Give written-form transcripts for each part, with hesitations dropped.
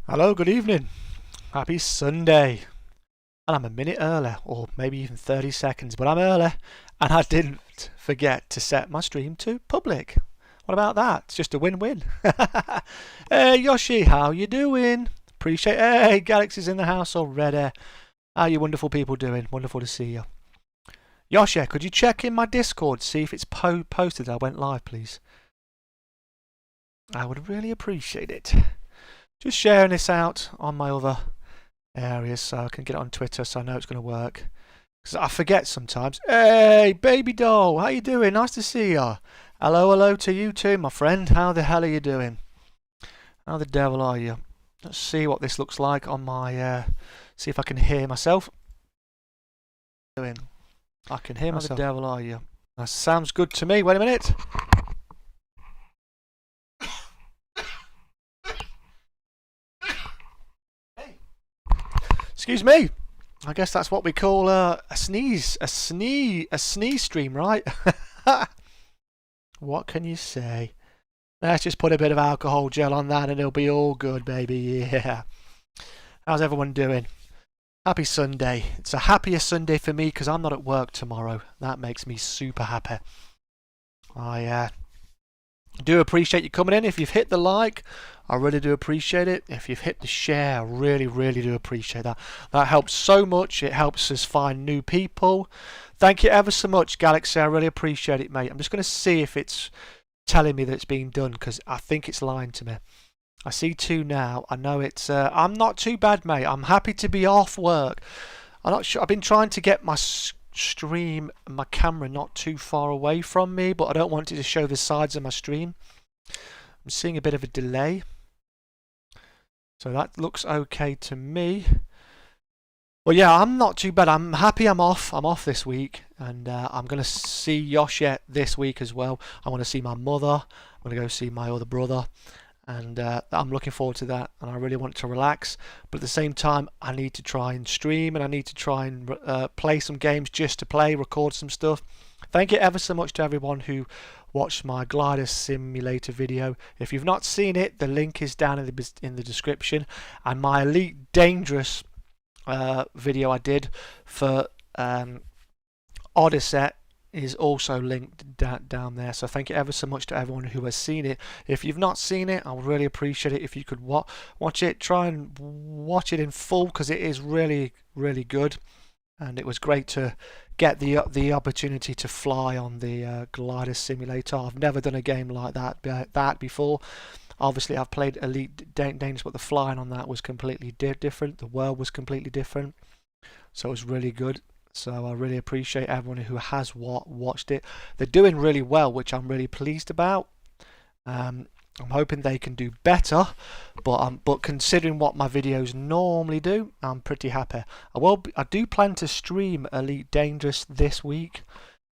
Hello, good evening. Happy Sunday. And I'm a minute early, or maybe even 30 seconds, but I'm early. And I didn't forget to set my stream to public. What about that? It's just a win-win. Hey, Yoshi, how you doing? Appreciate it. Hey, Galaxy's in the house already. How you wonderful people doing? Wonderful to see you. Yoshi, could you check in my Discord, see if it's posted I went live, please? I would really appreciate it. Just sharing this out on my other areas so I can get it on Twitter so I know it's going to work. Because I forget sometimes. Hey, baby doll, how you doing? Nice to see you. Hello to you too, my friend. How the hell are you doing? How the devil are you? Let's see what this looks like on my... see if I can hear myself. I can hear myself. How the devil are you? That sounds good to me. Wait a minute. Excuse me. I guess that's what we call a sneeze stream, right? What can you say? Let's just put a bit of alcohol gel on that and it'll be all good, baby. Yeah. How's everyone doing? Happy Sunday. It's a happier Sunday for me because I'm not at work tomorrow. That makes me super happy. I do appreciate you coming in. If you've hit the like, I really do appreciate it. If you've hit the share, I really do appreciate that. That helps so much. It helps us find new people. Thank you ever so much, Galaxy. I really appreciate it, mate. I'm just going to see if it's telling me that it's being done because I think it's lying to me. I see 2 now. I know it's... I'm not too bad, mate. I'm happy to be off work. I'm not sure. I've been trying to get my stream and my camera not too far away from me, but I don't want it to show the sides of my stream. I'm seeing a bit of a delay. So that looks okay to me. Well, yeah, I'm not too bad. I'm happy I'm off. I'm off this week. And I'm going to see Yoshi this week as well. I want to see my mother. I'm going to go see my other brother. And I'm looking forward to that. And I really want to relax. But at the same time, I need to try and stream. And I need to try and play some games just to play, record some stuff. Thank you ever so much to everyone who watched my glider simulator video. If you've not seen it, the link is down in the description. And my Elite Dangerous video I did for Odyssey is also linked down there. So thank you ever so much to everyone who has seen it. If you've not seen it, I would really appreciate it if you could watch it. Try and watch it in full because it is really good. And it was great to get the opportunity to fly on the glider simulator. I've never done a game like that before. Obviously, I've played Elite Dangerous, but the flying on that was completely different. The world was completely different. So it was really good. So I really appreciate everyone who has watched it. They're doing really well, which I'm really pleased about. I'm hoping they can do better, but considering what my videos normally do, I'm pretty happy. I do plan to stream Elite Dangerous this week,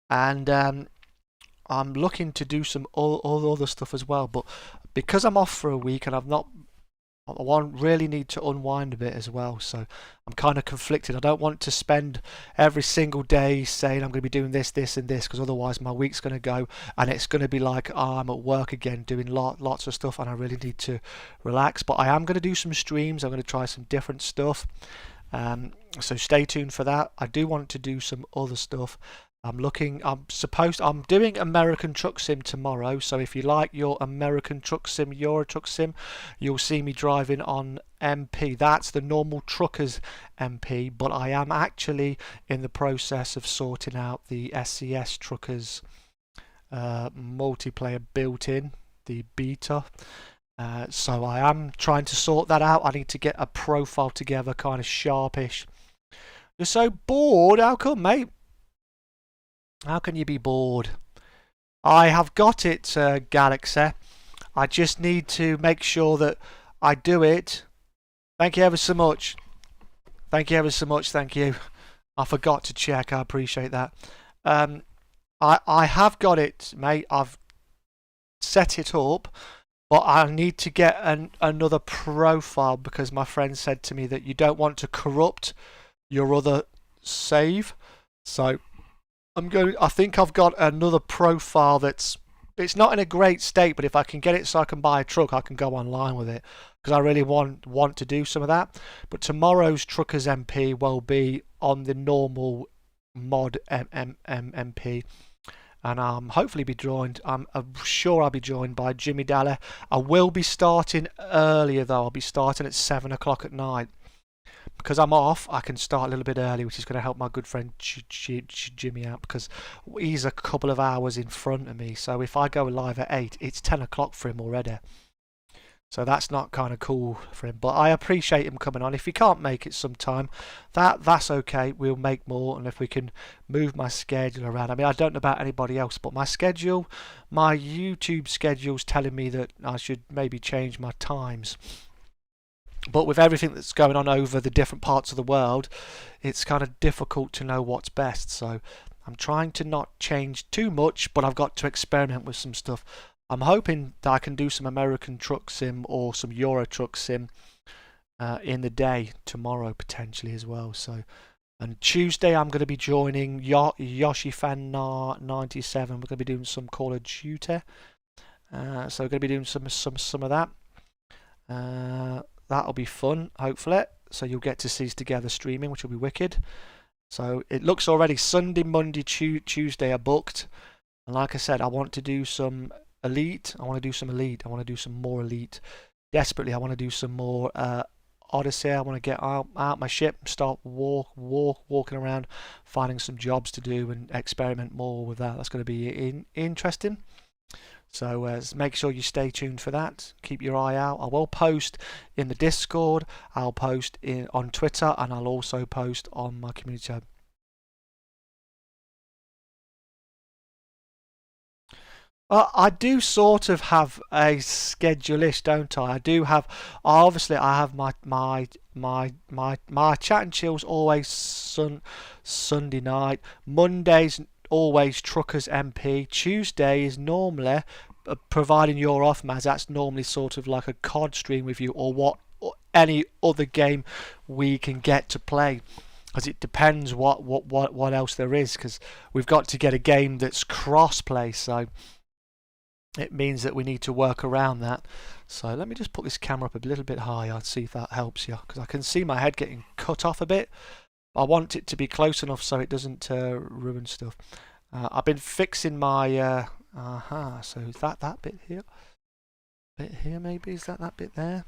and I'm looking to do some other stuff as well. But because I'm off for a week and I really need to unwind a bit as well, so I'm kind of conflicted. I don't want to spend every single day saying I'm going to be doing this and this, because otherwise my week's going to go and it's going to be like, oh, I'm at work again doing lots of stuff and I really need to relax. But I am going to do some streams. I'm going to try some different stuff, so stay tuned for that. I do want to do some other stuff. I'm doing American Truck Sim tomorrow, so if you like your American Truck Sim, Euro Truck Sim, you'll see me driving on MP. That's the normal truckers MP, but I am actually in the process of sorting out the SCS truckers multiplayer built-in, the beta. So I am trying to sort that out. I need to get a profile together, kind of sharpish. You're so bored, how come, mate? How can you be bored? I have got it, Galaxy. I just need to make sure that I do it. Thank you ever so much. Thank you ever so much. Thank you. I forgot to check. I appreciate that. I have got it, mate. I've set it up, but I need to get another profile because my friend said to me that you don't want to corrupt your other save. So I think I've got another profile that's it's not in a great state, but if I can get it so I can buy a truck, I can go online with it because I really want to do some of that. But tomorrow's Truckers MP will be on the normal mod MP, and hopefully be joined. I'm sure I'll be joined by Jimmy Daller. I will be starting earlier though. I'll be starting at 7 o'clock at night. Because I'm off, I can start a little bit early, which is going to help my good friend Jimmy out, because he's a couple of hours in front of me. So if I go live at 8, it's 10 o'clock for him already. So that's not kind of cool for him. But I appreciate him coming on. If he can't make it sometime, that's okay. We'll make more, and if we can move my schedule around. I mean, I don't know about anybody else, but my schedule, my YouTube schedule's telling me that I should maybe change my times. But with everything that's going on over the different parts of the world, it's kind of difficult to know what's best. So I'm trying to not change too much, but I've got to experiment with some stuff. I'm hoping that I can do some American Truck Sim or some Euro Truck Sim in the day tomorrow potentially as well. So, and Tuesday I'm going to be joining YoshiFan97. We're going to be doing some Call of Duty. So we're going to be doing some of that. That'll be fun, hopefully. So you'll get to see us together streaming, which will be wicked. So it looks already Sunday, Monday, Tuesday are booked. And like I said, I want to do some Elite. I want to do some Elite. I want to do some more Elite. Desperately, I want to do some more Odyssey. I want to get out my ship and start walking around, finding some jobs to do and experiment more with that. That's going to be interesting. So make sure you stay tuned for that. Keep your eye out. I will post in the Discord. I'll post on Twitter, and I'll also post on my community tab. I do sort of have a schedule list, don't I? I do have. Obviously, I have my chat and chill's always Sunday night. Mondays always Truckers MP. Tuesday is normally, providing you're off, Maz, that's normally sort of like a COD stream with you, or any other game we can get to play, because it depends what else there is, because we've got to get a game that's cross-play, so it means that we need to work around that. So let me just put this camera up a little bit higher and see if that helps you, because I can see my head getting cut off a bit. I want it to be close enough so it doesn't ruin stuff. I've been fixing my so is that bit here? Bit here maybe? Is that bit there?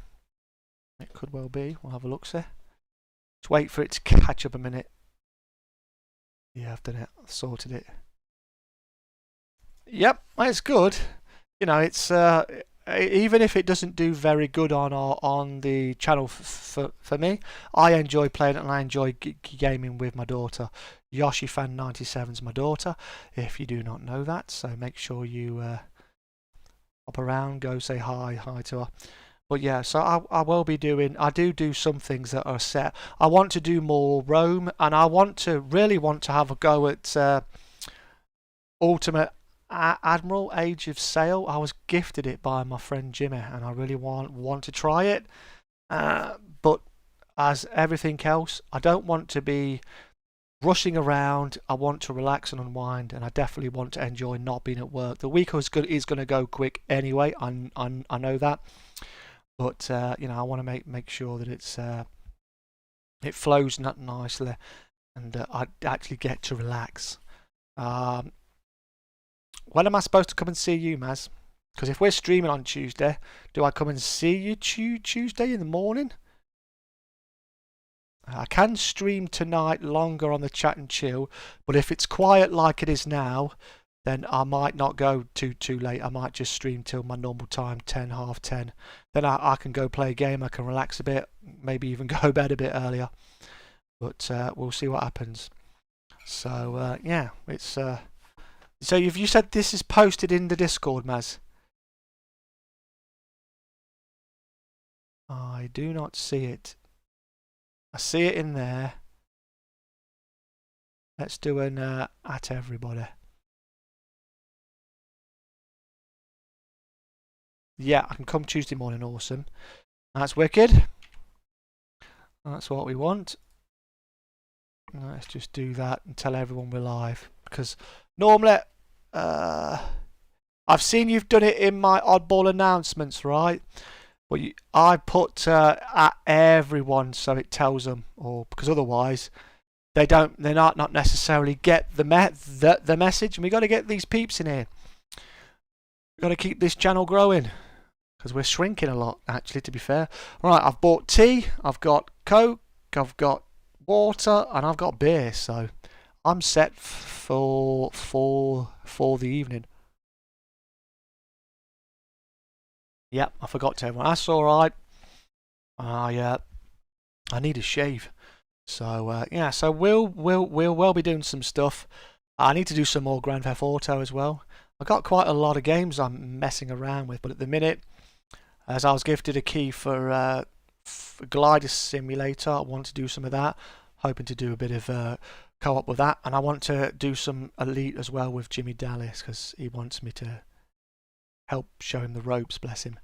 It could well be. We'll have a look, see. Let's wait for it to catch up a minute. Yeah, I've done it. I've sorted it. Yep, well, it's good. You know, it's even if it doesn't do very good on the channel for me, I enjoy playing it and I enjoy gaming with my daughter. YoshiFan97's my daughter, if you do not know that, so make sure you hop around, go say hi to her. But yeah, so I will be doing, I do some things that are set. I want to do more Rome, and I really want to have a go at Ultimate Admiral Age of Sail. I was gifted it by my friend Jimmy, and I really want to try it. But as everything else, I don't want to be rushing around. I want to relax and unwind, and I definitely want to enjoy not being at work. The week is going to go quick anyway. I know that, but you know, I want to make sure that it flows nicely, and I actually get to relax. When am I supposed to come and see you, Maz? Because if we're streaming on Tuesday, do I come and see you Tuesday in the morning? I can stream tonight longer on the chat and chill, but if it's quiet like it is now, then I might not go too late. I might just stream till my normal time, 10, half 10. Then I can go play a game, I can relax a bit, maybe even go to bed a bit earlier. But we'll see what happens. So yeah, it's so if you said this is posted in the Discord, Maz? I do not see it. I see it in there. Let's do an at everybody. Yeah, I can come Tuesday morning. Awesome. That's wicked. That's what we want. Let's just do that and tell everyone we're live. Because normally, I've seen you've done it in my oddball announcements, right? But I put at everyone so it tells them, or because otherwise they're not necessarily get the message. And we got to get these peeps in here. We got to keep this channel growing because we're shrinking a lot, actually. To be fair, right? I've bought tea. I've got Coke. I've got water, and I've got beer. So I'm set for the evening. Yep, I forgot to everyone. That's all right. I need a shave. So yeah, so we'll be doing some stuff. I need to do some more Grand Theft Auto as well. I've got quite a lot of games I'm messing around with, but at the minute, as I was gifted a key for Glider Simulator, I want to do some of that. Hoping to do a bit of co-op with that, and I want to do some Elite as well with Jimmy Dallas because he wants me to help show him the ropes, bless him.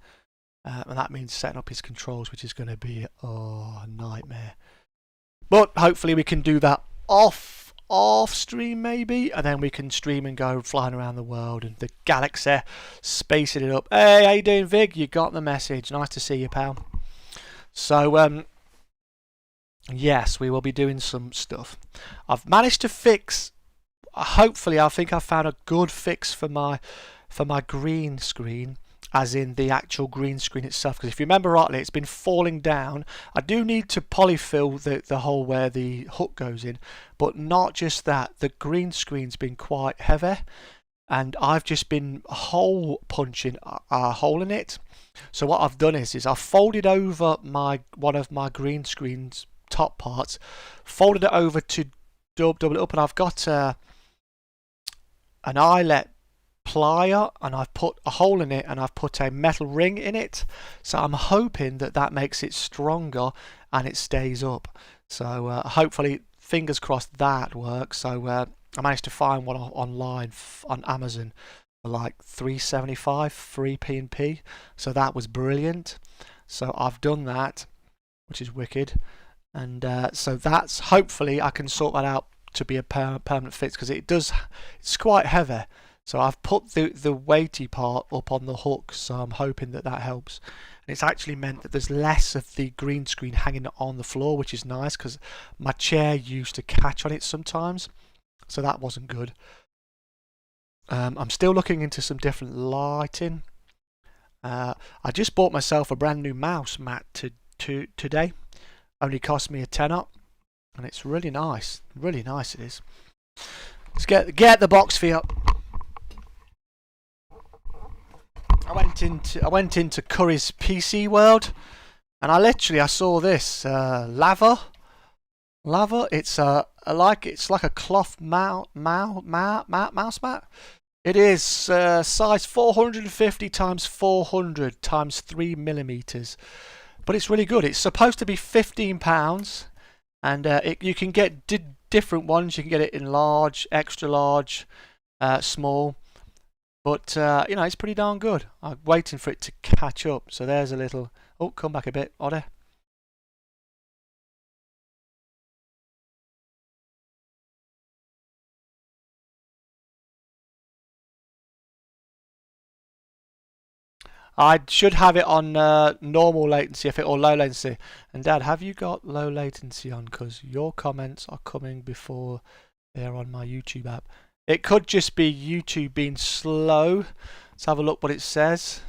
And that means setting up his controls, which is going to be a nightmare. But hopefully we can do that off stream maybe, and then we can stream and go flying around the world and the galaxy, spacing it up. Hey, how you doing, Vig? You got the message. Nice to see you, pal. So yes, we will be doing some stuff. I've managed to fix. Hopefully, I think I found a good fix for my green screen, as in the actual green screen itself, because if you remember rightly, it's been falling down. I do need to polyfill the hole where the hook goes in, but not just that, the green screen's been quite heavy, and I've just been hole punching a hole in it. So what I've done is I've folded over one of my green screen's top parts, folded it over to double it up, and I've got an eyelet plier, and I've put a hole in it, and I've put a metal ring in it, so I'm hoping that makes it stronger and it stays up. So hopefully, fingers crossed, that works. So I managed to find one online on Amazon for like $3.75 free P&P, so that was brilliant. So I've done that, which is wicked, and so that's, hopefully I can sort that out to be a permanent fix, because it's quite heavy. So I've put the weighty part up on the hook, so I'm hoping that helps. And it's actually meant that there's less of the green screen hanging on the floor, which is nice, because my chair used to catch on it sometimes, so that wasn't good. I'm still looking into some different lighting. I just bought myself a brand new mouse mat today. Only cost me a tenner, and it's really nice. Really nice it is. Let's get the box for you. I went into Curry's PC World, and I saw this lava. It's like a cloth mouse mat. It is size 450 times 400 times 3 millimeters, but it's really good. It's supposed to be £15, and you can get different ones. You can get it in large, extra large, small. But you know, it's pretty darn good. I'm waiting for it to catch up. So there's a little. Oh, come back a bit, Oddie. I should have it on normal latency or low latency. And Dad, have you got low latency on? Because your comments are coming before they're on my YouTube app. It could just be YouTube being slow. Let's have a look what it says.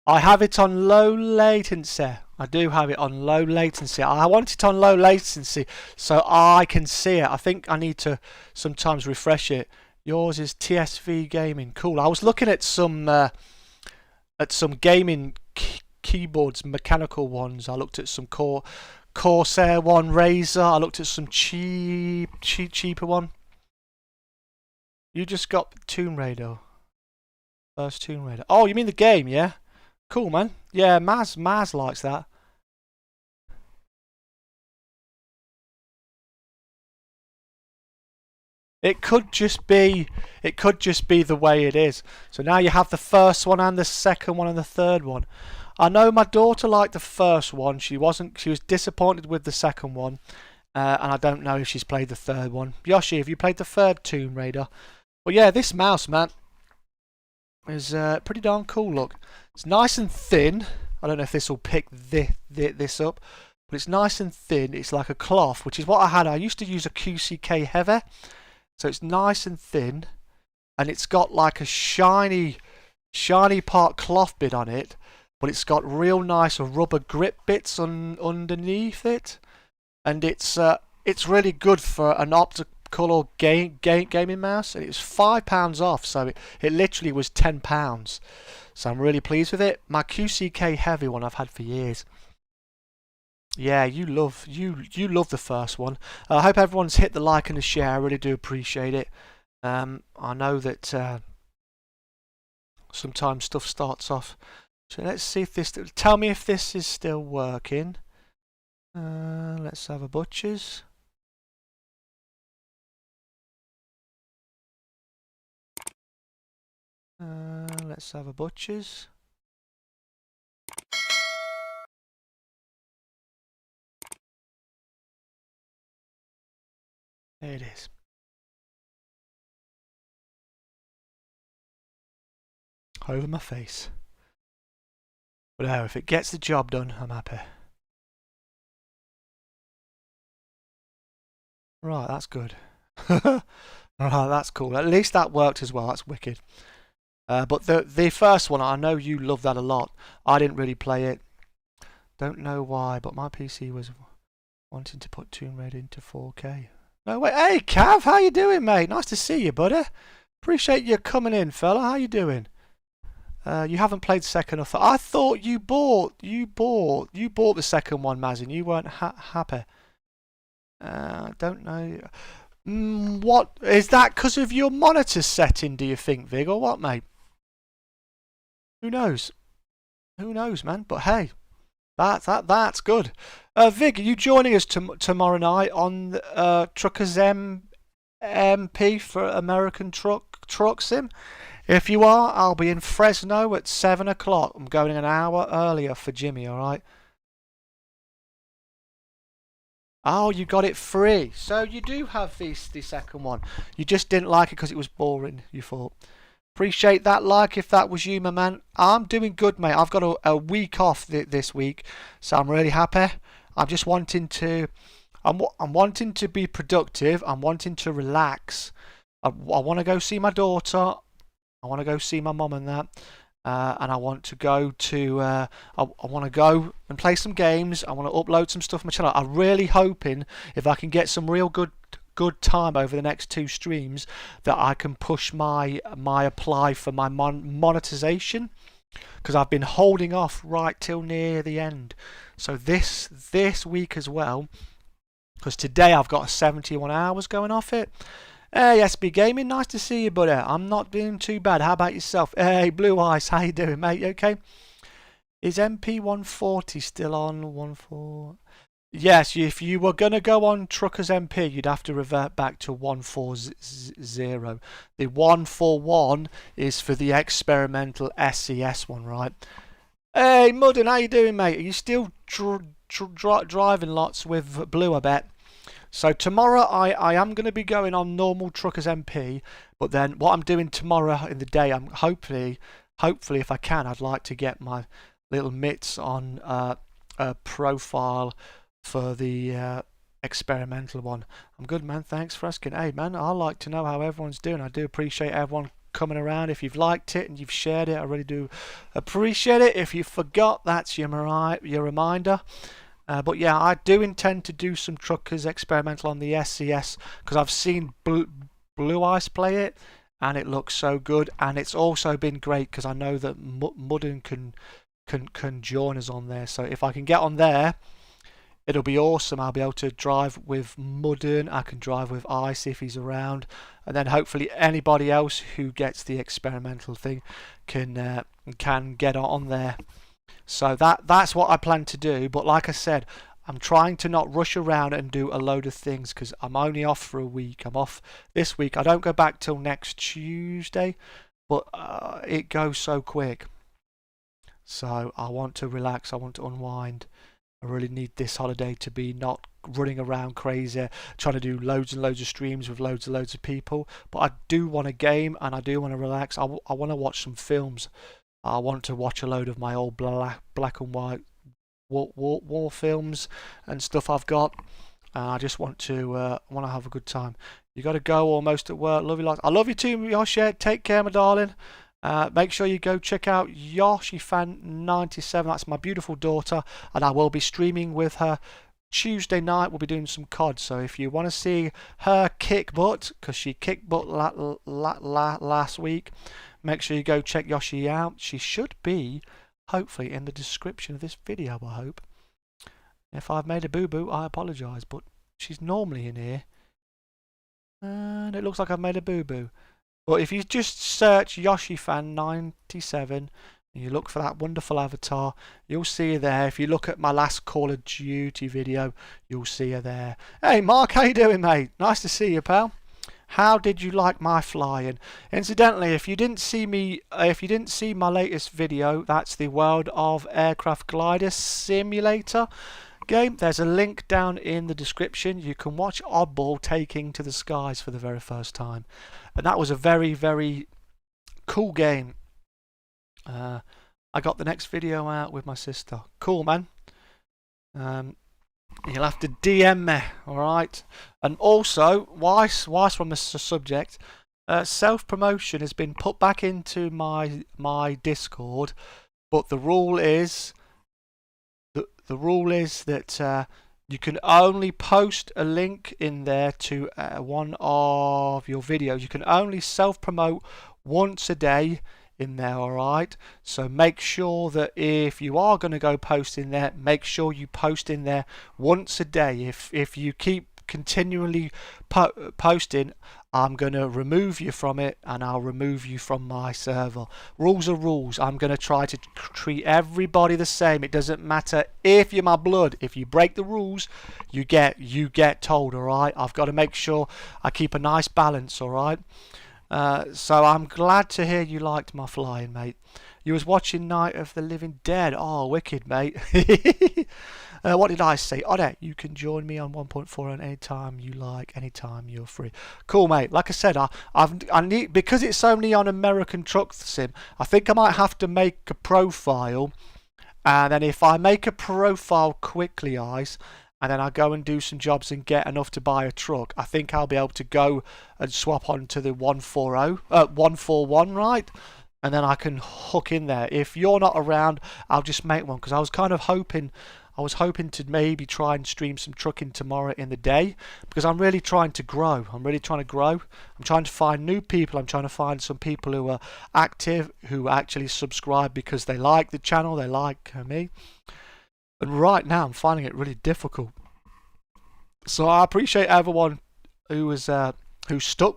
I have it on low latency. I do have it on low latency. I want it on low latency so I can see it. I think I need to sometimes refresh it. Yours is TSV Gaming. Cool. I was looking at some gaming keyboards, mechanical ones. I looked at some Corsair one, Razer. I looked at some cheaper one. You just got Tomb Raider. First Tomb Raider. Oh, you mean the game, yeah? Cool, man. Yeah, Maz likes that. It could just be the way it is. So now you have the first one and the second one and the third one. I know my daughter liked the first one. She was disappointed with the second one, and I don't know if she's played the third one. Yoshi, have you played the third Tomb Raider? Well, yeah, this mouse, man, is pretty darn cool. Look, it's nice and thin. I don't know if this will pick this up, but it's nice and thin. It's like a cloth, which is what I had. I used to use a QCK Heavy, so it's nice and thin, and it's got like a shiny part cloth bit on it, but it's got real nice rubber grip bits underneath it, and it's really good for an optical or gaming mouse, and it was £5 off, so it literally was £10. So I'm really pleased with it. My QCK Heavy one I've had for years. Yeah, you love the first one. I hope everyone's hit the like and the share. I really do appreciate it. I know that sometimes stuff starts off. So let's see if this. Tell me if this is still working. Let's have a butcher's. Let's have a butcher's. There it is. Over my face. But if it gets the job done, I'm happy. Right, that's good. Right, that's cool. At least that worked as well. That's wicked. But the first one, I know you love that a lot. I didn't really play it. Don't know why, but my PC was wanting to put Tomb Raider into 4K. No way. Hey, Cav, how you doing, mate? Nice to see you, buddy. Appreciate you coming in, fella. How you doing? You haven't played second or third. I thought you bought the second one, Mazin. You weren't happy. Don't know. What is that? Because of your monitor setting, do you think, Vig, or what, mate? Who knows? Who knows, man? But hey, that's good. Vig, are you joining us tomorrow night on Truckers MP for American Truck Sim? If you are, I'll be in Fresno at 7 o'clock. I'm going an hour earlier for Jimmy, alright? Oh, you got it free. So you do have the second one. You just didn't like it because it was boring, you thought. Appreciate that like if that was you, my man. I'm doing good, mate. I've got a week off this week, so I'm really happy. I'm just wanting to... I'm wanting to be productive. I'm wanting to relax. I want to go see my daughter. I want to go see my mum and that, and I want to go to. I want to go and play some games. I want to upload some stuff on my channel. I'm really hoping if I can get some real good time over the next 2 streams that I can push my apply for my monetization, because I've been holding off right till near the end. So this week as well, because today I've got 71 hours going off it. Hey, SB Gaming, nice to see you, buddy. I'm not doing too bad. How about yourself? Hey, Blue Eyes, how you doing, mate? You okay? Is MP 140 still on 14? Yes, if you were going to go on Truckers MP, you'd have to revert back to 140. The 141 is for the experimental SCS one, right? Hey, Mudden, how you doing, mate? Are you still driving lots with Blue, I bet? So tomorrow I am going to be going on normal Truckers MP, but then what I'm doing tomorrow in the day, I'm hopefully if I can, I'd like to get my little mitts on a profile for the experimental one. I'm good, man. Thanks for asking. Hey, man, I like to know how everyone's doing. I do appreciate everyone coming around. If you've liked it and you've shared it, I really do appreciate it. If you forgot, that's your reminder. But yeah, I do intend to do some Truckers experimental on the SCS, because I've seen Blue Ice play it and it looks so good, and it's also been great because I know that Mudden can join us on there. So if I can get on there, it'll be awesome. I'll be able to drive with Mudden, I can drive with Ice if he's around, and then hopefully anybody else who gets the experimental thing can get on there. So that's what I plan to do. But like I said, I'm trying to not rush around and do a load of things because I'm only off for a week. I'm off this week. I don't go back till next Tuesday, but it goes so quick. So I want to relax. I want to unwind. I really need this holiday to be not running around crazy, trying to do loads and loads of streams with loads and loads of people. But I do want a game and I do want to relax. I want to watch some films. I want to watch a load of my old black and white war films and stuff I've got. I just want to have a good time. You got to go almost at work. Love you lots. I love you too, Yoshi. Take care, my darling. Make sure you go check out YoshiFan97. That's my beautiful daughter, and I will be streaming with her Tuesday night. We'll be doing some COD. So if you want to see her kick butt, because she kicked butt last week, make sure you go check Yoshi out. She should be hopefully in the description of this video. I hope. If I've made a boo-boo, I apologise, but she's normally in here. And it looks like I've made a boo-boo. But if you just search YoshiFan97 and you look for that wonderful avatar, you'll see her there. If you look at my last Call of Duty video, you'll see her there. Hey Mark, how you doing, mate? Nice to see you, pal. How did you like my flying? Incidentally, if you didn't see my latest video, that's the World of Aircraft Glider Simulator game. There's a link down in the description. You can watch Oddball taking to the skies for the very first time, and that was a very, very cool game. I got the next video out with my sister. Cool, man. You'll have to DM me, alright? And also, whilst from the subject, self-promotion has been put back into my Discord, but the rule is that you can only post a link in there to one of your videos. You can only self-promote once a day in there, alright? So make sure that if you are going to go post in there, make sure you post in there once a day. If you keep continually posting, I'm going to remove you from it, and I'll remove you from my server. Rules are rules. I'm going to try to treat everybody the same. It doesn't matter if you're my blood. If you break the rules, you get told, alright? I've got to make sure I keep a nice balance, alright? So I'm glad to hear you liked my flying, mate. You was watching Night of the Living Dead. Oh, wicked, mate. What did I say? Oddie, you can join me on 1.4 anytime you like, anytime you're free. Cool, mate. Like I said, I need, because it's only on American Truck Sim, I think I might have to make a profile, and then if I make a profile quickly, and then I go and do some jobs and get enough to buy a truck, I think I'll be able to go and swap onto the 141, right? And then I can hook in there. If you're not around, I'll just make one, because I was hoping to maybe try and stream some trucking tomorrow in the day, because I'm really trying to grow. I'm trying to find new people. I'm trying to find some people who are active, who actually subscribe because they like the channel, they like me. And right now I'm finding it really difficult. So I appreciate everyone who stuck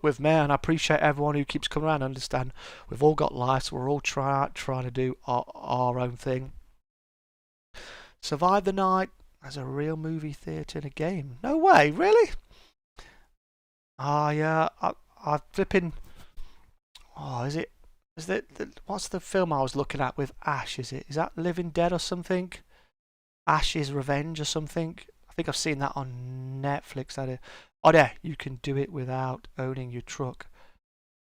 with me, and I appreciate everyone who keeps coming around and understand we've all got lives. We're all trying to do our own thing. Survive the Night as a real movie theatre in a game. No way, really? I flipping. Oh, is it? What's the film I was looking at with Ash? Is that Living Dead or something? Ash's Revenge or something? I think I've seen that on Netflix. Oh, there, you can do it without owning your truck.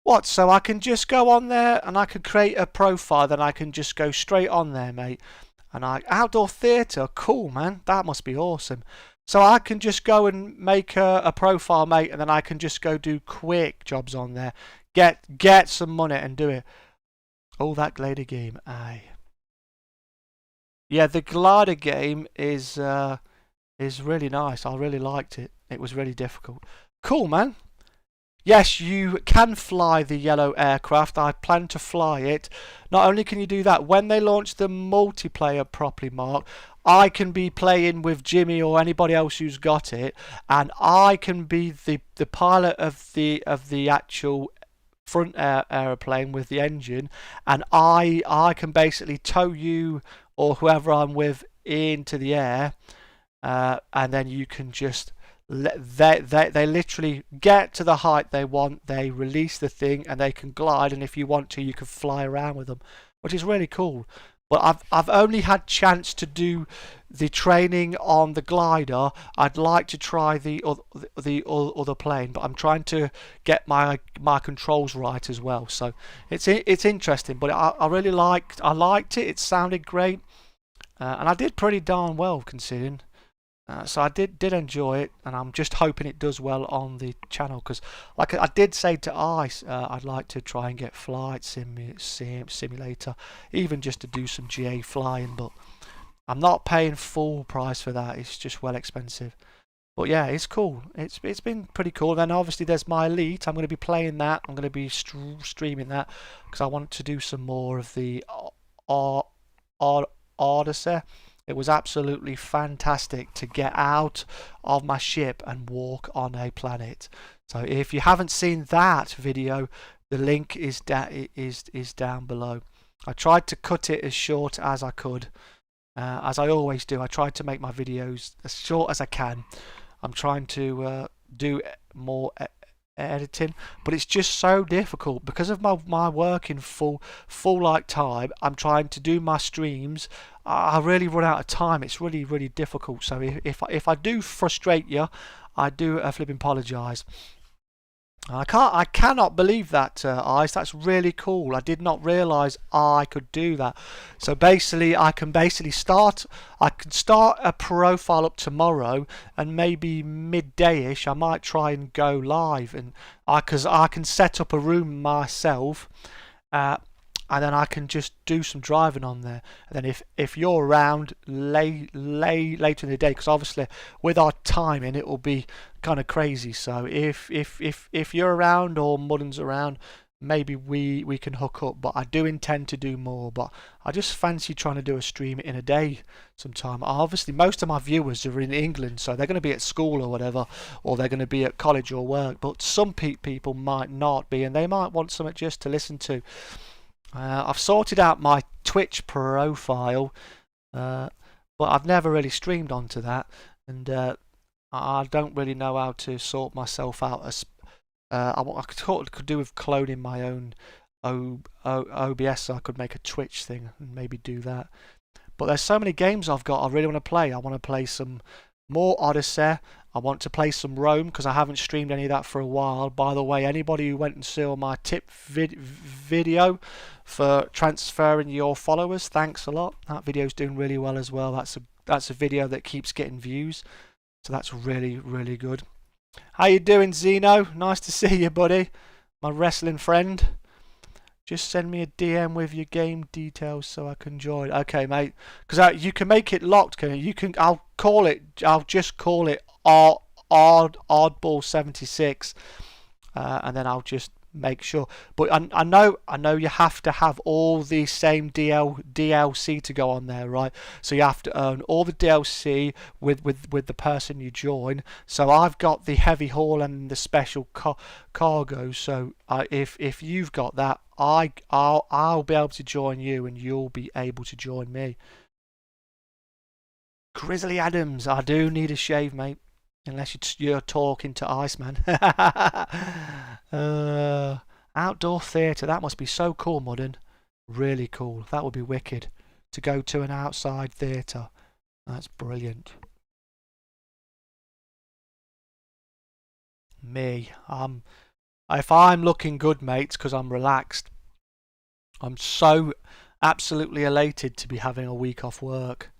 What? So I can just go on there and I can create a profile, then I can just go straight on there, mate. And outdoor theatre, cool, man. That must be awesome. So I can just go and make a profile, mate, and then I can just go do quick jobs on there, get some money and do it. Oh, that glider game, aye. Yeah, the glider game is really nice. I really liked it. It was really difficult. Cool, man. Yes, you can fly the yellow aircraft. I plan to fly it. Not only can you do that, when they launch the multiplayer properly, Mark, I can be playing with Jimmy or anybody else who's got it, and I can be the pilot of the actual front aeroplane with the engine, and I can basically tow you or whoever I'm with into the air, and then you can just they literally get to the height they want, they release the thing, and they can glide, and if you want to, you can fly around with them, which is really cool. But I've only had chance to do the training on the glider. I'd like to try the other plane, but I'm trying to get my controls right as well. So it's interesting. But I really liked it. It sounded great, and I did pretty darn well considering. So I did enjoy it, and I'm just hoping it does well on the channel, because like I did say to Ice, I'd like to try and get Flight Simulator, even just to do some GA flying, but I'm not paying full price for that. It's just well expensive. But yeah, it's cool. It's been pretty cool. Then obviously there's my Elite. I'm going to be playing that. I'm going to be streaming that because I want to do some more of the Odyssey. It was absolutely fantastic to get out of my ship and walk on a planet. So if you haven't seen that video, the link is down below. I tried to cut it as short as I could, as I always do. I tried to make my videos as short as I can. I'm trying to do more editing, but it's just so difficult because of my work in full like time. I'm trying to do my streams. I really run out of time. It's really difficult. So if I do frustrate you, I do flipping apologise. I cannot believe that, Ice. That's really cool. I did not realise I could do that. So basically, I can start a profile up tomorrow, and maybe midday-ish, I might try and go live, and because I can set up a room myself, and then I can just do some driving on there. And then if you're around later in the day, because obviously with our timing it will be kind of crazy. So if you're around or Mudden's around, maybe we can hook up. But I do intend to do more. But I just fancy trying to do a stream in a day sometime. Obviously most of my viewers are in England, so they're going to be at school or whatever, or they're going to be at college or work. But some people might not be, and they might want something just to listen to. I've sorted out my Twitch profile, but I've never really streamed onto that, and I don't really know how to sort myself out. As I could do with cloning my own OBS, so I could make a Twitch thing and maybe do that. But there's so many games I've got I really want to play. I want to play some more Odyssey. I want to play some Rome because I haven't streamed any of that for a while. By the way, anybody who went and saw my tip video for transferring your followers, thanks a lot. That video's doing really well as well. That's a video that keeps getting views, so that's really good. How you doing, Zeno? Nice to see you, buddy. My wrestling friend. Just send me a DM with your game details so I can join. Okay, mate. Because you can make it locked, can you? I'll just call it oddball76, and then I'll just make sure. But I know you have to have all the same DLC to go on there, right? So you have to earn all the DLC with the person you join. So I've got the heavy haul and the special cargo. So if you've got that, I'll be able to join you, and you'll be able to join me. Grizzly Adams, I do need a shave, mate. Unless you're talking to Iceman. Outdoor theatre, that must be so cool, Mudden. Really cool. That would be wicked. To go to an outside theatre. That's brilliant. Me, if I'm looking good, mates, because I'm relaxed. I'm so absolutely elated to be having a week off work.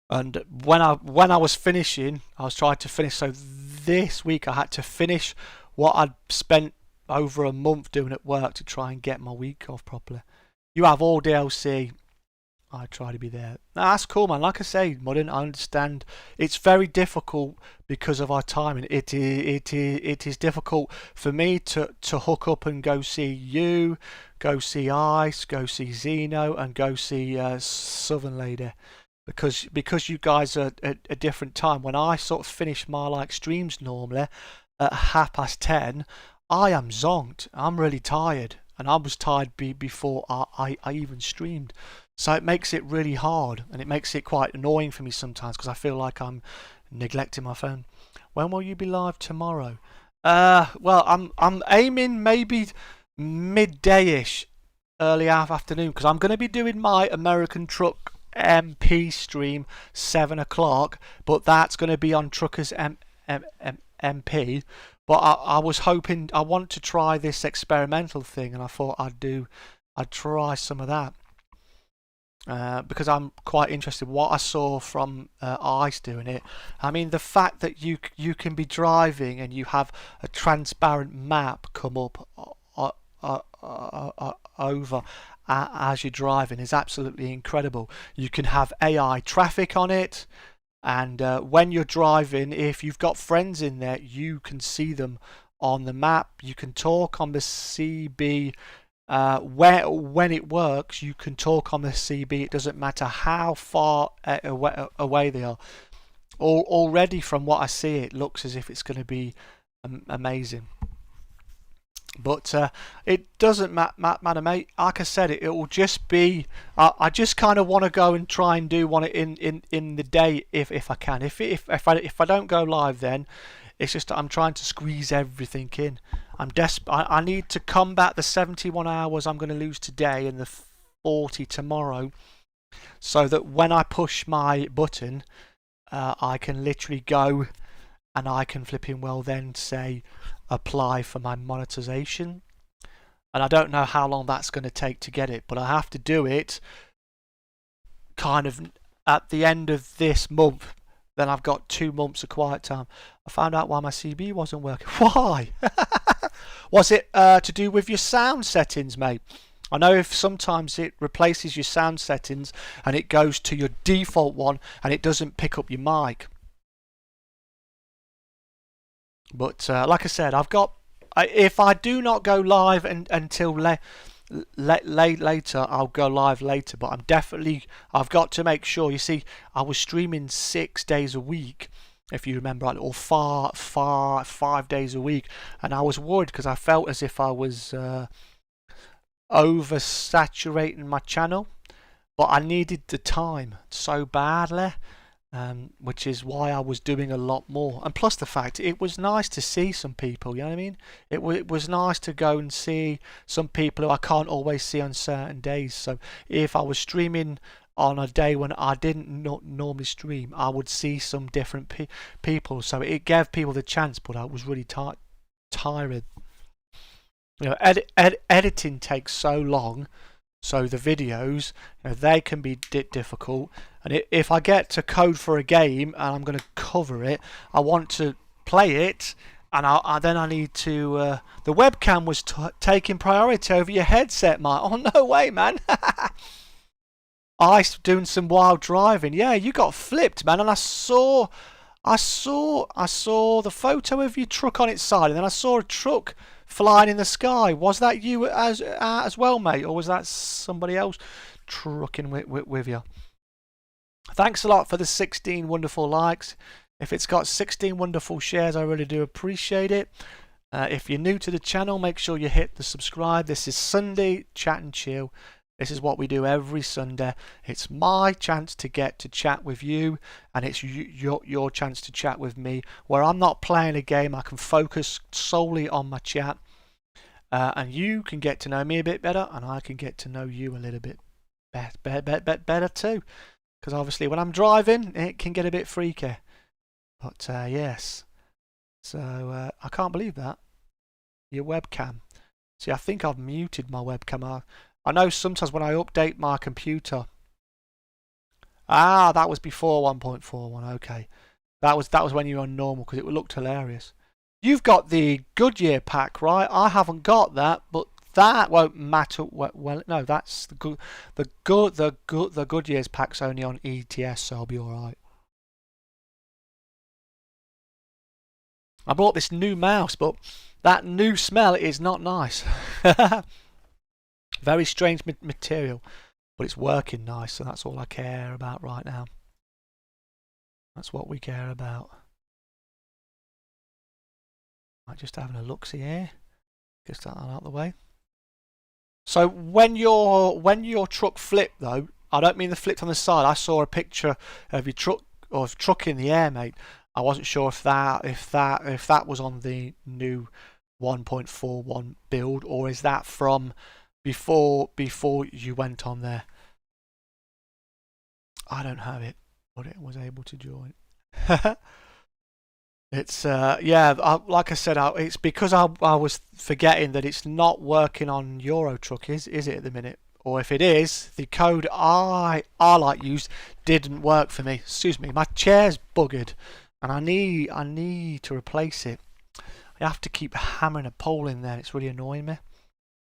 And when I was finishing, I was trying to finish. So this week I had to finish what I'd spent over a month doing at work to try and get my week off properly. You have all DLC. I try to be there. That's cool, man. Like I say, Mudden, I understand. It's very difficult because of our timing. It is difficult for me to hook up and go see you, go see Ice, go see Zeno, and go see Southern Lady. Because you guys are at a different time. When I sort of finish my streams normally at 10:30, I am zonked. I'm really tired, and I was tired before I even streamed. So it makes it really hard, and it makes it quite annoying for me sometimes because I feel like I'm neglecting my phone. When will you be live tomorrow? Well, I'm aiming maybe midday-ish. early afternoon, because I'm going to be doing my American Truck MP stream 7 o'clock, but that's going to be on Truckers MP. But I was hoping, I want to try this experimental thing, and I thought I'd try some of that. Because I'm quite interested what I saw from ICE doing it. I mean, the fact that you can be driving and you have a transparent map come up over as you're driving is absolutely incredible. You can have AI traffic on it, and when you're driving, if you've got friends in there, you can see them on the map. You can talk on the CB. When it works, you can talk on the CB. It doesn't matter how far away they are. Already from what I see, it looks as if it's going to be amazing. But it doesn't matter, mate. Like I said, it will just be. I just kind of want to go and try and do one in the day if I can. If I don't go live, then it's just I'm trying to squeeze everything in. I'm desperate. I need to combat the 71 hours I'm going to lose today and the 40 tomorrow, so that when I push my button, I can literally go and I can flipping well then say apply for my monetization. And I don't know how long that's going to take to get it, but I have to do it kind of at the end of this month. Then I've got 2 months of quiet time. I found out why my CB wasn't working. Why? Was it to do with your sound settings, mate? I know if sometimes it replaces your sound settings and it goes to your default one and it doesn't pick up your mic. But like I said, I've got. If I do not go live until later, I'll go live later. But I've got to make sure. You see, I was streaming 6 days a week, if you remember, or 5 days a week, and I was worried because I felt as if I was oversaturating my channel. But I needed the time so badly. Which is why I was doing a lot more, and plus the fact it was nice to see some people, you know what I mean? It was nice to go and see some people who I can't always see on certain days. So if I was streaming on a day when I didn't normally stream, I would see some different people, so it gave people the chance. But I was really tired. You know, editing takes so long. So the videos, you know, they can be difficult. And if I get to code for a game and I'm going to cover it, I want to play it, and then I need to. The webcam was taking priority over your headset, mate. Oh no way, man! I doing some wild driving. Yeah, you got flipped, man. And I saw the photo of your truck on its side, and then I saw a truck flying in the sky. Was that you as well, mate, or was that somebody else trucking with you? Thanks a lot for the 16 wonderful likes. If it's got 16 wonderful shares, I really do appreciate it. If you're new to the channel, make sure you hit the subscribe. This is Sunday Chat and Chill. This is what we do every Sunday. It's my chance to get to chat with you, and it's your chance to chat with me, where I'm not playing a game. I can focus solely on my chat, and you can get to know me a bit better, and I can get to know you a little bit better too. Because obviously when I'm driving, it can get a bit freaky. But yes. So I can't believe that. Your webcam. See, I think I've muted my webcam. I know sometimes when I update my computer. Ah, that was before 1.41. Okay. That was when you were on normal, because it looked hilarious. You've got the Goodyear pack, right? I haven't got that, but that won't matter. Well, no, that's the Goodyear's pack's only on ETS, so I'll be all right. I bought this new mouse, but that new smell is not nice. Very strange material, but it's working nice, so that's all I care about right now. That's what we care about. I'm just having a look-see here. Get that out of the way. So when your truck flipped, though, I don't mean the flipped on the side. I saw a picture of your truck, or truck in the air, mate. I wasn't sure if that was on the new 1.41 build, or is that from before you went on there. I don't have it, but it was able to join. It's yeah, like I said, it's because I was forgetting that it's not working on Euro Truck, is it at the minute? Or if it is, the code I like used didn't work for me. Excuse me, my chair's buggered, and I need to replace it. I have to keep hammering a pole in there. It's really annoying me,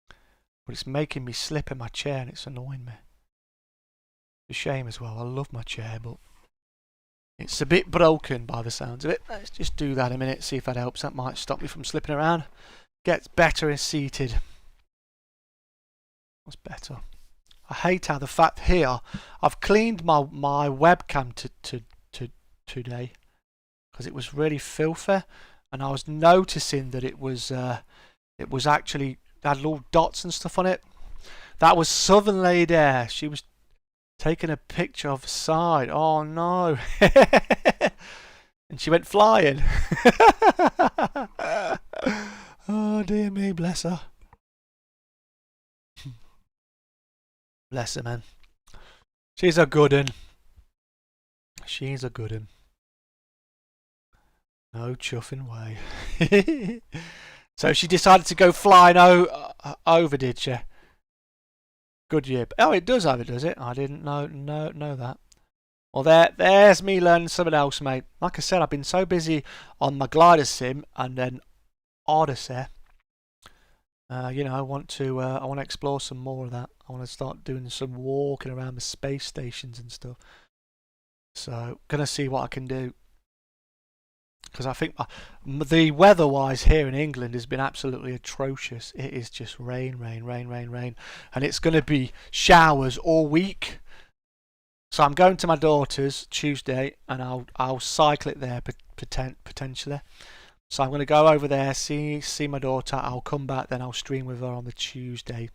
but it's making me slip in my chair, and it's annoying me. It's a shame as well. I love my chair, but it's a bit broken by the sounds of it. Let's just do that a minute, see if that helps. That might stop me from slipping around. Gets better and seated. That's better. I hate how the fact here, I've cleaned my webcam today because it was really filthy, and I was noticing that it was actually had little dots and stuff on it. That was Southern Lady there. She was taking a picture of the side. Oh no. And she went flying. Oh dear me, bless her. Bless her, man. She's a good un. She's a good un. No chuffing way. So she decided to go flying over, did she? Good yip. Oh, it does have it, does it? I didn't know that. Well, there's me learning something else, mate. Like I said, I've been so busy on my glider sim and then Odyssey. You know, I want to explore some more of that. I want to start doing some walking around the space stations and stuff. So, gonna see what I can do. Because I think the weather-wise here in England has been absolutely atrocious. It is just rain, and it's going to be showers all week. So I'm going to my daughter's Tuesday, and I'll cycle it there potentially. So I'm going to go over there, see my daughter. I'll come back, then I'll stream with her on the Tuesday.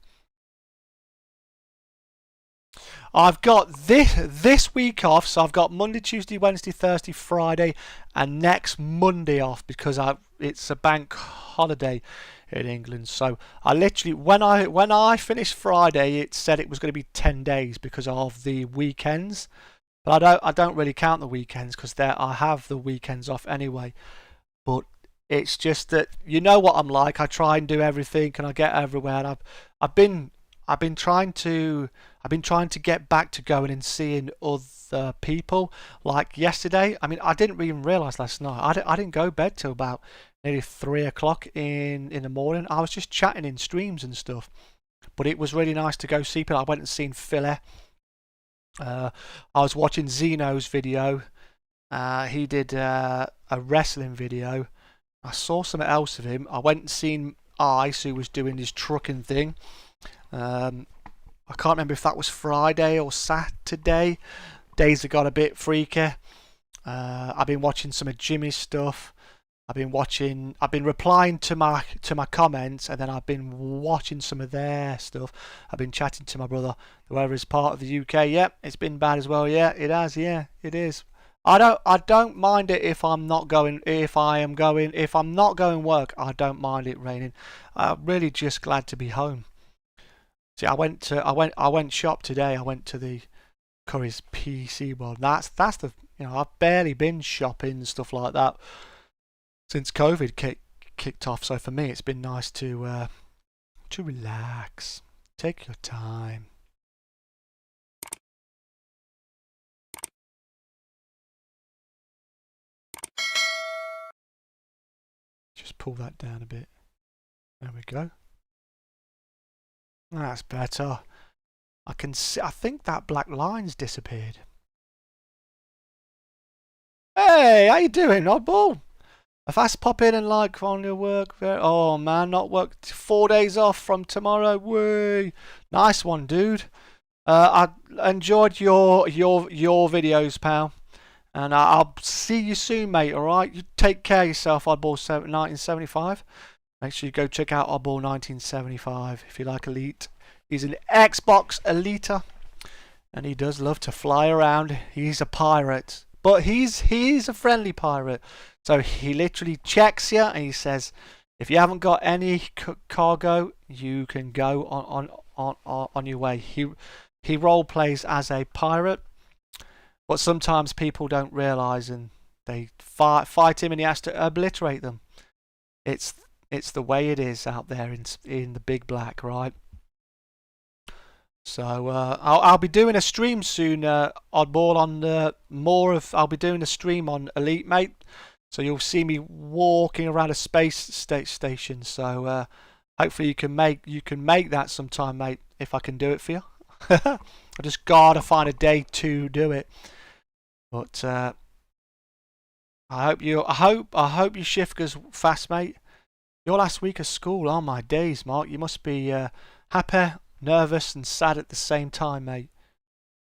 I've got this week off, so I've got Monday, Tuesday, Wednesday, Thursday, Friday, and next Monday off because it's a bank holiday in England. So I literally, when I finished Friday, it said it was going to be 10 days because of the weekends. But I don't really count the weekends because I have the weekends off anyway. But it's just that you know what I'm like. I try and do everything, and I get everywhere. And I've been trying to get back to going and seeing other people. Like yesterday, I mean, I didn't even realise last night. I didn't go to bed till about nearly 3 o'clock in the morning. I was just chatting in streams and stuff. But it was really nice to go see people. I went and seen Philly. I was watching Zeno's video. He did a wrestling video. I saw something else of him. I went and seen Ice, who was doing his trucking thing. I can't remember if that was Friday or Saturday. Days have got a bit freaky. I've been watching some of Jimmy's stuff. I've been replying to my comments, and then I've been watching some of their stuff. I've been chatting to my brother. The weather is part of the UK. Yep, it's been bad as well. Yeah, it has. Yeah, it is. I don't mind it if I'm not going. If I'm not going work, I don't mind it raining. I'm really just glad to be home. See, I went shop today. I went to the Curry's PC World. That's the I've barely been shopping and stuff like that since COVID kicked off. So for me, it's been nice to relax, take your time. Just pull that down a bit. There we go. That's better. I can see. I think that black line's disappeared. Hey, how you doing, oddball? A fast pop in and like on your work. Oh man, not work. 4 days off from tomorrow. Whee! Nice one, dude. I enjoyed your videos, pal. And I'll see you soon, mate. All right. You take care of yourself, oddball1975. Make sure you go check out oddball1975 if you like Elite. He's an Xbox Eliter, and he does love to fly around. He's a pirate, but he's a friendly pirate. So he literally checks you and he says, if you haven't got any cargo, you can go on your way. He role plays as a pirate, but sometimes people don't realise and they fight him and he has to obliterate them. It's the way it is out there in the big black, right? So I'll be doing a stream soon, Oddball, on more of. I'll be doing a stream on Elite, mate. So you'll see me walking around a space station. So hopefully you can make that sometime, mate. If I can do it for you, I just gotta find a day to do it. But I hope your shift goes fast, mate. Your last week of school, oh my days, Mark. You must be happy, nervous and sad at the same time, mate.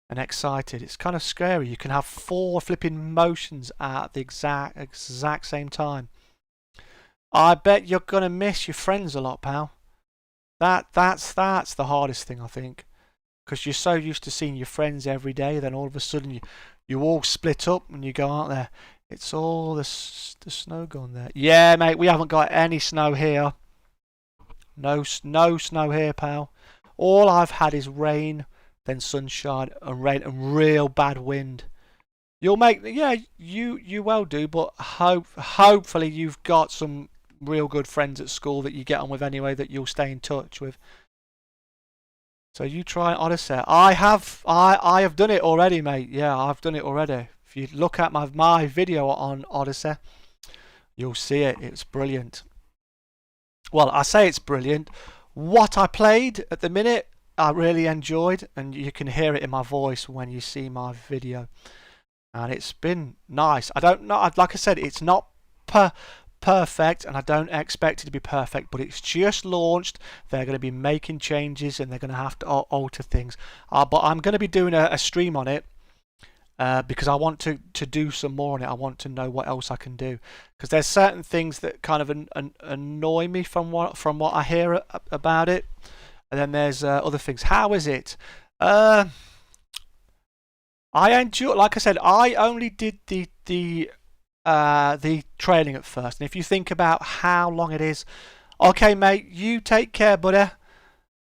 And excited. It's kind of scary. You can have 4 flipping emotions at the exact same time. I bet you're gonna miss your friends a lot, pal. That's the hardest thing, I think, because you're so used to seeing your friends every day. Then all of a sudden you all split up and you go out there. It's all the snow gone there. Yeah, mate. We haven't got any snow here. No snow here, pal. All I've had is rain, then sunshine and rain and real bad wind. You'll make, yeah, you well do, but hopefully you've got some real good friends at school that you get on with anyway that you'll stay in touch with. So you try Odyssey. I have done it already, mate. Yeah, I've done it already. If you look at my video on Odyssey, you'll see it. It's brilliant. Well, I say it's brilliant. What I played at the minute, I really enjoyed, and you can hear it in my voice when you see my video. And it's been nice. I don't know, like I said, it's not perfect, and I don't expect it to be perfect, but it's just launched. They're going to be making changes, and they're going to have to alter things. But I'm going to be doing a stream on it. Because I want to do some more on it. I want to know what else I can do, because there's certain things that kind of annoy me from what I hear about it, and then there's other things. How is it? I enjoy. Like I said, I only did the training at first, and if you think about how long it is, okay, mate, you take care, buddy.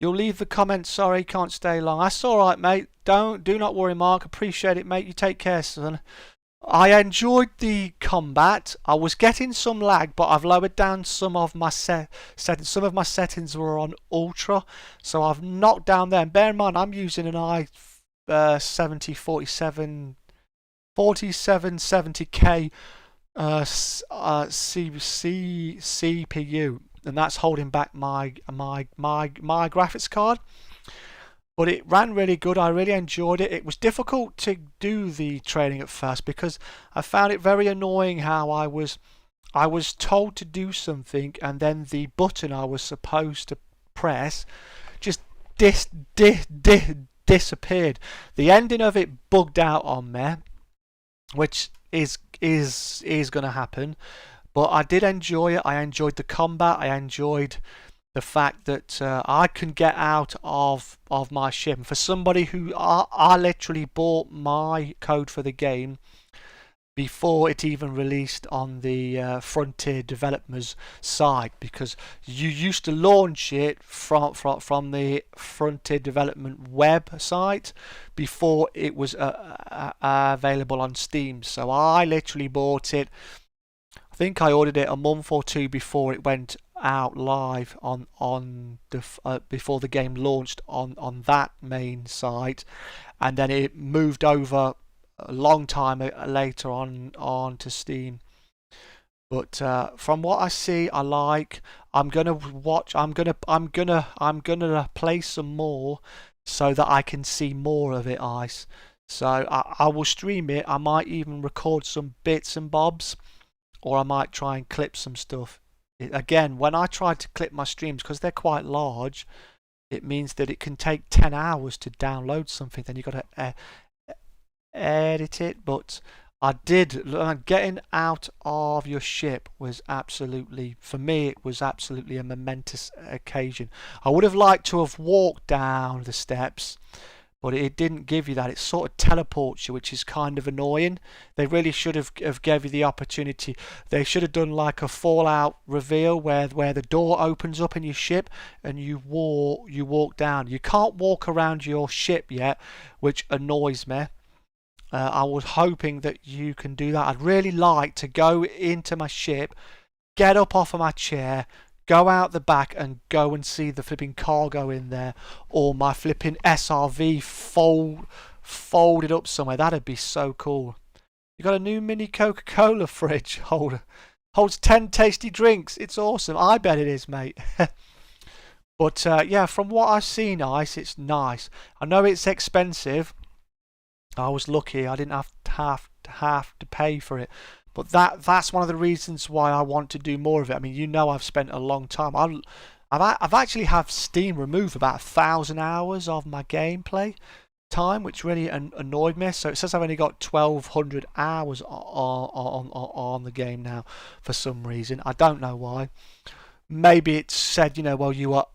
You'll leave the comments. Sorry, can't stay long. That's all right, mate. Do not worry, Mark. Appreciate it, mate. You take care, son. I enjoyed the combat. I was getting some lag, but I've lowered down some of my settings. Some of my settings were on ultra, so I've knocked down there. And bear in mind, I'm using an i70 4770K CPU, and that's holding back my graphics card. But it ran really good. I really enjoyed it. It was difficult to do the training at first because I found it very annoying how I was told to do something, and then the button I was supposed to press just disappeared. The ending of it bugged out on me, which is going to happen. But I did enjoy it. I enjoyed the combat. I enjoyed the fact that I can get out of my ship. And for somebody who I literally bought my code for the game before it even released on the Frontier developers site, because you used to launch it from the Frontier development website before it was available on Steam. So I literally bought it. I think I ordered it a month or two before it went out live on the before the game launched on that main site, and then it moved over a long time later on to Steam. But from what I see, I like. I'm gonna watch. I'm gonna play some more so that I can see more of it, Ice. So I will stream it. I might even record some bits and bobs, or I might try and clip some stuff. Again, when I try to clip my streams, because they're quite large, it means that it can take 10 hours to download something. Then you've got to edit it. But I did. Getting out of your ship was absolutely, for me, it was absolutely a momentous occasion. I would have liked to have walked down the steps, but it didn't give you that. It sort of teleports you, which is kind of annoying. They really should have gave you the opportunity. They should have done like a Fallout reveal where the door opens up in your ship and you walk down. You can't walk around your ship yet, which annoys me. I was hoping that you can do that. I'd really like to go into my ship, get up off of my chair, go out the back and go and see the flipping cargo in there, or my flipping SRV folded up somewhere. That'd be so cool. You got a new mini Coca-Cola fridge holder. Holds 10 tasty drinks. It's awesome. I bet it is, mate. But yeah, from what I've seen, Ice, it's nice. I know it's expensive. I was lucky. I didn't have to pay for it. But that's one of the reasons why I want to do more of it. I mean, you know, I've spent a long time. I've actually have Steam remove about 1,000 hours of my gameplay time, which really annoyed me. So it says I've only got 1,200 hours on the game now for some reason. I don't know why. Maybe it said, you know, well, you are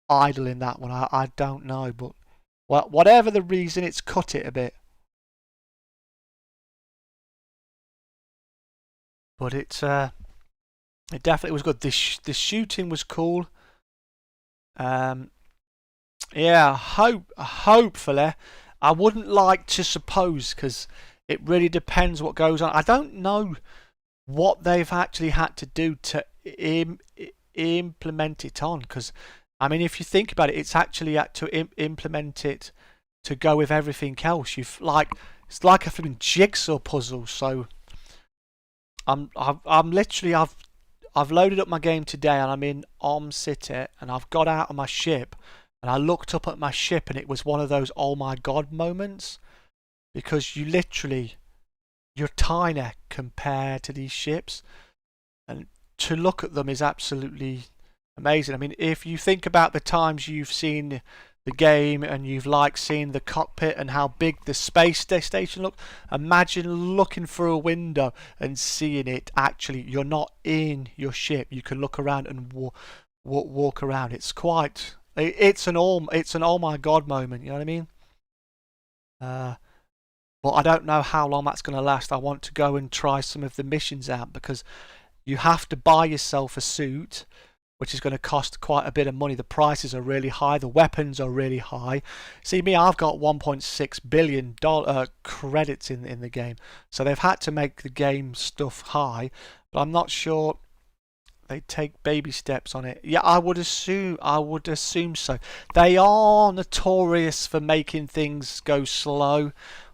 idle in that one. I don't know, but whatever the reason, it's cut it a bit. But it definitely was good. The shooting was cool. Yeah, hopefully. I wouldn't like to suppose because it really depends what goes on. I don't know what they've actually had to do to implement it on, because I mean, if you think about it, it's actually had to implement it to go with everything else. It's like a flipping jigsaw puzzle. So I'm literally I've loaded up my game today and I'm in City and I've got out of my ship and I looked up at my ship and it was one of those oh my god moments, because you're tiny compared to these ships, and to look at them is absolutely amazing. I mean, if you think about the times you've seen the game and you've seen the cockpit and how big the space station looked, imagine looking through a window and seeing it actually. You're not in your ship. You can look around and walk around. It's an oh my god moment. You know what I mean? But I don't know how long that's going to last. I want to go and try some of the missions out, because you have to buy yourself a suit, which is going to cost quite a bit of money. The prices are really high. The weapons are really high. See me, I've got $1.6 billion credits in the game. So they've had to make the game stuff high, but I'm not sure they take baby steps on it. Yeah, I would assume so. They are notorious for making things go slow,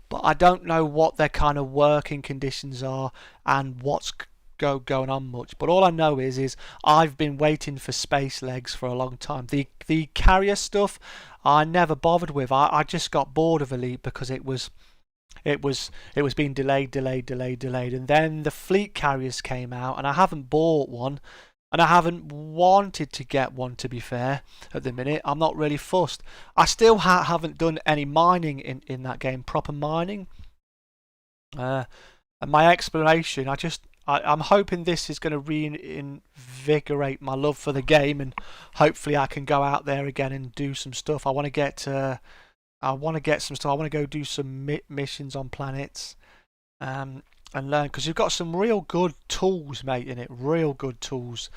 but I don't know what their kind of working conditions are and what's going on much. But all I know is I've been waiting for Space Legs for a long time. The carrier stuff I never bothered with. I just got bored of Elite because it was being delayed, and then the fleet carriers came out and I haven't bought one and I haven't wanted to get one, to be fair. At the minute I'm not really fussed. I still haven't done any mining in that game, proper mining, and my exploration, I'm hoping this is going to reinvigorate my love for the game, and hopefully I can go out there again and do some stuff. I want to get some stuff. I want to go do some missions on planets, and learn, because you've got some real good tools, mate, in it. Real good tools.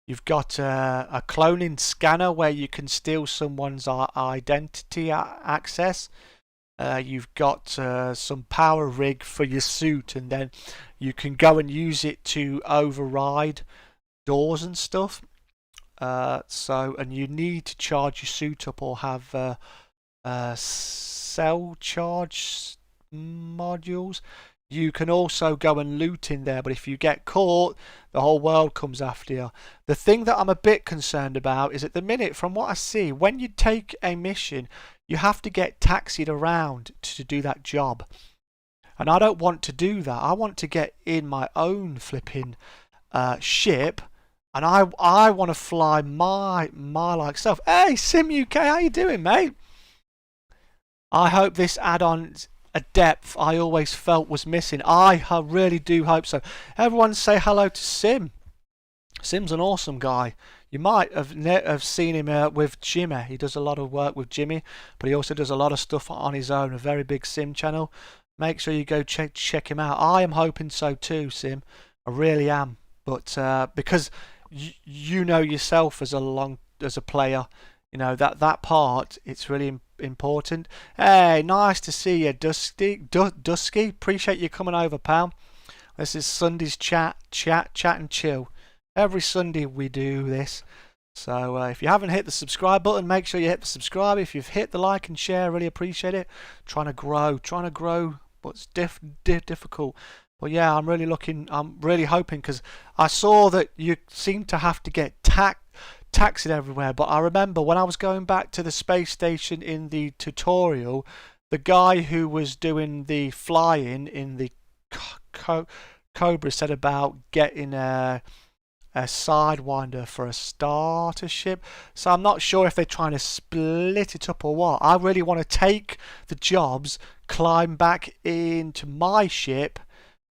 You've got a cloning scanner where you can steal someone's identity access. You've got some power rig for your suit, and then you can go and use it to override doors and stuff. And you need to charge your suit up or have cell charge modules. You can also go and loot in there, but if you get caught, the whole world comes after you. The thing that I'm a bit concerned about is, at the minute, from what I see, when you take a mission, you have to get taxied around to do that job. And I don't want to do that. I want to get in my own flipping ship, and I want to fly my like self. Hey, Sim UK, how you doing, mate? I hope this add-on's a depth I always felt was missing. I really do hope so. Everyone say hello to Sim. Sim's an awesome guy. You might have seen him with Jimmy. He does a lot of work with Jimmy, but he also does a lot of stuff on his own. A very big sim channel. Make sure you go check him out. I am hoping so too, Sim. I really am. But because you know yourself as a player, you know that part, it's really important. Hey, nice to see you, Dusky. Appreciate you coming over, pal. This is Sunday's chat and chill. Every Sunday we do this. So if you haven't hit the subscribe button, make sure you hit the subscribe. If you've hit the like and share, really appreciate it. Trying to grow, but it's difficult. But yeah, I'm really hoping, because I saw that you seem to have to get taxied everywhere. But I remember when I was going back to the space station in the tutorial, the guy who was doing the flying in the Cobra said about getting a sidewinder for a starter ship. So I'm not sure if they're trying to split it up or what. I really want to take the jobs, climb back into my ship,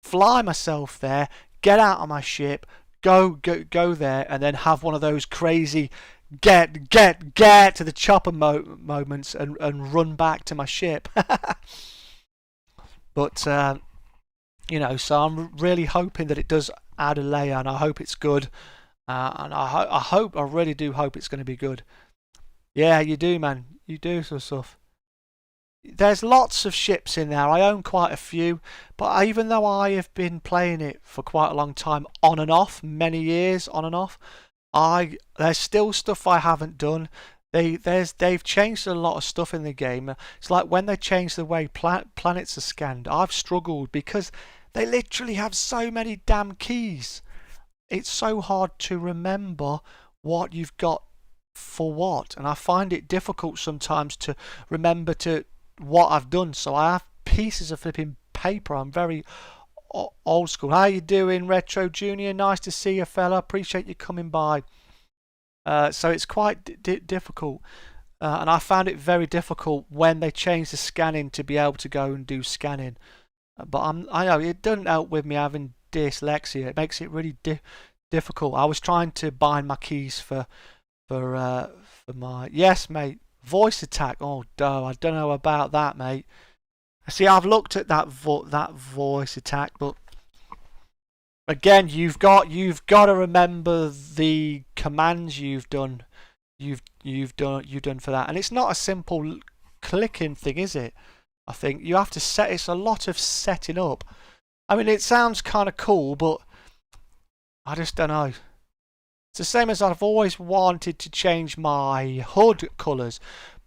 fly myself there, get out of my ship, go there, and then have one of those crazy get to the chopper moments and run back to my ship. But you know, so I'm really hoping that it does add a layer, and I hope it's good, and I really do hope it's going to be good. Yeah, you do, man. You do some stuff. There's lots of ships in there. I own quite a few, but even though I have been playing it for quite a long time, on and off, many years on and off, there's still stuff I haven't done. They've changed a lot of stuff in the game. It's like when they changed the way planets are scanned, I've struggled because they literally have so many damn keys. It's so hard to remember what you've got for what, and I find it difficult sometimes to remember what I've done. So I have pieces of flipping paper. I'm very old school. How you doing, Retro Junior? Nice to see you, fella. Appreciate you coming by. So it's quite difficult, and I found it very difficult when they changed the scanning to be able to go and do scanning. But I know it doesn't help with me having dyslexia. It makes it really difficult. I was trying to bind my keys for my yes, mate. Voice attack. Oh, duh, I don't know about that, mate. See, I've looked at that voice attack, but again, you've got to remember the commands you've done for that, and it's not a simple clicking thing, is it? I think you have to set. It's a lot of setting up. I mean, it sounds kind of cool, but I just don't know. It's the same as I've always wanted to change my HUD colours.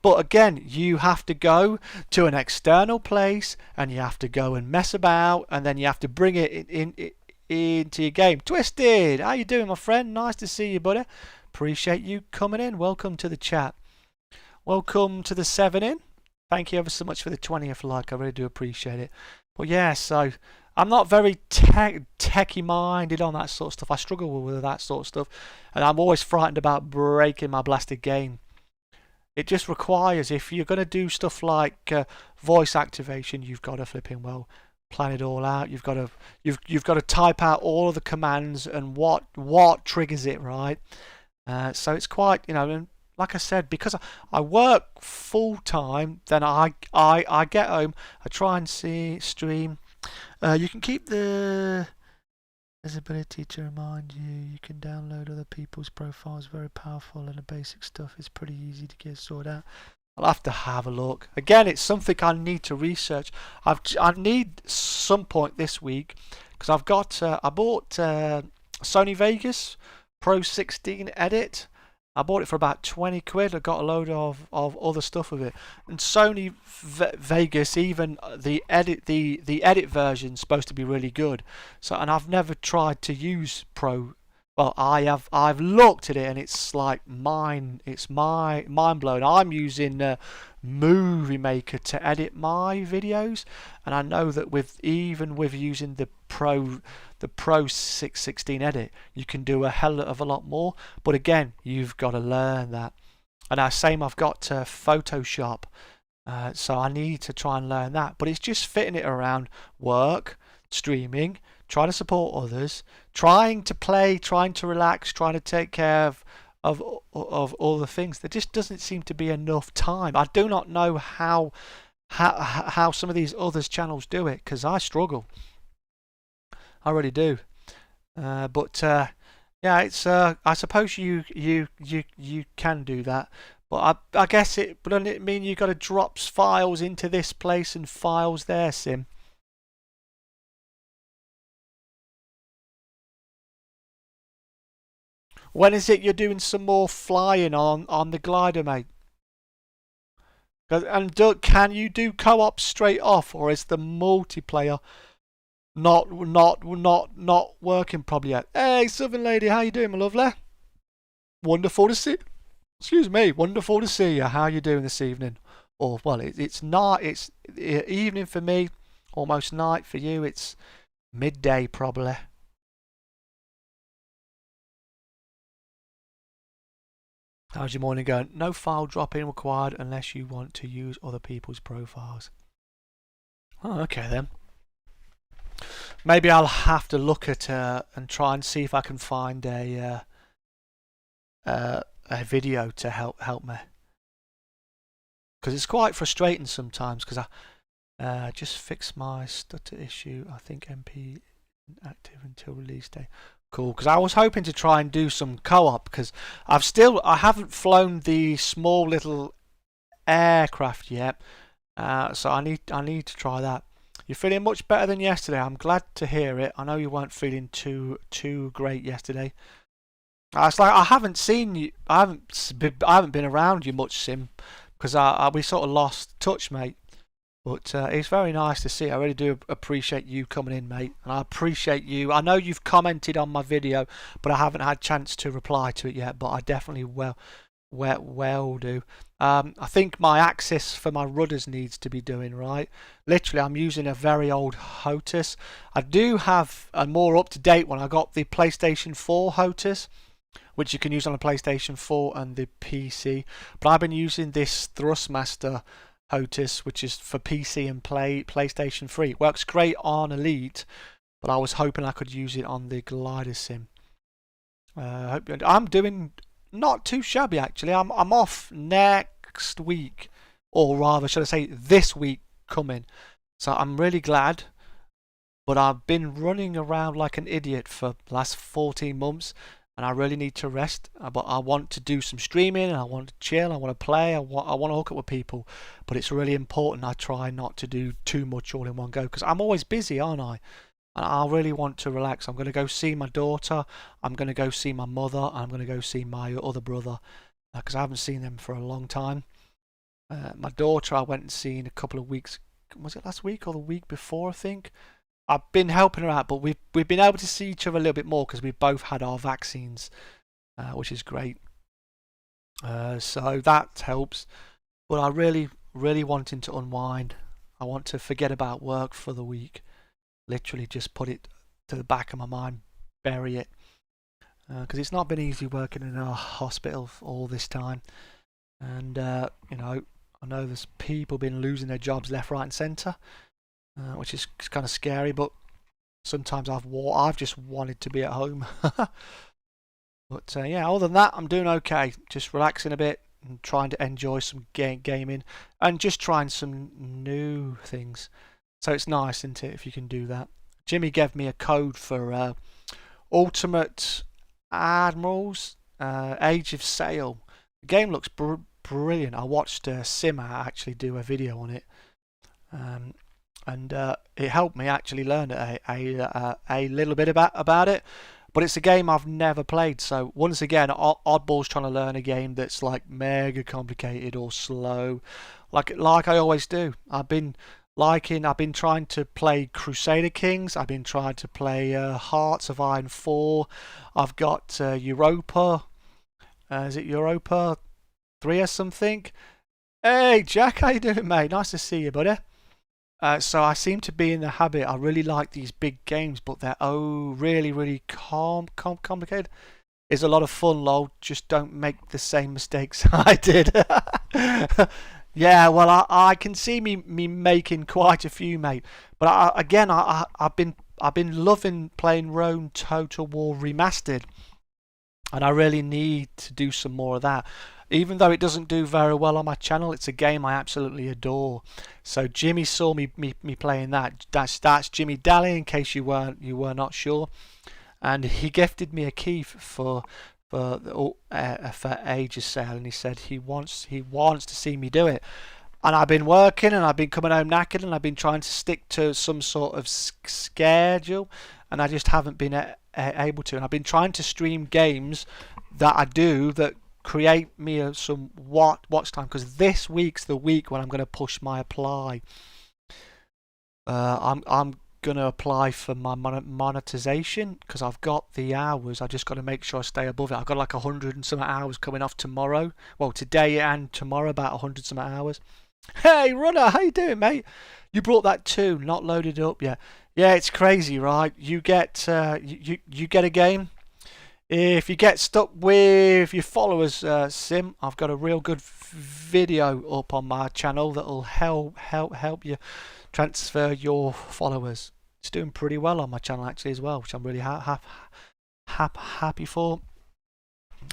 But again, you have to go to an external place, and you have to go and mess about, and then you have to bring it into your game. Twisted, how you doing, my friend? Nice to see you, buddy. Appreciate you coming in. Welcome to the chat. Welcome to the 7 in. Thank you ever so much for the 20th like. I really do appreciate it. But yeah, so I'm not very techie minded on that sort of stuff. I struggle with that sort of stuff, and I'm always frightened about breaking my blasted game. It just requires, if you're going to do stuff like voice activation, you've got to flip in well, plan it all out. You've got to type out all of the commands and what triggers it, right? So it's quite, you know, and like I said, because I work full time, then I get home, I try and stream. You can keep the visibility to remind you. You can download other people's profiles. Very powerful, and the basic stuff is pretty easy to get sorted out. I'll have to have a look. Again, it's something I need to research. I need some point this week, because I've got I bought Sony Vegas Pro 16 Edit. I bought it for about 20 quid. I got a load of other stuff with it. And Sony Vegas, even the edit version is supposed to be really good. So, and I've never tried to use Pro. Well, I've looked at it, and it's like mind blowing. I'm using Movie Maker to edit my videos, and I know that even with using the Pro 616 Edit, you can do a hell of a lot more. But again, you've got to learn that. And I've got Photoshop, so I need to try and learn that. But it's just fitting it around work, streaming, trying to support others, trying to play, trying to relax, trying to take care of all the things. There just doesn't seem to be enough time. I do not know how some of these others channels do it, because I struggle. I really do. But yeah, it's I suppose you can do that. But I guess it, but doesn't it mean you got to drop files into this place and files there, Sim? When is it you're doing some more flying on the glider, mate? And can you do co-op straight off, or is the multiplayer not working probably yet? Hey, Southern Lady, how you doing, my lovely? Wonderful to see. Excuse me, wonderful to see you. How are you doing this evening? Or well, it's evening for me, almost night for you. It's midday probably. How's your morning going? No file dropping required unless you want to use other people's profiles. Oh, okay then. Maybe I'll have to look at and try and see if I can find a video to help me, because it's quite frustrating sometimes. Because I just fixed my stutter issue. I think MP active until release day. Cool, because I was hoping to try and do some co-op, because I haven't flown the small little aircraft yet, so I need to try that. You're feeling much better than yesterday. I'm glad to hear it. I know you weren't feeling too great yesterday. It's like I haven't seen you. I haven't been around you much, Sim, because we sort of lost touch, mate. But it's very nice to see. I really do appreciate you coming in, mate. And I appreciate you. I know you've commented on my video, but I haven't had a chance to reply to it yet. But I definitely will do. I think my axis for my rudders needs to be doing right. Literally, I'm using a very old HOTUS. I do have a more up-to-date one. I got the PlayStation 4 HOTUS, which you can use on the PlayStation 4 and the PC. But I've been using this Thrustmaster HOTUS, which is for PC and PlayStation 3. It works great on Elite, but I was hoping I could use it on the glider sim. I'm doing not too shabby actually. I'm off next week, or rather should I say this week coming. So I'm really glad. But I've been running around like an idiot for the last 14 months. And I really need to rest, but I want to do some streaming, and I want to chill, I want to play, I want to hook up with people. But it's really important I try not to do too much all in one go, because I'm always busy, aren't I? And I really want to relax. I'm going to go see my daughter, I'm going to go see my mother, and I'm going to go see my other brother, because I haven't seen them for a long time. My daughter I went and seen a couple of weeks, was it last week or the week before, I think? I've been helping her out, but we've been able to see each other a little bit more because we've both had our vaccines, which is great. So that helps. But I really wanting to unwind. I want to forget about work for the week. Literally just put it to the back of my mind, bury it. Because it's not been easy working in a hospital all this time. And, you know, I know there's people been losing their jobs left, right and centre. Which is kind of scary, but sometimes I've just wanted to be at home. But yeah, other than that, I'm doing okay. Just relaxing a bit and trying to enjoy some gaming and just trying some new things. So it's nice, isn't it, if you can do that. Jimmy gave me a code for Ultimate Admirals Age of Sail. The game looks brilliant. I watched Simmer actually do a video on it. And it helped me actually learn a little bit about it. But it's a game I've never played, so once again, Oddball's trying to learn a game that's like mega complicated or slow, like I always do. I've been trying to play Crusader Kings. I've been trying to play Hearts of Iron 4. I've got Europa. Is it Europa 3 or something? Hey Jack, how you doing, mate? Nice to see you, buddy. So I seem to be in the habit. I really like these big games, but they're really complicated. It's a lot of fun, lol. Just don't make the same mistakes I did. Yeah, well, I can see me making quite a few, mate. But I've been loving playing Rome Total War Remastered. and I really need to do some more of that. Even though it doesn't do very well on my channel, it's a game I absolutely adore. So Jimmy saw me playing that. That's Jimmy Daly, in case you were not sure, and he gifted me a key for ages sale, and he said he wants to see me do it. And I've been working, and I've been coming home knackered, and I've been trying to stick to some sort of schedule, and I just haven't been able to. And I've been trying to stream games that I do that create me some watch time, because this week's the week when I'm going to push my apply. I'm going to apply for my monetization, because I've got the hours. I just got to make sure I stay above it. I've got like 100 and some hours coming off tomorrow. Well, today and tomorrow, about 100 some hours. Hey Runner, how you doing, mate? You brought that too, not loaded up yet. Yeah, it's crazy, right? You get you get a game. If you get stuck with your followers, Sim, I've got a real good video up on my channel that'll help you transfer your followers. It's doing pretty well on my channel actually as well, which I'm really happy for.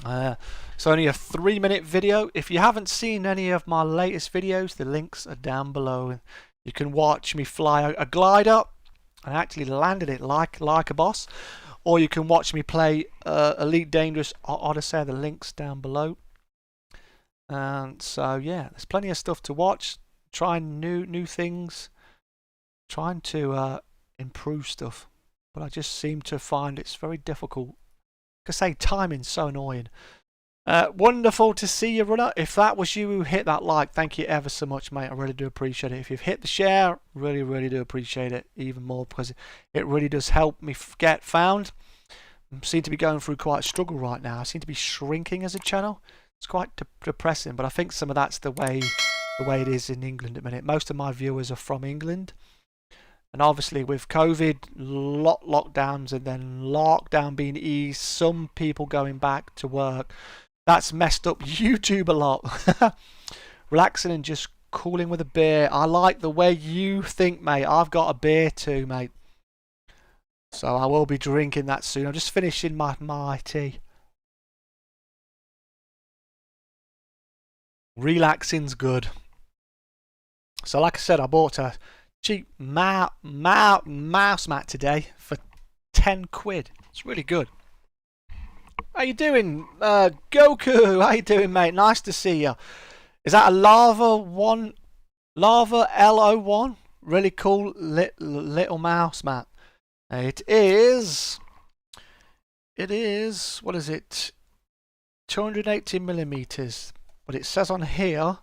It's only a 3-minute video. If you haven't seen any of my latest videos, the links are down below. You can watch me fly a glider and actually landed it like a boss, or you can watch me play Elite Dangerous Odyssey. The links down below. And so yeah, there's plenty of stuff to watch. Trying new things, trying to improve stuff, but I just seem to find it's very difficult. Like I say, timing's so annoying. Wonderful to see you, Runner. If that was you who hit that like, thank you ever so much, mate. I really do appreciate it. If you've hit the share, really do appreciate it even more, because it really does help me get found. I seem to be going through quite a struggle right now. I seem to be shrinking as a channel. It's quite depressing, but I think some of that's the way it is in England at the minute. Most of my viewers are from England. And obviously with COVID, lockdowns, and then lockdown being eased, some people going back to work, that's messed up YouTube a lot. Relaxing and just cooling with a beer. I like the way you think, mate. I've got a beer too, mate. So I will be drinking that soon. I'm just finishing my tea. Relaxing's good. So like I said, I bought a cheap mouse mat today for 10 quid. It's really good. How you doing, Goku? How you doing, mate? Nice to see you. Is that a Lava LO1? Really cool little mouse mat. It is, what is it? 280 millimeters. But it says on here,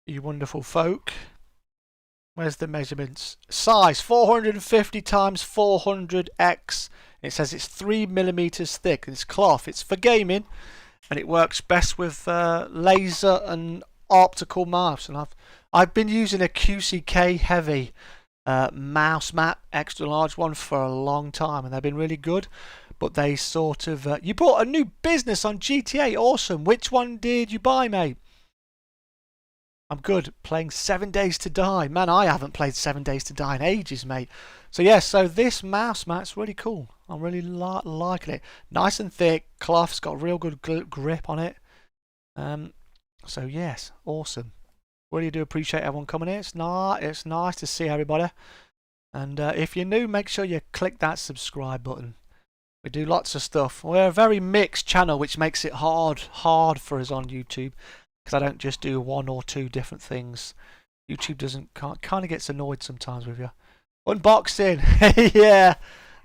you wonderful folk, where's the measurements? Size 450 times 400x. It says it's 3 millimeters thick. It's cloth. It's for gaming, and it works best with laser and optical mouse. And I've been using a QCK heavy mouse mat, extra large one, for a long time, and they've been really good. But they sort of you bought a new business on GTA. Awesome. Which one did you buy, mate? I'm good. Playing 7 Days to Die. Man, I haven't played 7 Days to Die in ages, mate. So yeah, so this mouse mat's really cool. I'm really liking it. Nice and thick. Cloth's got a real good grip on it. So yes, awesome. Really do appreciate everyone coming in. It's nice to see everybody. And if you're new, make sure you click that subscribe button. We do lots of stuff. We're a very mixed channel, which makes it hard for us on YouTube, because I don't just do 1 or 2 different things. YouTube kind of gets annoyed sometimes with you. Unboxing, yeah.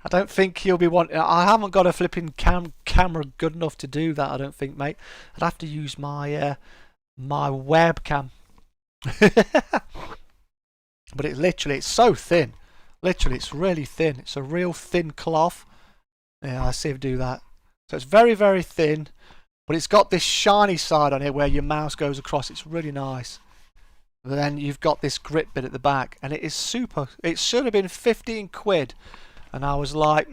I don't think you'll be wanting. I haven't got a flipping camera good enough to do that. I don't think, mate. I'd have to use my my webcam. But it's so thin. Literally, it's really thin. It's a real thin cloth. Yeah, I see if I do that. So it's very, very thin, but it's got this shiny side on it where your mouse goes across. It's really nice. But then you've got this grip bit at the back, and it is super. It should have been 15 quid, and I was like,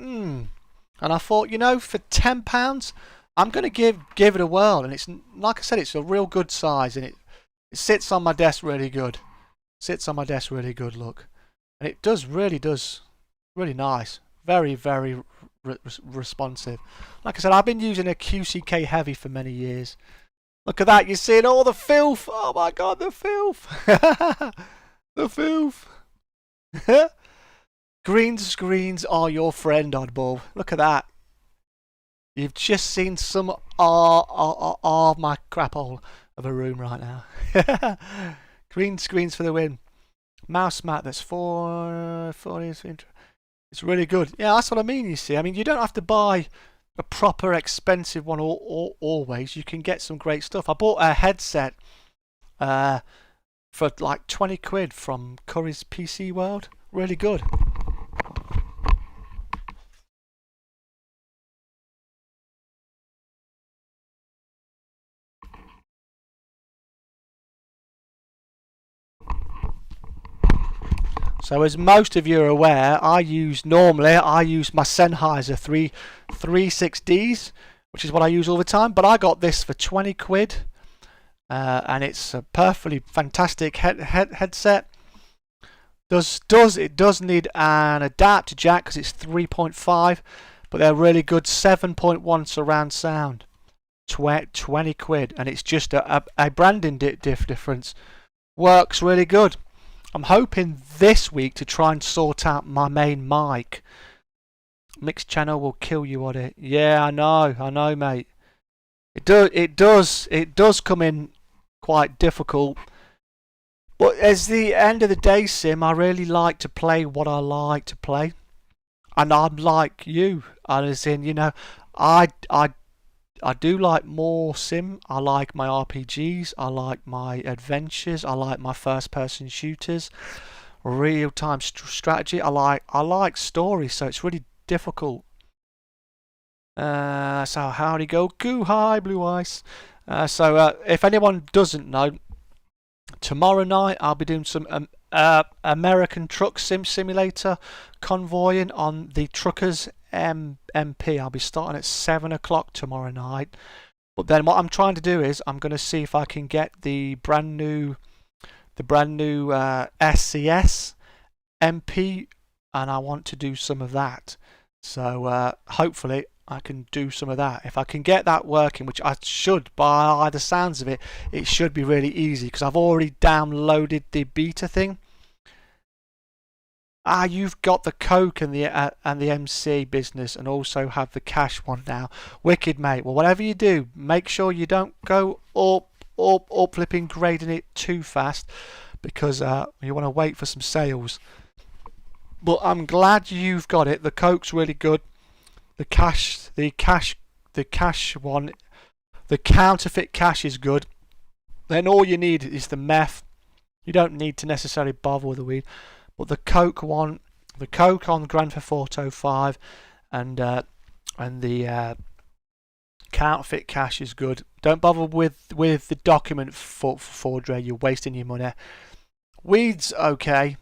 And I thought, you know, for £10, I'm going to give it a whirl. And it's, like I said, it's a real good size, and it sits on my desk really good. Sits on my desk really good, look. And it really does really nice. Very, very responsive. Like I said, I've been using a QCK Heavy for many years. Look at that, you're seeing all the filth. Oh my god, the filth. The filth. Green screens are your friend, Oddball. Look at that. You've just seen some of my crap hole of a room right now. Green screens for the win. Mouse mat, that's 4 years. It's really good. Yeah, that's what I mean, you see. I mean, you don't have to buy a proper expensive one always. You can get some great stuff. I bought a headset for like 20 quid from Curry's PC World. Really good. So as most of you are aware, normally I use my Sennheiser 36Ds, which is what I use all the time, but I got this for 20 quid, and it's a perfectly fantastic headset. It does need an adapter jack because it's 3.5, but they're really good 7.1 surround sound. 20 quid, and it's just a branding difference. Works really good. I'm hoping this week to try and sort out my main mic. Mixed channel will kill you on it. Yeah, I know, mate. It does come in quite difficult. But at the end of the day, Sim, I really like to play what I like to play, and I'm like you. As in, you know, I do like more Sim. I like my RPGs. I like my adventures. I like my first-person shooters, real-time strategy. I like stories. So it's really difficult. So howdy go, goo hi blue ice. So if anyone doesn't know, tomorrow night I'll be doing some American Truck Simulator convoying on the Truckers MP. I'll be starting at 7 o'clock tomorrow night. But then what I'm trying to do is I'm going to see if I can get the brand new SCS MP, and I want to do some of that. So hopefully I can do some of that. If I can get that working, which I should, by the sounds of it, it should be really easy because I've already downloaded the beta thing. You've got the Coke and the MC business, and also have the cash one now. Wicked, mate. Well, whatever you do, make sure you don't go up flipping grading it too fast, because you want to wait for some sales. But I'm glad you've got it. The Coke's really good. The cash one, the counterfeit cash is good. Then all you need is the meth. You don't need to necessarily bother with the weed. But the Coke one, the Coke on Grand Theft Auto 5, and the counterfeit cash is good. Don't bother with the document forgery. You're wasting your money. Weed's okay.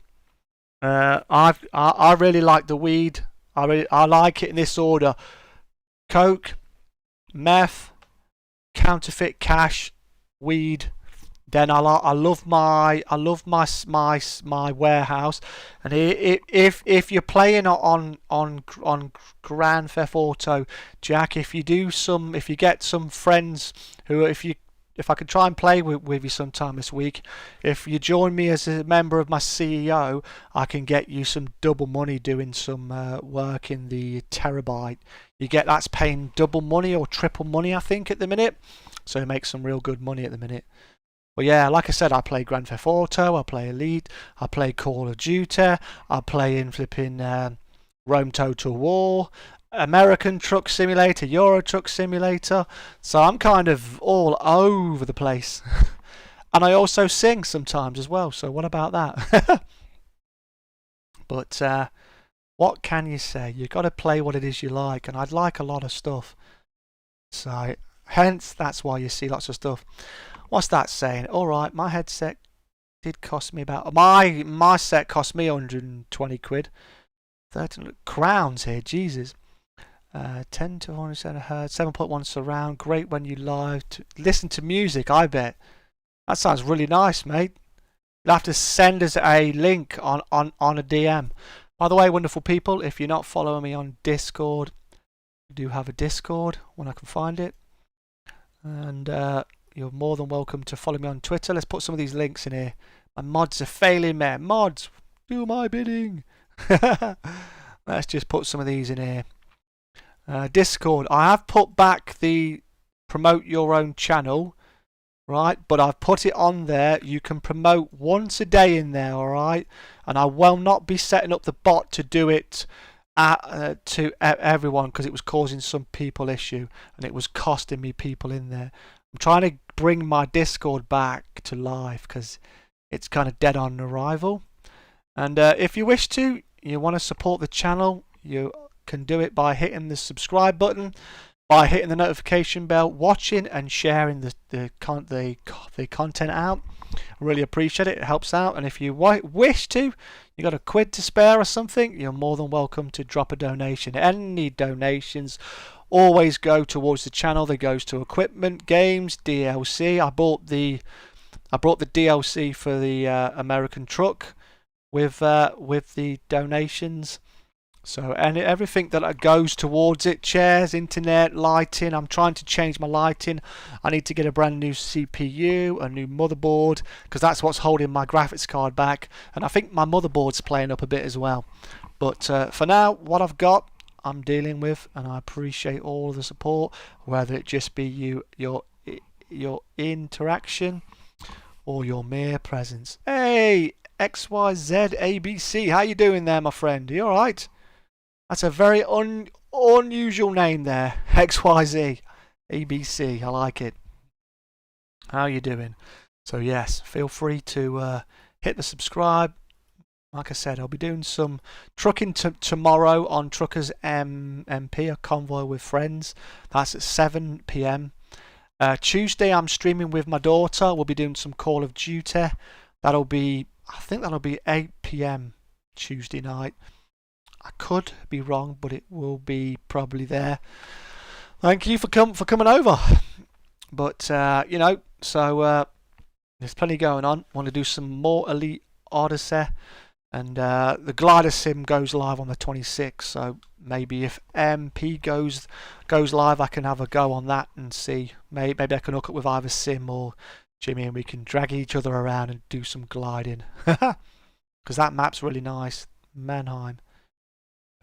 I really like the weed. I like it in this order: Coke, meth, counterfeit cash, weed. Then I love my warehouse. And if you're playing on Grand Theft Auto, Jack, if you get some friends who, if I could try and play with you sometime this week, if you join me as a member of my CEO, I can get you some double money doing some work in the Terabyte. That's paying double money or triple money, I think, at the minute. So you make some real good money at the minute. But yeah, like I said, I play Grand Theft Auto, I play Elite, I play Call of Duty, I play in flipping Rome Total War, American Truck Simulator, Euro Truck Simulator. So I'm kind of all over the place. And I also sing sometimes as well, so what about that? But what can you say? You've got to play what it is you like, and I'd like a lot of stuff. So hence, that's why you see lots of stuff. What's that saying? Alright, my headset did cost me about... My set cost me 120 quid. 13 crowns here, Jesus. 10 to 100 Hz, 7.1 surround. Great when you listen to music, I bet. That sounds really nice, mate. You'll have to send us a link on a DM. By the way, wonderful people, if you're not following me on Discord, do have a Discord when I can find it. And you're more than welcome to follow me on Twitter. Let's put some of these links in here. My mods are failing me. Mods, do my bidding. Let's just put some of these in here. Discord. I have put back the promote your own channel, right? But I've put it on there. You can promote once a day in there, all right? And I will not be setting up the bot to do it to everyone, because it was causing some people issue and it was costing me people in there. I'm trying to bring my Discord back to life because it's kind of dead on arrival. And if you wish to, you want to support the channel, you can do it by hitting the subscribe button, by hitting the notification bell, watching and sharing the content out. I really appreciate it. It helps out. And if you wish to, you got a quid to spare or something, you're more than welcome to drop a donation. Any donations always go towards the channel. They goes to equipment, games, DLC. I brought the DLC for the American truck with the donations. So everything that goes towards it, chairs, internet, lighting. I'm trying to change my lighting. I need to get a brand new CPU, a new motherboard, because that's what's holding my graphics card back. And I think my motherboard's playing up a bit as well. But for now, what I've got, I'm dealing with, and I appreciate all the support, whether it just be your interaction or your mere presence. Hey, XYZABC, how you doing there, my friend? Are you all right? That's a very unusual name there, XYZ ABC. I like it. How you doing? So yes, feel free to hit the subscribe. Like I said, I'll be doing some trucking tomorrow on Truckers MP, a convoy with friends. That's at 7 PM. Tuesday, I'm streaming with my daughter. We'll be doing some Call of Duty. I think that'll be 8 PM Tuesday night. I could be wrong, but it will be probably there. Thank you for coming over. But you know, so there's plenty going on. Want to do some more Elite Odyssey, and the glider sim goes live on the 26th. So maybe if MP goes live, I can have a go on that and see. Maybe I can hook up with either Sim or Jimmy, and we can drag each other around and do some gliding. Because that map's really nice, Mannheim.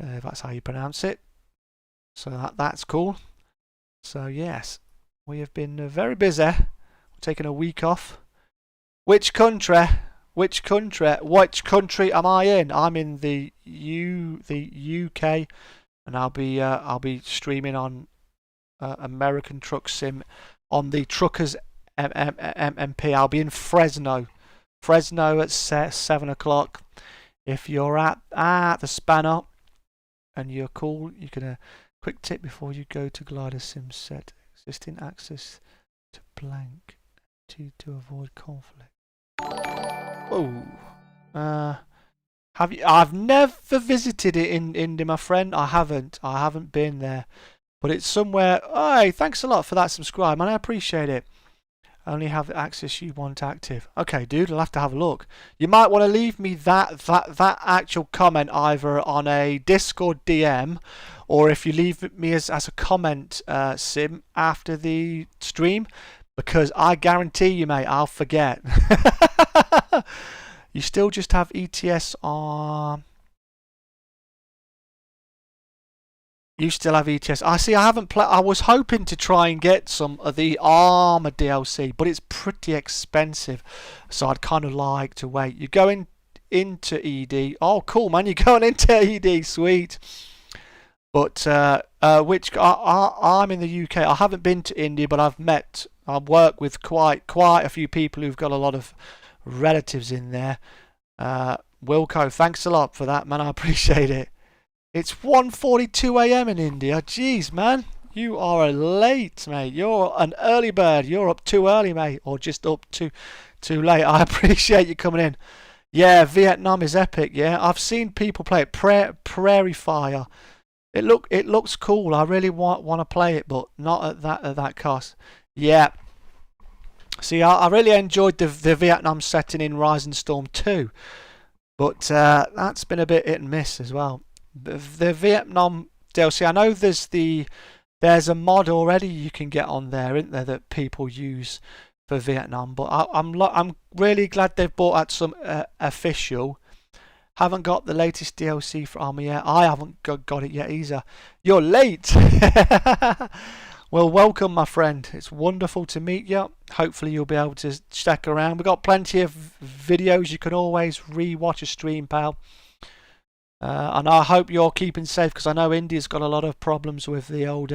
If that's how you pronounce it. So that's cool. So yes, we have been very busy. We're taking a week off. Which country? Which country am I in? I'm in the UK, and I'll be streaming on American Truck Sim on the Truckers MP. I'll be in Fresno at 7 o'clock. If you're at the Spanner and you're cool, you can quick tip before you go to glider sim, set existing access to blank to avoid conflict. Oh, have you? I've never visited it in India, my friend. I haven't been there, but it's somewhere. Hey, thanks a lot for that subscribe, man. I appreciate it. Only have the access you want active. Okay, dude, I'll have to have a look. You might want to leave me that actual comment either on a Discord DM, or if you leave me as a comment, Sim, after the stream, because I guarantee you, mate, I'll forget. You still just have ETS on. You still have ETS. I see. I haven't played. I was hoping to try and get some of the Armour DLC, but it's pretty expensive, so I'd kind of like to wait. You're going into ED. Oh, cool, man! You're going into ED. Sweet. But I'm in the UK. I haven't been to India, but I've worked with quite a few people who've got a lot of relatives in there. Wilco, thanks a lot for that, man. I appreciate it. It's 1:42 AM in India. Jeez, man. You are late, mate. You're an early bird. You're up too early, mate. Or just up too late. I appreciate you coming in. Yeah, Vietnam is epic, yeah. I've seen people play it. Prairie Fire. It looks cool. I really want to play it, but not at that cost. Yeah. See, I really enjoyed the Vietnam setting in Rise and Storm 2. But that's been a bit hit and miss as well. The Vietnam DLC. I know there's a mod already you can get on there, isn't there, that people use for Vietnam. But I'm really glad they've brought out some official. Haven't got the latest DLC for Army yet. I haven't got it yet either. You're late. Well, welcome, my friend. It's wonderful to meet you. Hopefully you'll be able to stick around. We've got plenty of videos. You can always re-watch a stream, pal. And I hope you're keeping safe, because I know India's got a lot of problems with the old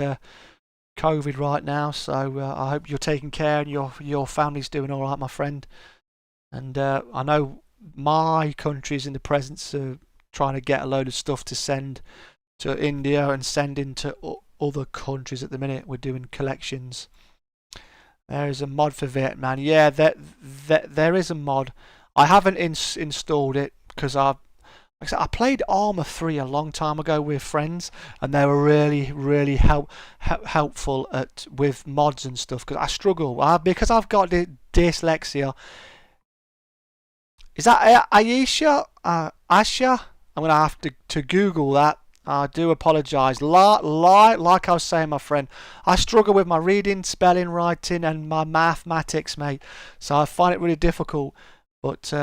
COVID right now. So I hope you're taking care and your family's doing all right, my friend. And I know my country's in the presence of trying to get a load of stuff to send to India and send into other countries at the minute. We're doing collections. There's a mod for Vietnam. Yeah, there is a mod. I haven't installed it because I played Arma 3 a long time ago with friends, and they were really helpful with mods and stuff, because I struggle because I've got dyslexia. Is that Aisha? Asha? I'm gonna have to Google that. I do apologise. Like I was saying, my friend, I struggle with my reading, spelling, writing, and my mathematics, mate. So I find it really difficult. But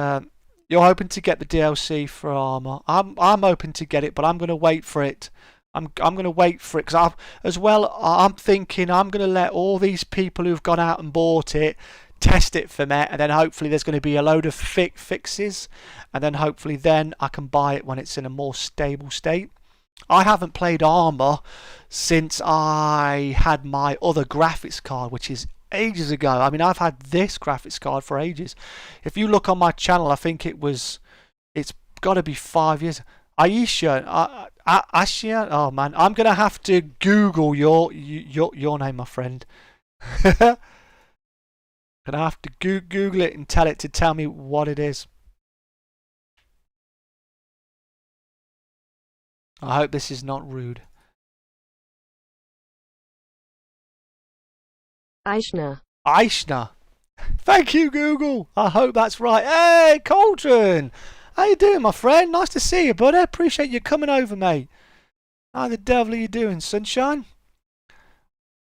you're hoping to get the DLC for Arma. I'm hoping to get it, but I'm going to wait for it. I'm going to wait for it, because I'm thinking I'm going to let all these people who've gone out and bought it test it for me, and then hopefully there's going to be a load of fixes, and then hopefully then I can buy it when it's in a more stable state. I haven't played Arma since I had my other graphics card, which is ages ago. I mean, I've had this graphics card for ages. If you look on my channel, I think it's got to be 5 years. Aisha, Aisha. Oh man, I'm gonna have to Google your name, my friend. Gonna have to Google it and tell it to tell me what it is. I hope this is not rude. Aishna. Aishna. Thank you, Google. I hope that's right. Hey, Cauldron. How you doing, my friend? Nice to see you, buddy. Appreciate you coming over, mate. How the devil are you doing, sunshine?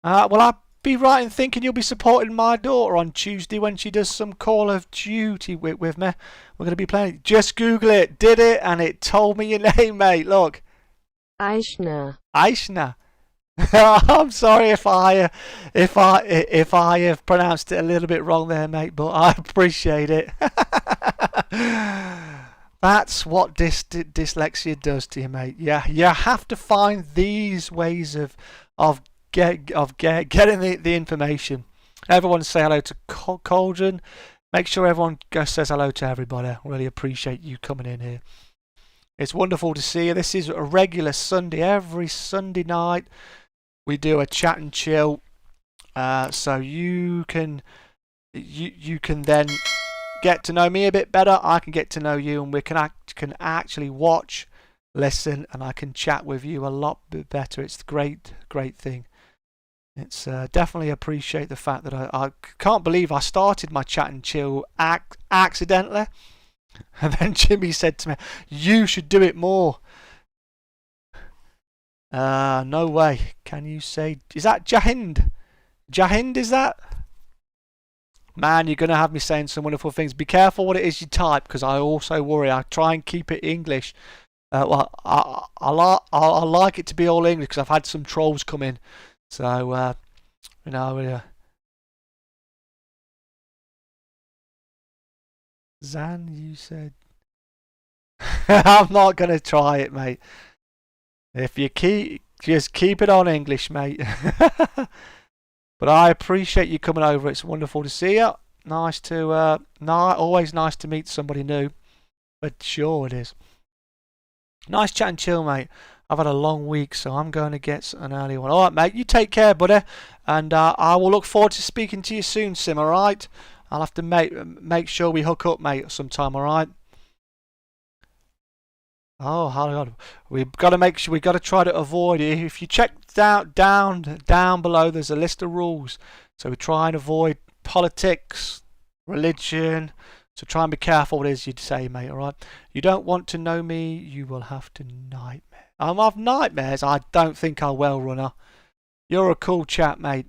Well, I'd be right in thinking you'll be supporting my daughter on Tuesday when she does some Call of Duty with me. We're going to be playing. Just Google it. Did it, and it told me your name, mate. Look. Aishna. Aishna. I'm sorry if I have pronounced it a little bit wrong there, mate, but I appreciate it. That's what dyslexia does to you, mate. Yeah, you have to find these ways of getting the information. Everyone say hello to Cauldron. Make sure everyone says hello to everybody. I really appreciate you coming in here. It's wonderful to see you. This is a regular Sunday. Every Sunday night we do a chat and chill, so you can then get to know me a bit better. I can get to know you, and we can actually watch, listen, and I can chat with you a lot better. It's a great thing. It's definitely appreciate the fact that I can't believe I started my chat and chill accidentally. And then Jimmy said to me, "You should do it more." No way. Can you say, is that Jahind? Jahind, is that? Man, you're going to have me saying some wonderful things. Be careful what it is you type, because I also worry. I try and keep it English. Well, I like it to be all English, because I've had some trolls come in. So, you know, Zan, you said. I'm not going to try it, mate. If you just keep it on English, mate. But I appreciate you coming over. It's wonderful to see you. Nice to, always nice to meet somebody new. But sure it is. Nice chat and chill, mate. I've had a long week, so I'm going to get an early one. All right, mate. You take care, buddy. And I will look forward to speaking to you soon, Sim. All right. I'll have to make sure we hook up, mate, sometime. All right. Oh, God. We've got to make sure. We've got to try to avoid it. If you check down below, there's a list of rules. So we try and avoid politics, religion. So try and be careful what it is you'd say, mate. All right. You don't want to know me, you will have to nightmare. I'm of nightmares. I don't think I will, runner. You're a cool chap, mate.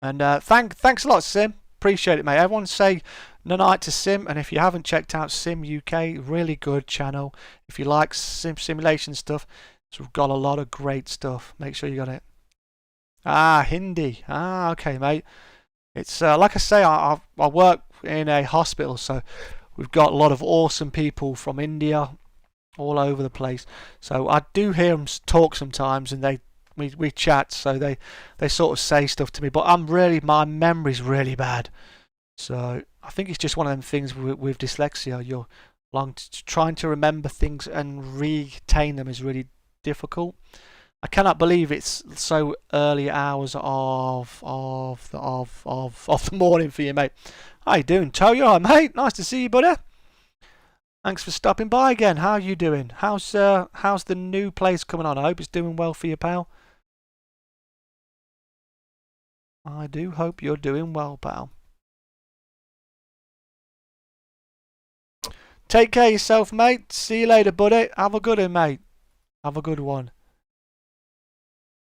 And thanks a lot, Sim. Appreciate it, mate. Everyone say no night to Sim. And if you haven't checked out Sim UK, really good channel. If you like simulation stuff, so we've got a lot of great stuff. Make sure you got it. Ah, Hindi. Ah, okay, mate. It's like I say, I work in a hospital, so we've got a lot of awesome people from India all over the place. So I do hear them talk sometimes, and we chat. So they sort of say stuff to me, but my memory's really bad. So I think it's just one of them things with dyslexia. You're trying to remember things and retain them is really difficult. I cannot believe it's so early hours of the morning for you, mate. How you doing, Toe? You alright, mate? Nice to see you, buddy. Thanks for stopping by again. How are you doing? How's the new place coming on? I hope it's doing well for you, pal. I do hope you're doing well, pal. Take care of yourself, mate. See you later, buddy. Have a good one, mate. Have a good one.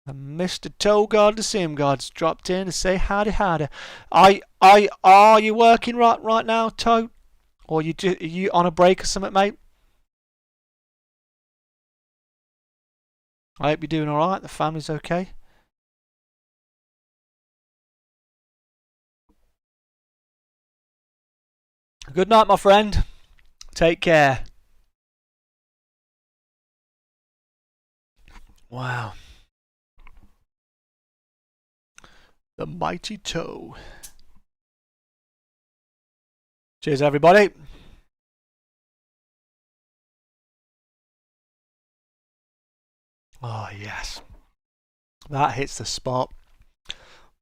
And Mr. Toe God, the Sim God's dropped in to say howdy howdy. Are you working right now, Toe? Or are you on a break or something, mate? I hope you're doing alright. The family's okay. Good night, my friend. Take care. Wow. The mighty Toe. Cheers, everybody. Oh, yes. That hits the spot.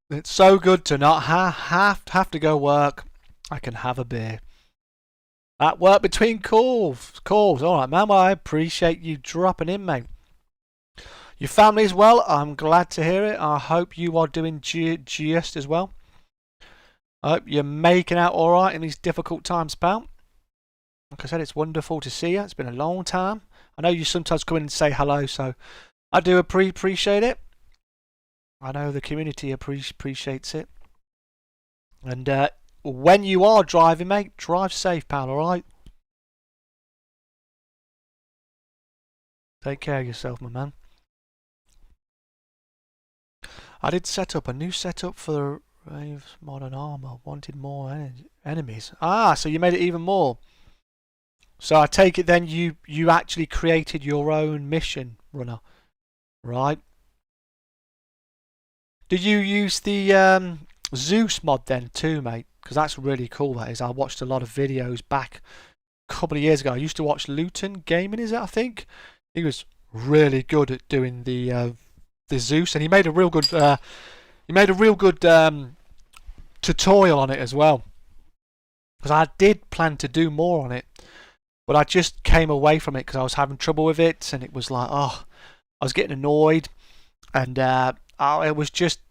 It's so good to not have to go work. I can have a beer. At work between calls. Alright, man. Well, I appreciate you dropping in, mate. Your family's well. I'm glad to hear it. I hope you are doing just as well. I hope you're making out alright in these difficult times, pal. Like I said, it's wonderful to see you. It's been a long time. I know you sometimes come in and say hello, so I do appreciate it. I know the community appreciates it. And when you are driving, mate, drive safe, pal, alright? Take care of yourself, my man. I did set up a new setup for Rave's Modern Armor. Wanted more enemies. Ah, so you made it even more. So I take it then you actually created your own mission, runner. Right. Did you use the Zeus mod then too, mate? Because that's really cool, that is. I watched a lot of videos back a couple of years ago. I used to watch Luton Gaming, is it, I think? He was really good at doing the Zeus, and he made a real good tutorial on it as well. Because I did plan to do more on it, but I just came away from it because I was having trouble with it, and it was like, oh, I was getting annoyed, and it was just,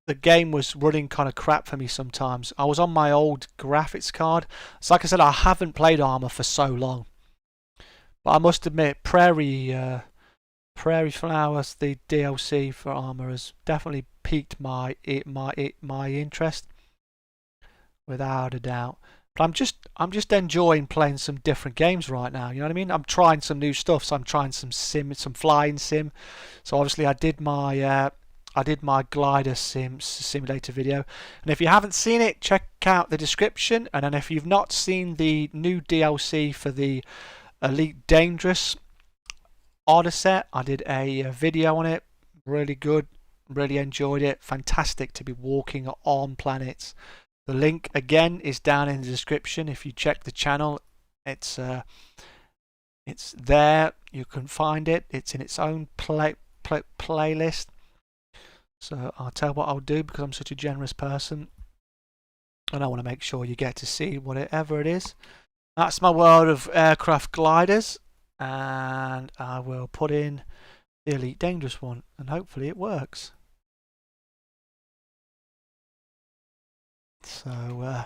the game was running kind of crap for me sometimes. I was on my old graphics card. So like I said, I haven't played Armour for so long. But I must admit, Prairie Flowers, the DLC for Armour, has definitely piqued my interest, without a doubt. But I'm just enjoying playing some different games right now. You know what I mean? I'm trying some new stuff. So I'm trying some flying sim. So obviously I did my glider simulator video, and if you haven't seen it, check out the description. And then if you've not seen the new DLC for the Elite Dangerous Odyssey, I did a video on it. Really good, really enjoyed it. Fantastic to be walking on planets. The link again is down in the description. If you check the channel, it's there. You can find it. It's in its own playlist. So I'll tell what I'll do, because I'm such a generous person, and I want to make sure you get to see whatever it is. That's my world of aircraft gliders, and I will put in the Elite Dangerous one, and hopefully it works. So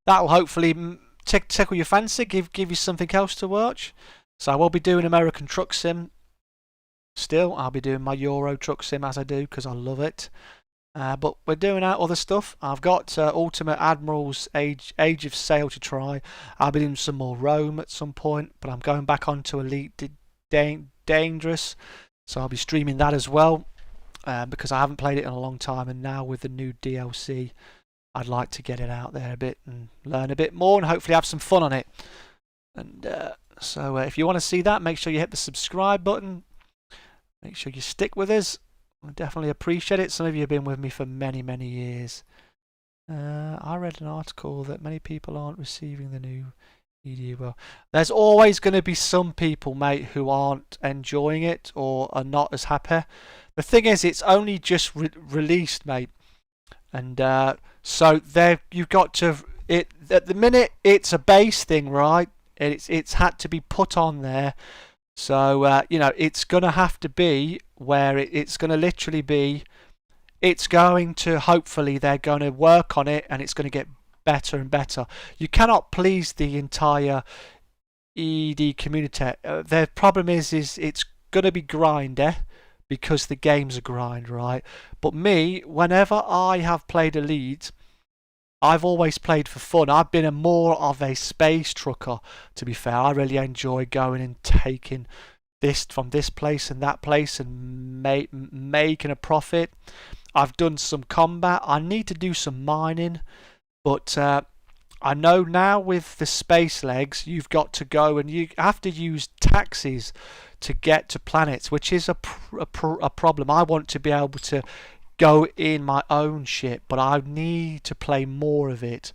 that will hopefully tickle your fancy, give you something else to watch. So I will be doing American Truck Sim still. I'll be doing my Euro Truck Sim as I do because I love it. But we're doing out other stuff. I've got Ultimate Admiral's Age of Sail to try. I'll be doing some more Rome at some point, but I'm going back onto Elite Dangerous, so I'll be streaming that as well because I haven't played it in a long time, and now with the new DLC, I'd like to get it out there a bit and learn a bit more and hopefully have some fun on it. And so if you want to see that, make sure you hit the subscribe button. Make sure you stick with us. I definitely appreciate it. Some of you have been with me for many, many years. I read an article that many people aren't receiving the new EDU well. There's always going to be some people, mate, who aren't enjoying it or are not as happy. The thing is, it's only just released, mate, and so there you've got to. It at the minute it's a base thing, right? It's had to be put on there. So, you know, it's going to have to be where it's going to literally be, it's going to, hopefully, they're going to work on it and it's going to get better and better. You cannot please the entire ED community. The problem is it's going to be grinder because the game's a grind, right? But me, whenever I have played Elite, I've always played for fun. I've been more of a space trucker, to be fair. I really enjoy going and taking this from this place and that place and making a profit. I've done some combat. I need to do some mining, but I know now with the space legs, you've got to go and you have to use taxis to get to planets, which is a problem. I want to be able to go in my own shit, but I need to play more of it.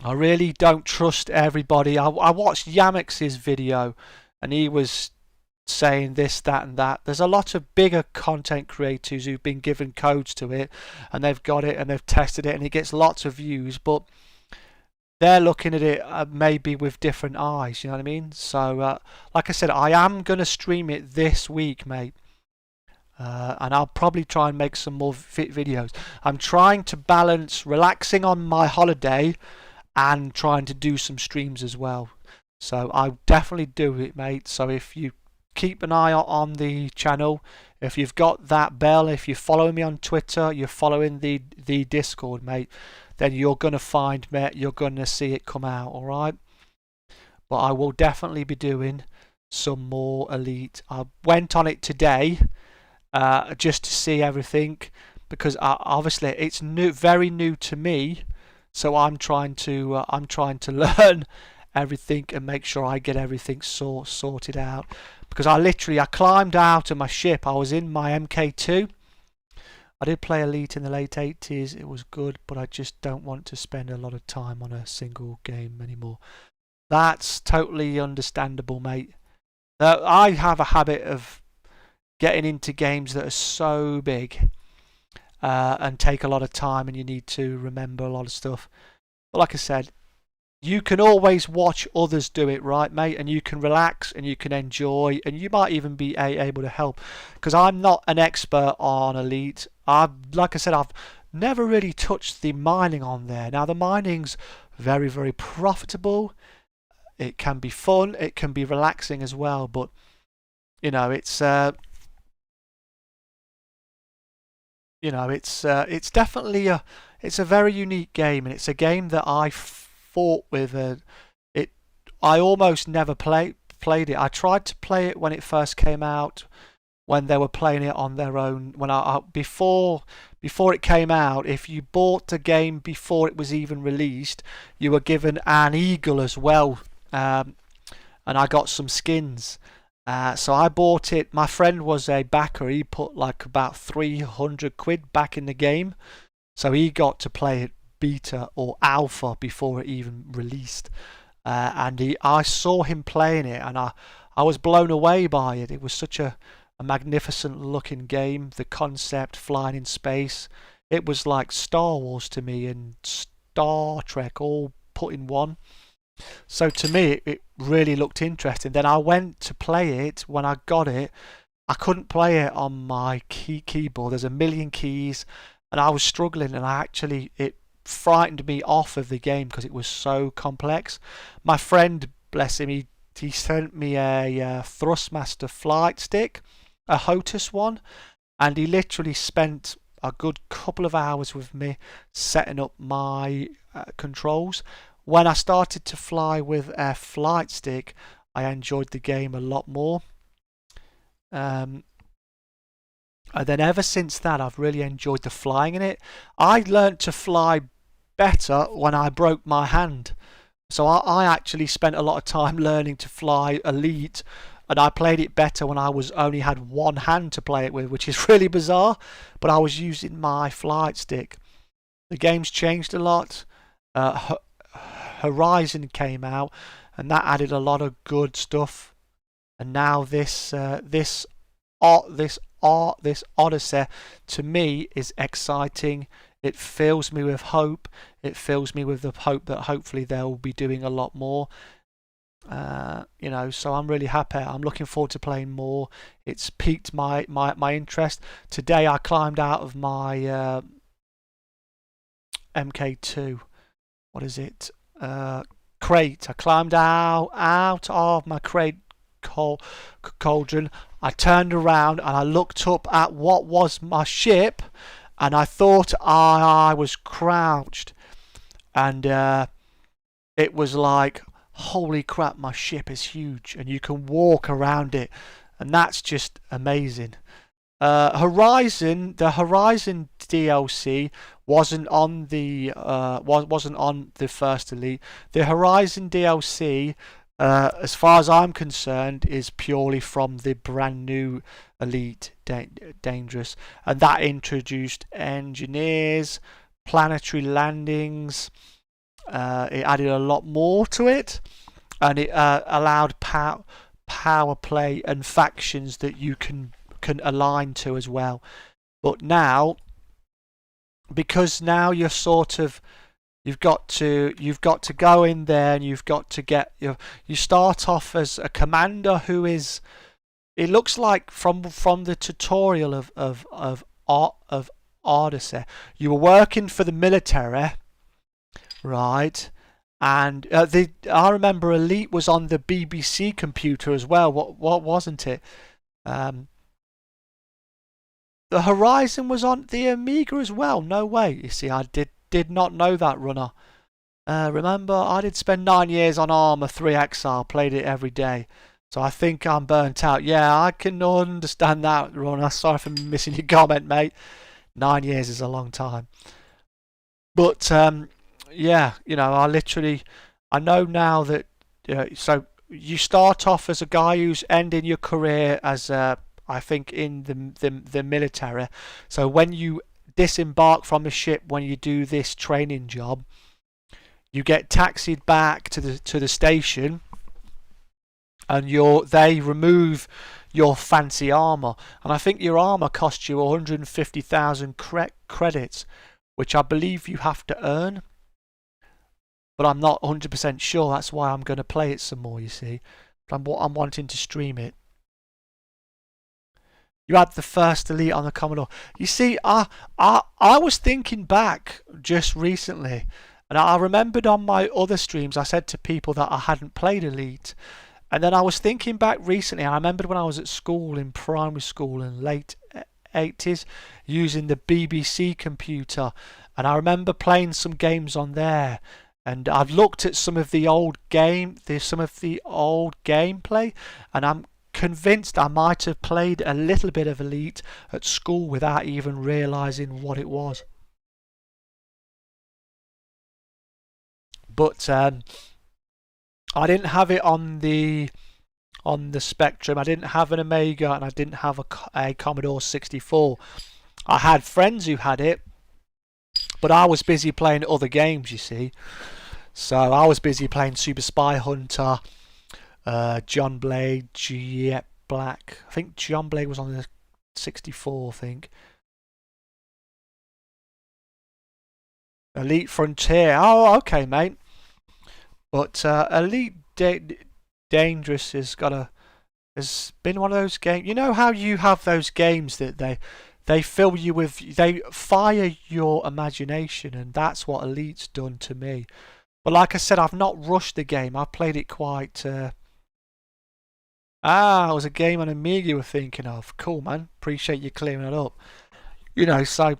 I really don't trust everybody. I watched Yamex's video and he was saying this, that and that. There's a lot of bigger content creators who've been given codes to it and they've got it and they've tested it and it gets lots of views, but they're looking at it maybe with different eyes, you know what I mean? So like I said, I am going to stream it this week, mate. And I'll probably try and make some more videos. I'm trying to balance relaxing on my holiday and trying to do some streams as well. So I'll definitely do it, mate. So if you keep an eye on the channel, if you've got that bell, if you're following me on Twitter, you're following the Discord, mate, then you're going to find me, you're going to see it come out, alright? But I will definitely be doing some more Elite. I went on it today. Just to see everything, because obviously it's new, very new to me. So I'm trying to learn everything and make sure I get everything sorted out. Because I climbed out of my ship. I was in my MK2. I did play Elite in the late 80s. It was good, but I just don't want to spend a lot of time on a single game anymore. That's totally understandable, mate. I have a habit of getting into games that are so big and take a lot of time and you need to remember a lot of stuff. But like I said, you can always watch others do it, right, mate? And you can relax and you can enjoy and you might even be able to help. Because I'm not an expert on Elite. Like I said, I've never really touched the mining on there. Now the mining's very, very profitable. It can be fun. It can be relaxing as well. But, you know, it's it's definitely it's a very unique game, and it's a game that I fought with. I almost never played it. I tried to play it when it first came out, when they were playing it on their own. When before it came out, if you bought the game before it was even released, you were given an eagle as well, and I got some skins. So I bought it. My friend was a backer. He put like about 300 quid back in the game. So he got to play it beta or alpha before it even released. And I saw him playing it and I was blown away by it. It was such a magnificent looking game. The concept, flying in space. It was like Star Wars to me and Star Trek all put in one. So to me, it really looked interesting. Then I went to play it. When I got it, I couldn't play it on my keyboard. There's a million keys, and I was struggling. And it frightened me off of the game because it was so complex. My friend, bless him, he he sent me a Thrustmaster flight stick, a Hotus one, and he literally spent a good couple of hours with me setting up my controls. When I started to fly with a flight stick, I enjoyed the game a lot more. And then ever since that, I've really enjoyed the flying in it. I learnt to fly better when I broke my hand. So I actually spent a lot of time learning to fly Elite, and I played it better when I only had one hand to play it with, which is really bizarre, but I was using my flight stick. The game's changed a lot. Horizon came out, and that added a lot of good stuff. And now this Odyssey to me is exciting. It fills me with hope. It fills me with the hope that hopefully they'll be doing a lot more. So I'm really happy. I'm looking forward to playing more. It's piqued my interest. Today I climbed out of my MK2. What is it? Crate. I climbed out of my crate cauldron. I turned around and I looked up at what was my ship, and I thought I was crouched, and it was like, holy crap, my ship is huge, and you can walk around it, and that's just amazing. The Horizon DLC wasn't on the first Elite. The Horizon DLC, as far as I'm concerned, is purely from the brand new Elite Dangerous, and that introduced engineers, planetary landings. It added a lot more to it, and it allowed power play and factions that you can align to as well. But now, because now you're sort of you've got to go in there, and you've got to get you start off as a commander who is, it looks like from the tutorial of Odyssey, you were working for the military, right? And I remember Elite was on the BBC computer as well. What wasn't it? The Horizon was on the Amiga as well. No way. You see, I did not know that, runner. Remember, I did spend 9 years on Armour 3XR, played it every day. So I think I'm burnt out. Yeah, I can understand that, runner. Sorry for missing your comment, mate. 9 years is a long time. But, yeah, I know now that, so you start off as a guy who's ending your career as I think in the military. So when you disembark from the ship, when you do this training job, you get taxied back to the station, and they remove your fancy armor, and I think your armor costs you 150,000 credits, which I believe you have to earn. But I'm not 100% sure. That's why I'm going to play it some more. You see, I'm wanting to stream it. You had the first Elite on the Commodore. You see, I was thinking back just recently, and I remembered on my other streams I said to people that I hadn't played Elite, and then I was thinking back recently. I remembered when I was at school, in primary school in late 80s, using the BBC computer, and I remember playing some games on there. And I've looked at some of the old gameplay, and I'm convinced I might have played a little bit of Elite at school without even realising what it was. But I didn't have it on the Spectrum. I didn't have an Amiga, and I didn't have a Commodore 64. I had friends who had it, but I was busy playing other games, you see. So I was busy playing Super Spy Hunter, John Blade, Jet Black. I think John Blade was on the 64, I think. Elite Frontier. Oh, okay, mate. But Elite Dangerous has been one of those games. You know how you have those games that they fill you with, they fire your imagination, and that's what Elite's done to me. But like I said, I've not rushed the game. I've played it quite Ah, it was a game on Amiga you were thinking of. Cool, man. Appreciate you clearing it up. You know, so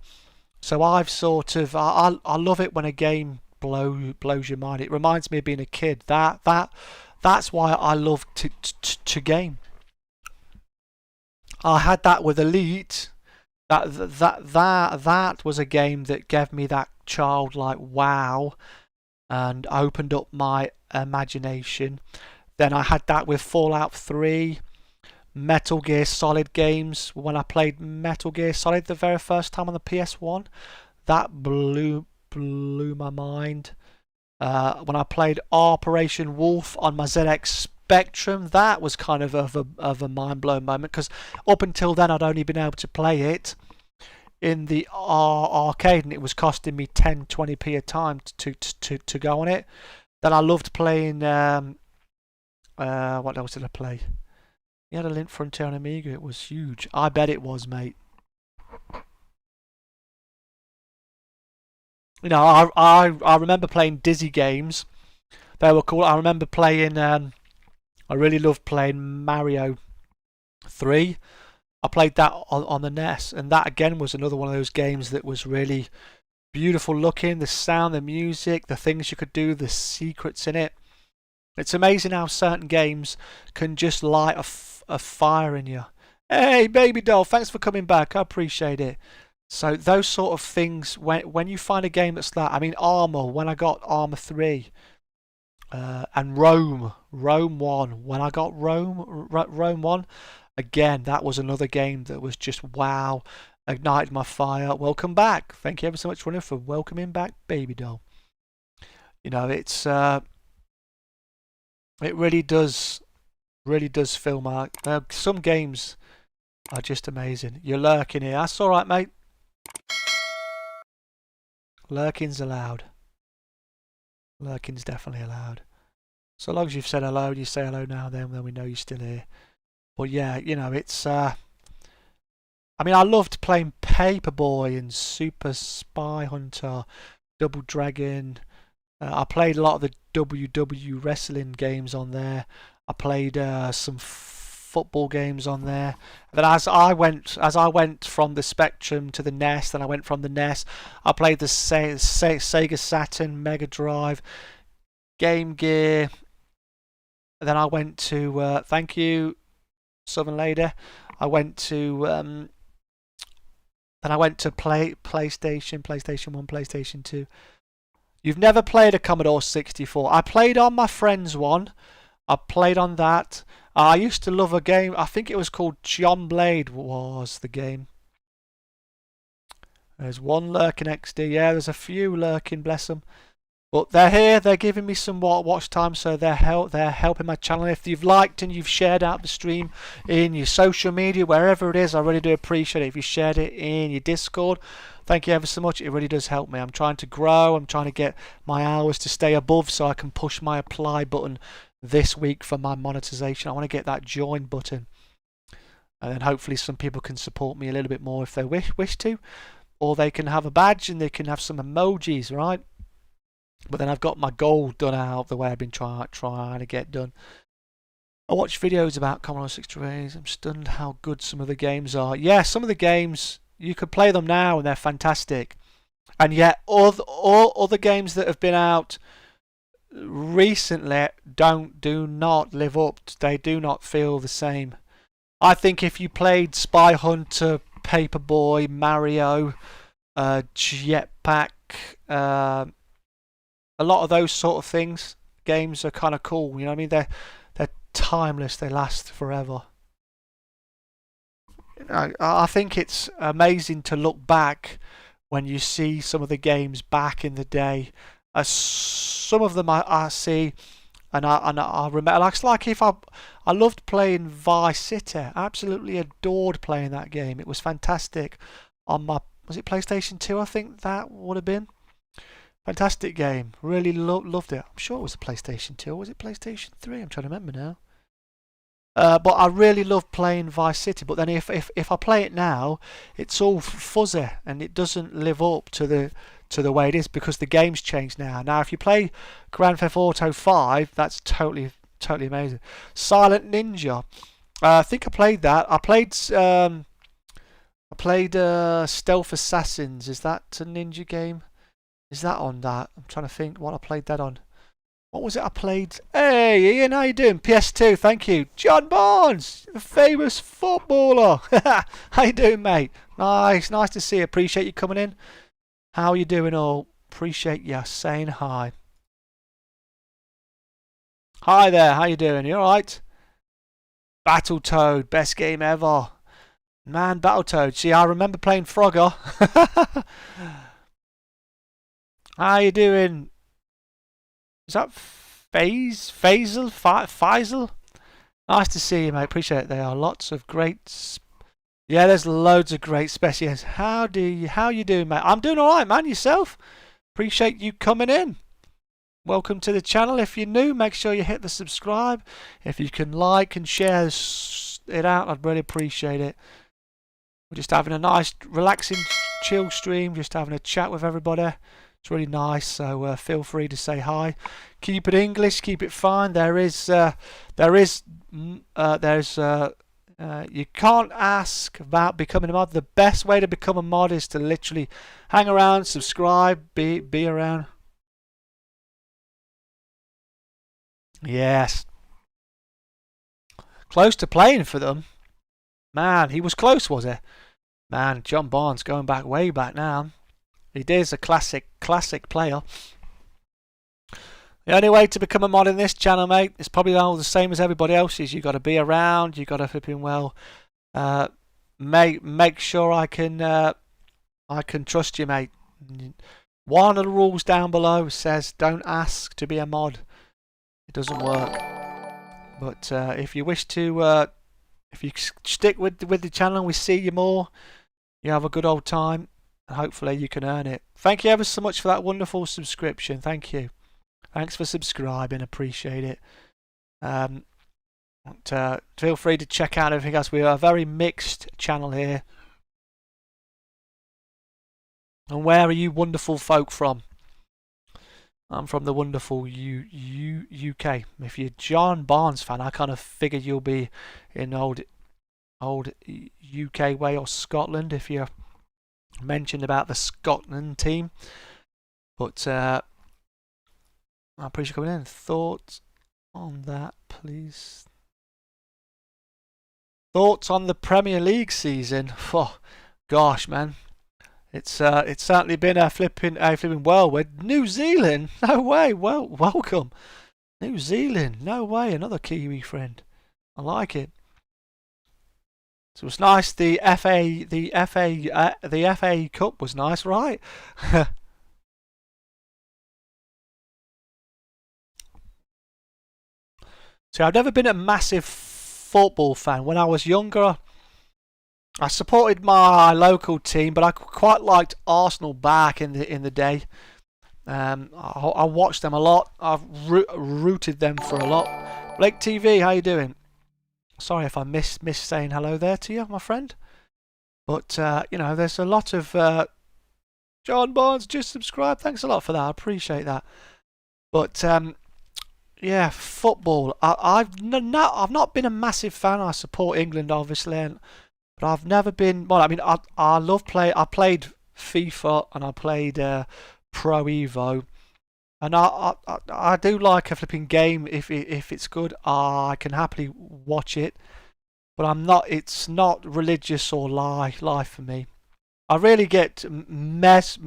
I've sort of I love it when a game blows your mind. It reminds me of being a kid. That's why I love to game. I had that with Elite. That was a game that gave me that childlike wow and opened up my imagination. Then I had that with Fallout 3, Metal Gear Solid games. When I played Metal Gear Solid the very first time on the PS1, that blew my mind. When I played Operation Wolf on my ZX Spectrum, that was kind of a mind-blowing moment, because up until then I'd only been able to play it in the arcade, and it was costing me 10-20p a time to go on it. Then I loved playing what else did I play? You had a Lint Frontier on Amiga. It was huge. I bet it was, mate. You know, I remember playing Dizzy games. They were cool. I remember playing. I really loved playing Mario 3. I played that on the NES, and that again was another one of those games that was really beautiful looking. The sound, the music, the things you could do, the secrets in it. It's amazing how certain games can just light a fire in you. Hey, baby doll, thanks for coming back. I appreciate it. So those sort of things, when you find a game that's that, I mean, Armour, when I got Armour 3, and Rome 1, when I got Rome 1, again, that was another game that was just wow, ignited my fire. Welcome back. Thank you ever so much for welcoming back, baby doll. You know, it's it really does fill my. Some games are just amazing. You're lurking here. That's all right, mate. Lurking's allowed. Lurking's definitely allowed. So long as you've said hello, you say hello now. Then we know you're still here. But yeah, you know, it's. I mean, I loved playing Paperboy and Super Spy Hunter, Double Dragon. I played a lot of the WW wrestling games on there. I played some football games on there. Then as I went from the Spectrum to the NES, then I went from the NES. I played the Sega Saturn, Mega Drive, Game Gear. Then I went to thank you, Southern Lady. I went to then I went to PlayStation 1, PlayStation 2. You've never played a Commodore 64. I played on my friend's one. I played on that. I used to love a game. I think it was called John Blade was the game. There's one lurking XD. Yeah, there's a few lurking, bless them. But they're here. They're giving me some watch time, so they're helping my channel. If you've liked and you've shared out the stream in your social media, wherever it is, I really do appreciate it. If you shared it in your Discord, thank you ever so much. It really does help me. I'm trying to grow. I'm trying to get my hours to stay above so I can push my apply button this week for my monetization. I want to get that join button, and then hopefully some people can support me a little bit more if they wish to, or they can have a badge and they can have some emojis, right? But then I've got my goal done out the way I've been trying to get done. I watch videos about Commodore 64s. I'm stunned how good some of the games are. Yeah, some of the games, you could play them now and they're fantastic. And yet all other games that have been out recently do not live up. They do not feel the same. I think if you played Spy Hunter, Paperboy, Mario, Jetpack, a lot of those sort of games are kind of cool. You know what I mean? They're timeless. They last forever. I think it's amazing to look back when you see some of the games back in the day. Some of them I see, and I remember. Like if I loved playing Vice City. I absolutely adored playing that game. It was fantastic. On my, was it PlayStation 2? I think that would have been. Fantastic game. Really loved it. I'm sure it was a PlayStation 2. Or was it PlayStation 3? I'm trying to remember now. But I really love playing Vice City. But then if I play it now, it's all fuzzy and it doesn't live up to the way it is because the game's changed now. Now, if you play Grand Theft Auto 5, that's totally amazing. Silent Ninja. I think I played that. I played Stealth Assassins. Is that a ninja game? Is that on that? I'm trying to think what I played that on. What was it I played? Hey Ian, how you doing? PS2, thank you. John Barnes, the famous footballer. How you doing, mate? Nice to see you. Appreciate you coming in. How you doing all? Appreciate you saying hi. Hi there, how you doing? You alright? Battletoad, best game ever. Man, Battletoad. See, I remember playing Frogger. How you doing? Is that Faisal? Nice to see you, mate. Appreciate it. There are lots of great... Yeah, there's loads of great specials. How you doing, mate? I'm doing alright, man. Yourself? Appreciate you coming in. Welcome to the channel. If you're new, make sure you hit the subscribe. If you can like and share it out, I'd really appreciate it. We're just having a nice, relaxing, chill stream. Just having a chat with everybody. It's really nice, so feel free to say hi. Keep it English, keep it fine. You can't ask about becoming a mod. The best way to become a mod is to literally hang around, subscribe, be around. Yes. Close to playing for them. Man, he was close, was he? Man, John Barnes going back way back now. He is a classic player. The only way to become a mod in this channel, mate, is probably all the same as everybody else's. You got to be around. You got to flip in well. Make sure I can trust you, mate. One of the rules down below says don't ask to be a mod. It doesn't work. But if you wish to, if you stick with the channel, we see you more. You have a good old time. And hopefully you can earn it. Thank you ever so much for that wonderful subscription. Thank you. Thanks for subscribing. Appreciate it. Feel free to check out everything else. We are a very mixed channel here. And where are you wonderful folk from? I'm from the wonderful UK. If you're a John Barnes fan, I kind of figured you'll be in old UK way or Scotland if you're mentioned about the Scotland team. But I appreciate you coming in. Thoughts on that, please? Thoughts on the Premier League season? Oh, gosh, man. It's certainly been a flipping whirlwind. New Zealand? No way. Well, welcome. New Zealand? No way. Another Kiwi friend. I like it. So it's nice. The FA Cup was nice, right? So I've never been a massive football fan. When I was younger, I supported my local team, but I quite liked Arsenal back in the day. I watched them a lot. I've rooted them for a lot. Blake TV, how you doing? Sorry if I missed saying hello there to you, my friend. But you know, there's a lot of John Barnes just subscribed. Thanks a lot for that. I appreciate that. But yeah, football. I've not been a massive fan. I support England, obviously, but I've never been. Well, I mean, I played FIFA and I played Pro Evo, and I do like a flipping game. If it's good, I can happily watch it. But I'm not. It's not religious or life for me. I really get mesmerized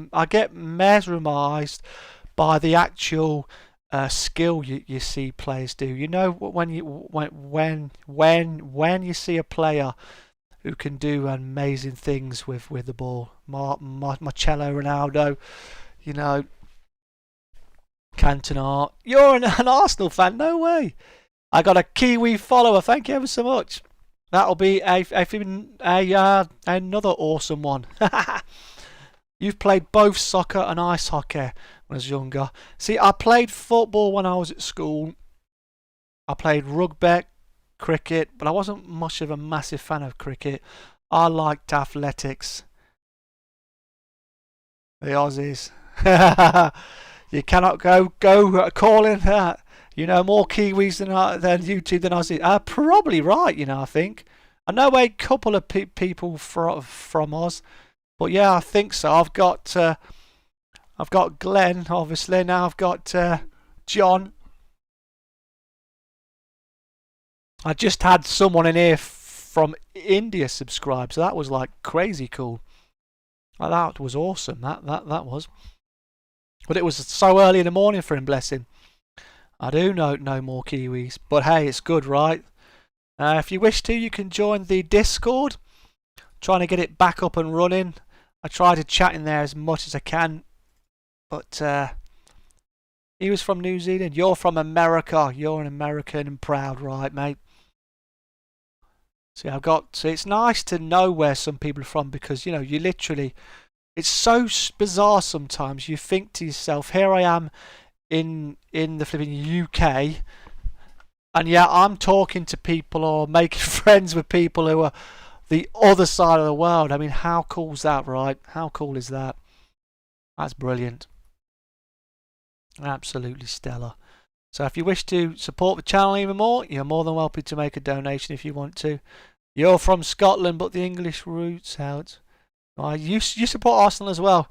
by the actual skill you see players do. You know, when you see a player who can do amazing things with the ball, Marcello, Ronaldo, you know, Cantona. You're an Arsenal fan? No way. I got a Kiwi follower. Thank you ever so much. That'll be another awesome one. You've played both soccer and ice hockey when I was younger. See, I played football when I was at school. I played rugby, cricket, but I wasn't much of a massive fan of cricket. I liked athletics. The Aussies. You cannot go calling that. You know more Kiwis than YouTube than Aussie. Probably right. You know, I think I know a couple of people from Oz, but yeah, I think so. I've got Glenn, obviously. Now I've got John. I just had someone in here from India subscribe, so that was like crazy cool. That was awesome. That was. But it was so early in the morning for him, bless him. I do know no more Kiwis, but hey, it's good, right? If you wish to, you can join the Discord. Trying to get it back up and running. I try to chat in there as much as I can, but he was from New Zealand. You're from America. You're an American and proud, right, mate? See, it's nice to know where some people are from because, you know, you literally, it's so bizarre sometimes. You think to yourself, here I am in the flipping UK, and yeah, I'm talking to people or making friends with people who are the other side of the world. I mean, how cool is that, right? How cool is that? That's brilliant. Absolutely stellar. So if you wish to support the channel even more, you're more than welcome to make a donation if you want to. You're from Scotland, but the English roots out. You support Arsenal as well.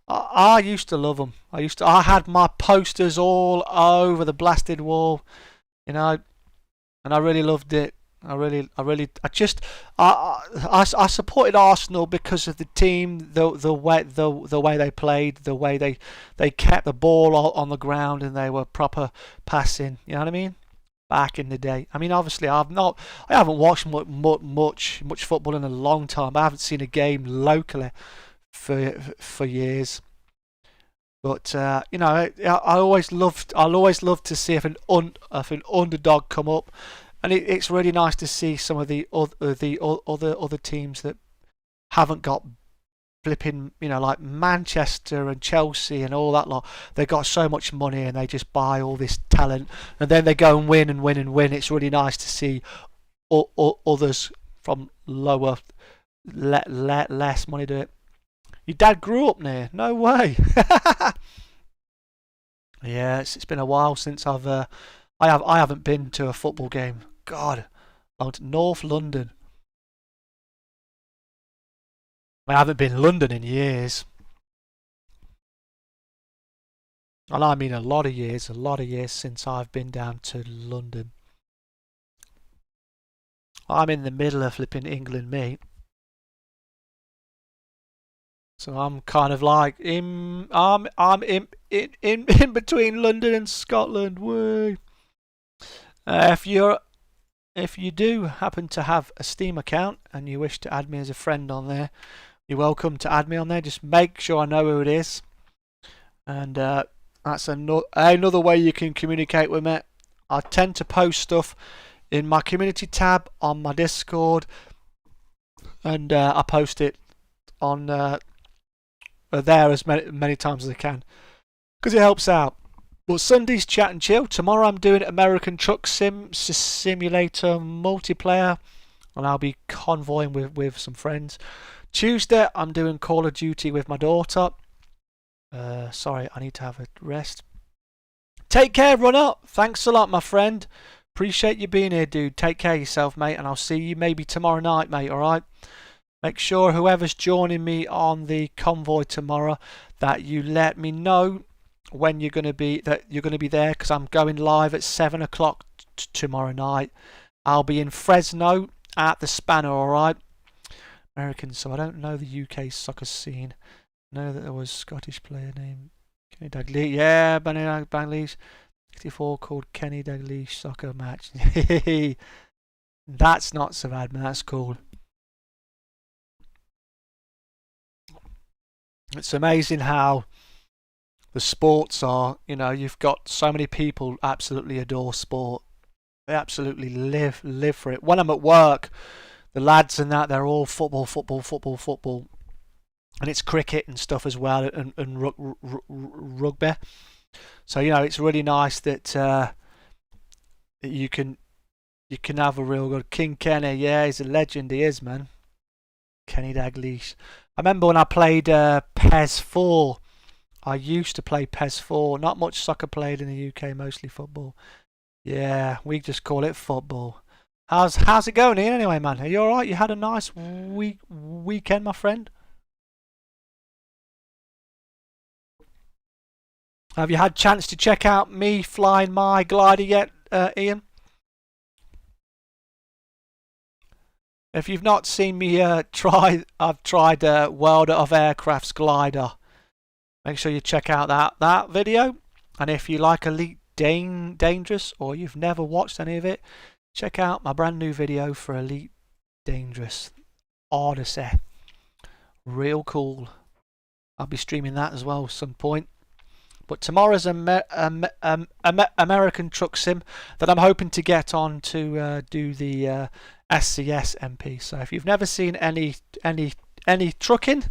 I used to love them. I had my posters all over the blasted wall, you know, and I really loved it. I supported Arsenal because of the team, the way they played, the way they kept the ball on the ground and they were proper passing. You know what I mean? Back in the day. I mean, obviously, I haven't watched much football in a long time. I haven't seen a game locally for years. But you know, I'll always love to see if an underdog come up. And it's really nice to see some of the other teams that haven't got flipping, you know, like Manchester and Chelsea and all that lot. They've got so much money and they just buy all this talent, and then they go and win and win and win. It's really nice to see others from lower, less money do it. Your dad grew up near? No way. Yeah, it's been a while since I haven't been to a football game. God, North London. I haven't been in London in years. And I mean a lot of years since I've been down to London. I'm in the middle of flipping England, mate. So I'm kind of like I'm in between London and Scotland. Woo. If you do happen to have a Steam account and you wish to add me as a friend on there, you're welcome to add me on there. Just make sure I know who it is. And that's another way you can communicate with me. I tend to post stuff in my community tab on my Discord, and I post it on there as many times as I can because it helps out. But Sunday's Chat and Chill. Tomorrow I'm doing American Truck Simulator multiplayer, and I'll be convoying with some friends. Tuesday I'm doing Call of Duty with my daughter. Sorry, I need to have a rest. Take care, run up. Thanks a lot, my friend. Appreciate you being here, dude. Take care of yourself, mate, and I'll see you maybe tomorrow night, mate. All right. Make sure whoever's joining me on the convoy tomorrow that you let me know when you're going to be there, because I'm going live at 7 o'clock tomorrow night. I'll be in Fresno at the Spanner, alright? American, so I don't know the UK soccer scene. I know that there was a Scottish player named Kenny Dalglish. Yeah, Benny Dalglish. 64 called Kenny Dalglish soccer match. That's not so bad, man. That's cool. It's amazing how the sports are, you know, you've got so many people absolutely adore sport. They absolutely live for it. When I'm at work, the lads and that, they're all football. And it's cricket and stuff as well, and rugby. So, you know, it's really nice that you can have a real good King Kenny. Yeah, he's a legend, he is, man. Kenny Dalglish. I remember when I played PES 4. I used to play PES 4. Not much soccer played in the UK, mostly football. Yeah, we just call it football. How's it going, Ian? Anyway, man, are you all right? You had a nice weekend, my friend. Have you had chance to check out me flying my glider yet, Ian? If you've not seen me I've tried World of Aircraft's glider. Make sure you check out that video. And if you like Elite Dangerous, or you've never watched any of it, check out my brand new video for Elite Dangerous Odyssey. Real cool. I'll be streaming that as well at some point. But tomorrow's American Truck Sim that I'm hoping to get on to do the SCS MP. So if you've never seen any trucking,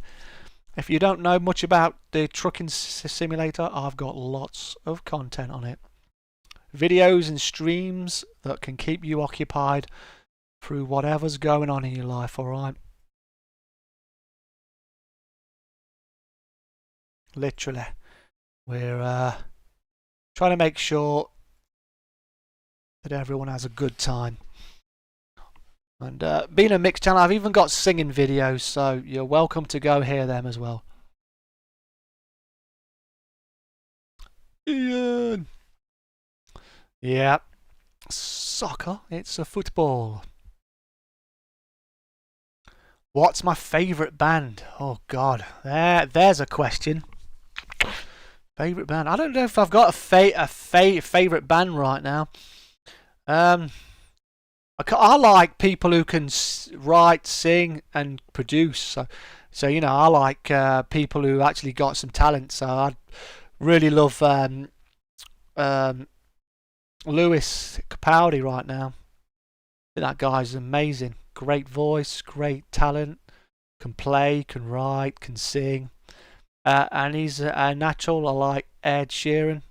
if you don't know much about the trucking simulator, I've got lots of content on it. Videos and streams that can keep you occupied through whatever's going on in your life, alright? Literally. We're trying to make sure that everyone has a good time. And being a mixed channel, I've even got singing videos, so you're welcome to go hear them as well. Ian! Yeah. Soccer, it's a football. What's my favourite band? Oh God, there's a question. Favourite band? I don't know if I've got a favourite band right now. I like people who can write, sing, and produce. So you know, I like people who actually got some talent. So I really love Lewis Capaldi right now. That guy's amazing. Great voice, great talent. Can play, can write, can sing. And he's a natural. I like Ed Sheeran.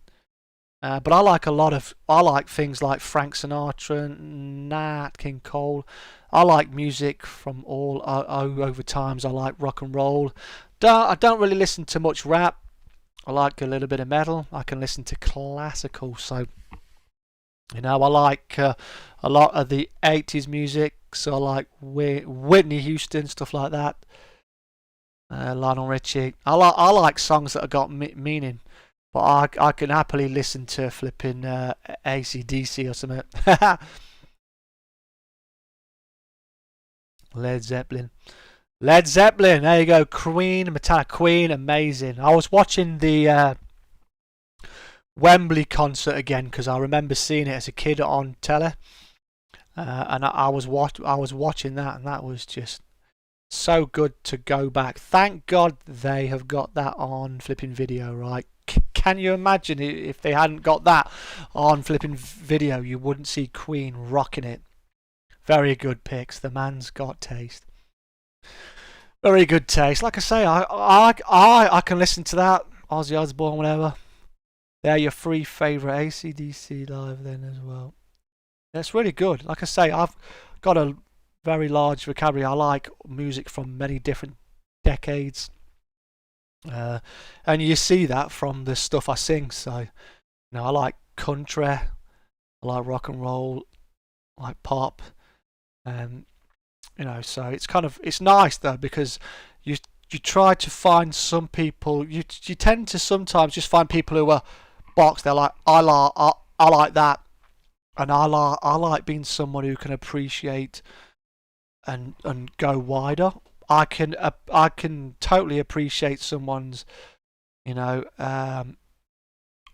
But I like things like Frank Sinatra, Nat King Cole. I like music from all over times. I like rock and roll. I don't really listen to much rap. I like a little bit of metal. I can listen to classical. So, you know, I like a lot of the 80s music. So I like Whitney Houston, stuff like that. Lionel Richie. I like songs that have got meaning. But I can happily listen to flipping AC/DC or something. Led Zeppelin. There you go. Queen, Metallica. Queen, amazing. I was watching the Wembley concert again because I remember seeing it as a kid on telly, and I was watching that, and that was just so good to go back. Thank God they have got that on flipping video, right? Can you imagine if they hadn't got that on flipping video? You wouldn't see Queen rocking it. Very good picks. The man's got taste. Very good taste. Like I say, I can listen to that. Ozzy Osbourne, whatever. They're your three favourite AC/DC live then as well. That's really good. Like I say, I've got a very large vocabulary. I like music from many different decades. And you see that from the stuff I sing. So, you know, I like country, I like rock and roll, I like pop, you know. So it's nice though because you try to find some people. You tend to sometimes just find people who are boxed. They're like I like that, and I like being someone who can appreciate and go wider. I can totally appreciate someone's, you know,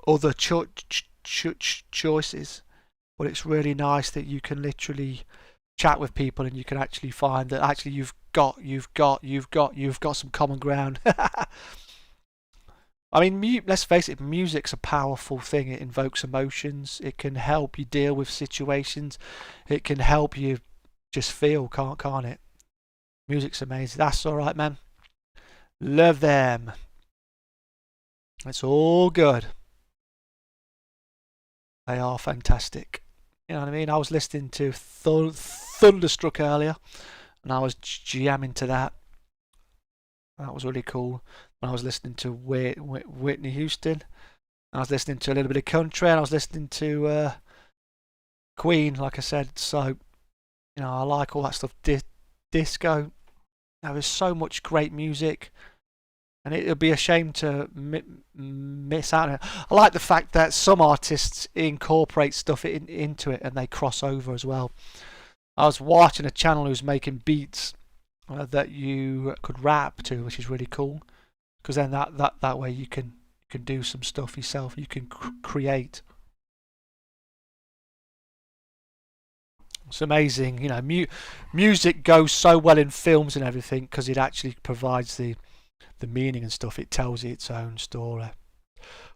other choices, but it's really nice that you can literally chat with people and you can actually find that actually you've got some common ground. I mean, let's face it, music's a powerful thing. It invokes emotions. It can help you deal with situations. It can help you just feel, can't it? Music's amazing. That's alright, man. Love them. It's all good. They are fantastic. You know what I mean? I was listening to Thunderstruck earlier, and I was jamming to that. That was really cool. When I was listening to Whitney Houston, I was listening to a little bit of country, and I was listening to Queen, like I said. So I like all that stuff. Disco. There's so much great music, and it would be a shame to miss out on it. I like the fact that some artists incorporate stuff into it and they cross over as well. I was watching a channel who's making beats that you could rap to, which is really cool, because then that way you can do some stuff yourself. You can create. It's amazing, music goes so well in films and everything because it actually provides the meaning and stuff. It tells its own story.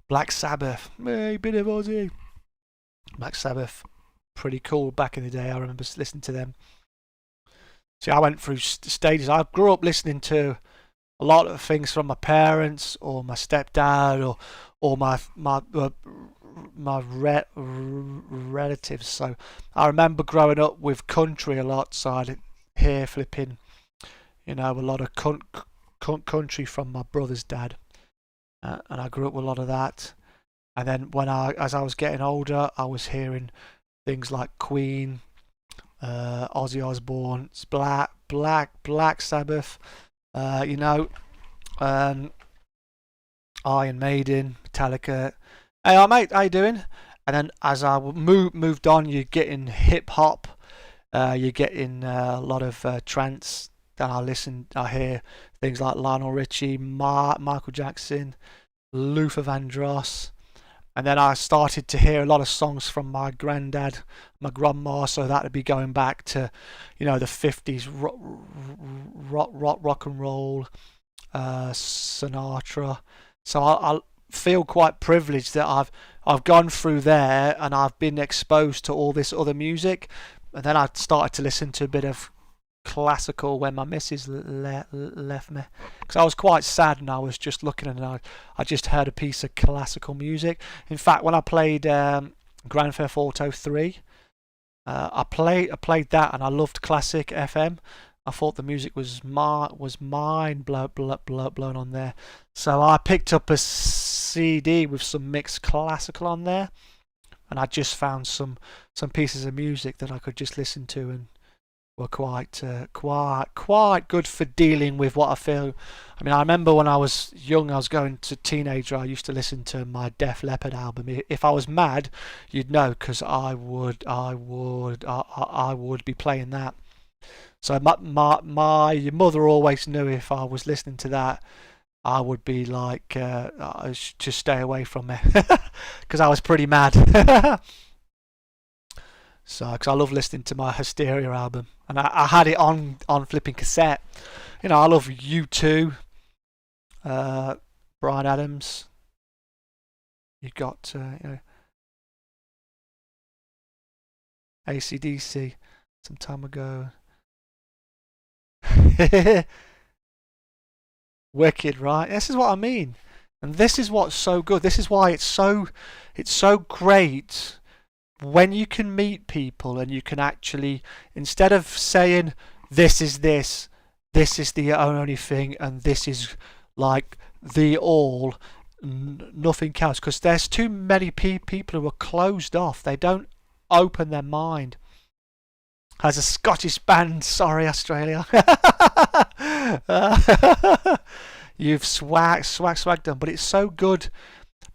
Black Sabbath, hey, bit of Aussie. Black Sabbath, pretty cool back in the day. I remember listening to them. See, I went through stages. I grew up listening to a lot of things from my parents or my stepdad or my relatives. So I remember growing up with country a lot. So I'd hear flipping, a lot of country from my brother's dad, and I grew up with a lot of that. And then as I was getting older, I was hearing things like Queen, Ozzy Osbourne, Black Sabbath, Iron Maiden, Metallica. Hey, mate, how you doing? And then as I moved on, you're getting hip hop, you're getting a lot of trance. Then I hear things like Lionel Richie, Michael Jackson, Luther Vandross. And then I started to hear a lot of songs from my granddad, my grandma, so that would be going back to, the 50s rock and roll, Sinatra. So I feel quite privileged that I've gone through there and I've been exposed to all this other music. And then I started to listen to a bit of classical when my missus left me, because I was quite sad and I was just looking and I just heard a piece of classical music. In fact, when I played Grand Theft Auto 3, I played that and I loved classic FM. I thought the music was mind blown on there. So I picked up a CD with some mixed classical on there, and I just found some pieces of music that I could just listen to and were quite good for dealing with what I feel. I mean, I remember when I was young, I was going to teenager, I used to listen to my Def Leppard album. If I was mad, you'd know, because I would be playing that. So my mother always knew if I was listening to that, I would be like, just stay away from me, because I was pretty mad. So, because I love listening to my Hysteria album, and I had it on flipping cassette. I love U2, Bryan Adams. You got AC/DC some time ago. Wicked, right? This is what I mean, and this is what's so good. This is why it's so great when you can meet people and you can actually, instead of saying this is the only thing and this is like the all, nothing counts, because there's too many people who are closed off. They don't open their mind. As a Scottish band, sorry Australia, you've swagged them, but it's so good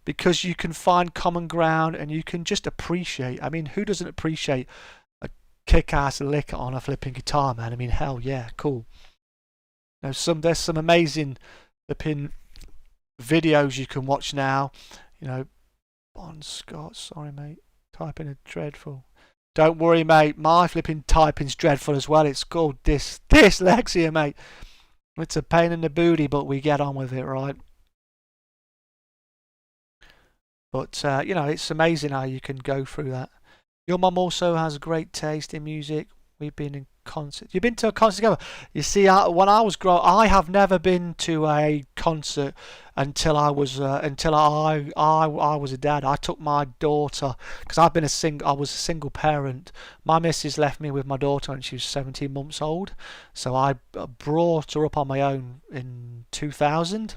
because you can find common ground and you can just appreciate. I mean, who doesn't appreciate a kick-ass lick on a flipping guitar, man? I mean, hell yeah, cool. There's some amazing flipping videos you can watch now. Bon Scott, sorry mate, typing a dreadful. Don't worry mate, my flipping typing's dreadful as well. It's called dyslexia, mate. It's a pain in the booty, but we get on with it, right? But, it's amazing how you can go through that. Your mum also has great taste in music. We've been in concert. You've been to a concert together. You see, when I was growing, I have never been to a concert until I was a dad. I took my daughter, because I was a single parent. My missus left me with my daughter when she was 17 months old. So I brought her up on my own in 2000.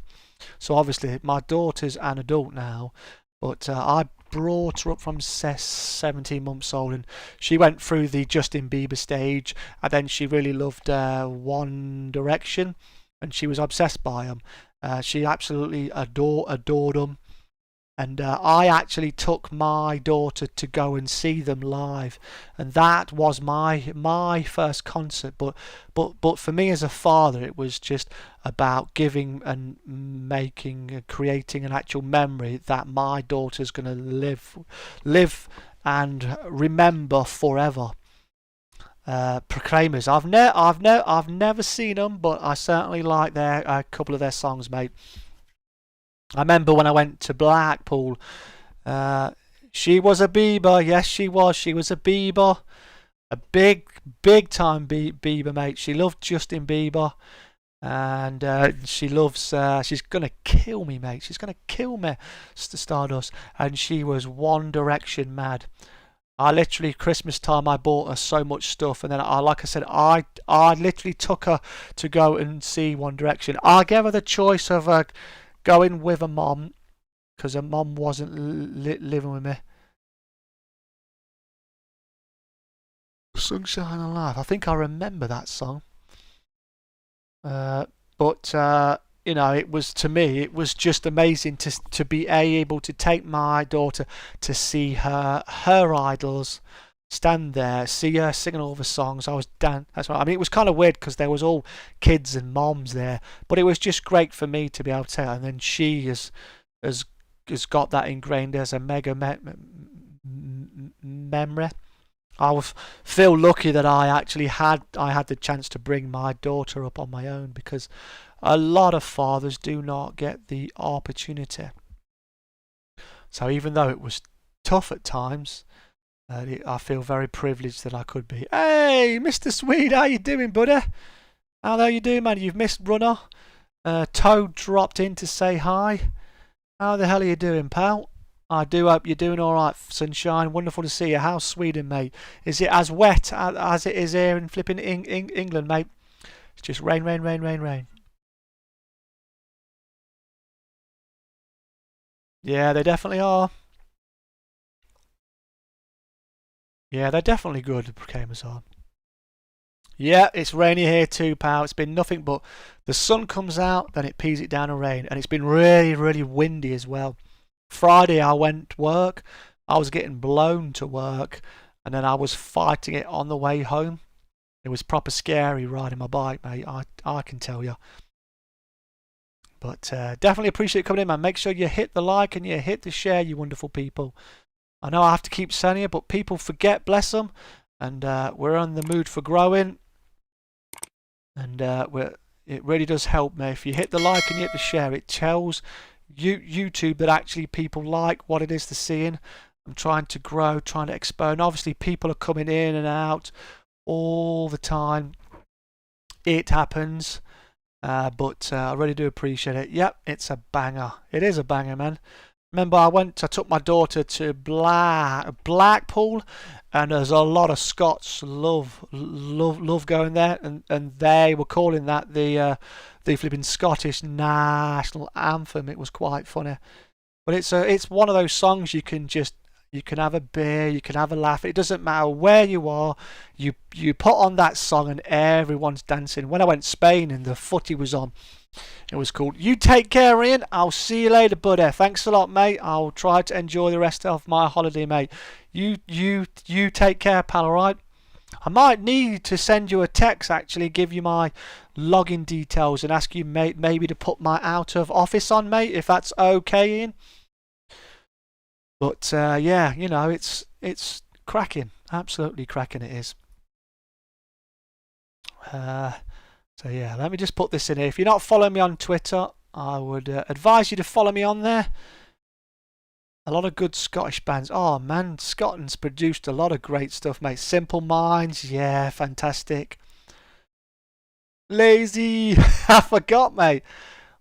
So obviously my daughter's an adult now. But I brought her up from 17 months old, and she went through the Justin Bieber stage, and then she really loved One Direction, and she was obsessed by them. She absolutely adored them. And I actually took my daughter to go and see them live, and that was my first concert. But for me as a father, it was just about giving and creating an actual memory that my daughter's going to live and remember forever. Proclaimers. I've never seen them, but I certainly like a couple of their songs, mate. I remember when I went to Blackpool, she was a Bieber. Yes, she was. She was a Bieber. A big time Bieber, mate. She loved Justin Bieber. And she loves, she's going to kill me, mate. She's going to kill me, Stardust. And she was One Direction mad. I literally, Christmas time, I bought her so much stuff. And then, like I said, I literally took her to go and see One Direction. I gave her the choice of going with a mom, because her mom wasn't living with me. Sunshine and Life. I think I remember that song. But you know, it was, to me, it was just amazing to be able to take my daughter to see her idols, stand there, see her singing all the songs. I was that's right. I mean, it was kind of weird because there was all kids and moms there, but it was just great for me to be able to tell. And then she has got that ingrained as a mega memory. I feel lucky that I had the chance to bring my daughter up on my own, because a lot of fathers do not get the opportunity. So even though it was tough at times, I feel very privileged that I could be. Hey, Mr. Swede, how you doing, buddy? How you doing, man? You've missed Runner. Toad dropped in to say hi. How the hell are you doing, pal? I do hope you're doing all right, Sunshine. Wonderful to see you. How's Sweden, mate? Is it as wet as it is here in flipping England, mate? It's just rain, rain, rain, rain, rain. Yeah, they definitely are. Yeah, they're definitely good, the Proclaimers are. Yeah, it's rainy here too, pal. It's been nothing but the sun comes out, then it pees it down and rain. And it's been really, really windy as well. Friday I went to work. I was getting blown to work, and then I was fighting it on the way home. It was proper scary riding my bike, mate. I can tell you. But definitely appreciate you coming in, man. Make sure you hit the like and you hit the share, you wonderful people. I know I have to keep saying it, but people forget, bless them. And we're on the mood for growing. And it really does help me. If you hit the like and you hit the share, it tells YouTube that actually people like what it is they're seeing. I'm trying to grow, trying to expand. And obviously, people are coming in and out all the time. It happens. But I really do appreciate it. Yep, it's a banger. It is a banger, man. Remember, I took my daughter to Blackpool, and there's a lot of Scots love going there, and they were calling that the flipping Scottish national anthem. It was quite funny, but it's one of those songs you can have a beer, you can have a laugh. It doesn't matter where you are. You put on that song and everyone's dancing. When I went to Spain and the footy was on, it was called You Take Care, Ian. I'll see you later, buddy. Thanks a lot, mate. I'll try to enjoy the rest of my holiday, mate. You take care, pal, alright? I might need to send you a text, actually, give you my login details and ask you, mate, maybe to put my out of office on, mate, if that's okay, Ian. But yeah, you know, it's cracking. Absolutely cracking it is. So yeah, let me just put this in here. If you're not following me on Twitter, I would advise you to follow me on there. A lot of good Scottish bands. Oh man, Scotland's produced a lot of great stuff, mate. Simple Minds, yeah, fantastic. Lazy, I forgot, mate.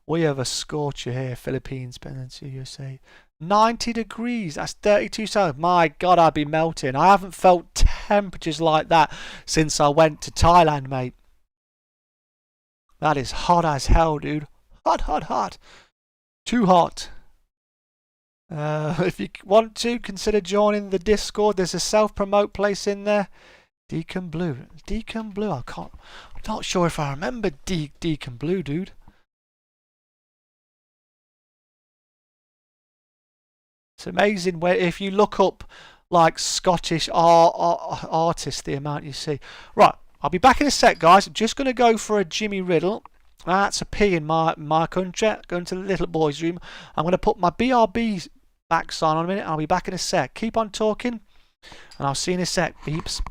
We have a scorcher here, Philippines, Peninsula, USA. 90 degrees, that's 32 Celsius. My God, I'd be melting. I haven't felt temperatures like that since I went to Thailand, mate. That is hot as hell, dude. Hot, hot, hot. Too hot. If you want to, consider joining the Discord. There's a self-promote place in there. Deacon Blue. Deacon Blue. I'm not sure if I remember Deacon Blue, dude. It's amazing where if you look up like Scottish artists, the amount you see. Right, I'll be back in a sec, guys. I'm just going to go for a Jimmy Riddle. That's a P in my country. Going to the little boy's room. I'm going to put my BRB back on a minute. I'll be back in a sec. Keep on talking, and I'll see you in a sec, beeps.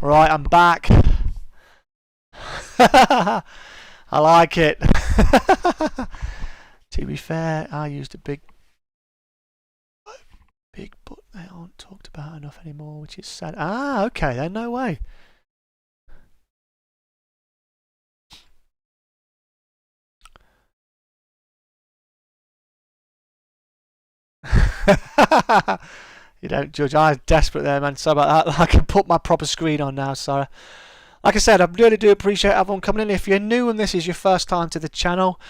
Right, I'm back. I like it. To be fair, I used a big but they aren't talked about enough anymore, which is sad. Ah, okay then, no way. You don't judge. I was desperate there, man. Sorry about that. I can put my proper screen on now, sorry. Like I said, I really do appreciate everyone coming in. If you're new and this is your first time to the channel,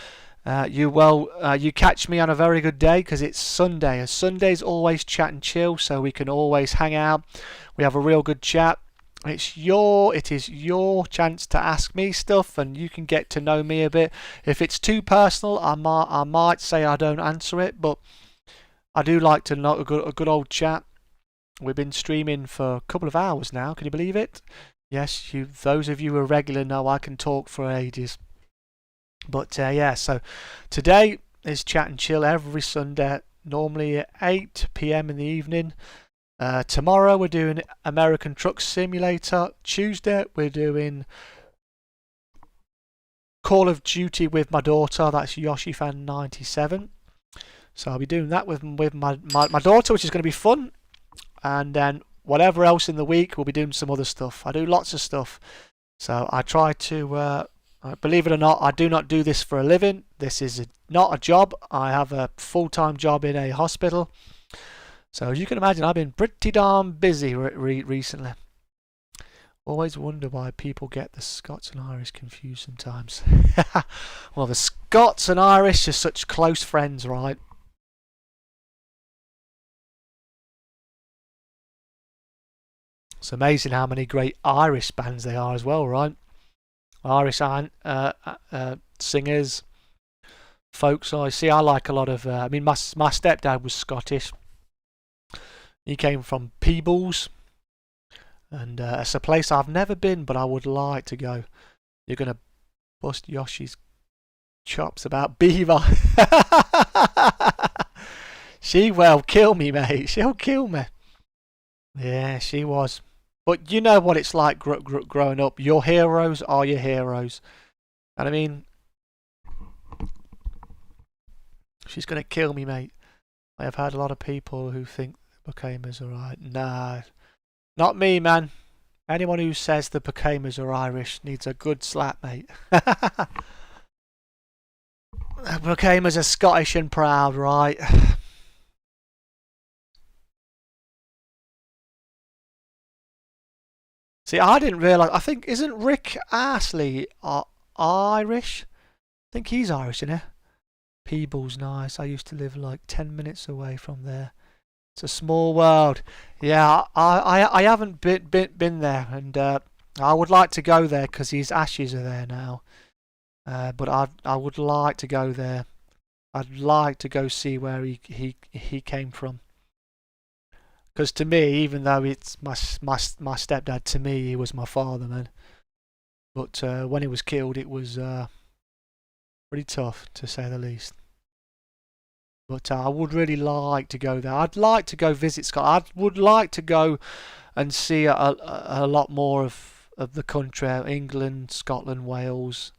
you catch me on a very good day because it's Sunday. Sunday's always chat and chill, so we can always hang out. We have a real good chat. It is your chance to ask me stuff, and you can get to know me a bit. If it's too personal, I might say I don't answer it, but I do like to know a good old chat. We've been streaming for a couple of hours now. Can you believe it? Yes, those of you who are regular know I can talk for ages. But yeah, so today is chat and chill every Sunday, normally at 8 PM in the evening. Tomorrow we're doing American Truck Simulator. Tuesday we're doing Call of Duty with my daughter. That's YoshiFan97. So I'll be doing that with my daughter, which is going to be fun. And then whatever else in the week, we'll be doing some other stuff. I do lots of stuff. So I try to, believe it or not, I do not do this for a living. This is not a job. I have a full-time job in a hospital. So as you can imagine, I've been pretty darn busy recently. Always wonder why people get the Scots and Irish confused sometimes. Well, the Scots and Irish are such close friends, right? It's amazing how many great Irish bands they are as well, right? Irish singers, folk songs. See, I like a lot of. I mean, my stepdad was Scottish. He came from Peebles, and it's a place I've never been, but I would like to go. You're gonna bust Yoshi's chops about beaver. She will kill me, mate. She'll kill me. Yeah, she was. But you know what it's like growing up. Your heroes are your heroes. And I mean, she's going to kill me, mate. I have had a lot of people who think the Bucamers are right. Nah, not me, man. Anyone who says the Bucamers are Irish needs a good slap, mate. The Bucamers are Scottish and proud, right? See, I didn't realise. I think, isn't Rick Astley Irish? I think he's Irish, isn't he? Peebles, nice. I used to live like 10 minutes away from there. It's a small world. Yeah, I haven't been there, and I would like to go there because his ashes are there now. But I would like to go there. I'd like to go see where he came from. Because to me, even though it's my stepdad, to me he was my father, man. But when he was killed, it was pretty tough, to say the least. But I would really like to go there. I'd like to go visit Scotland. I would like to go and see a lot more of the country, England, Scotland, Wales,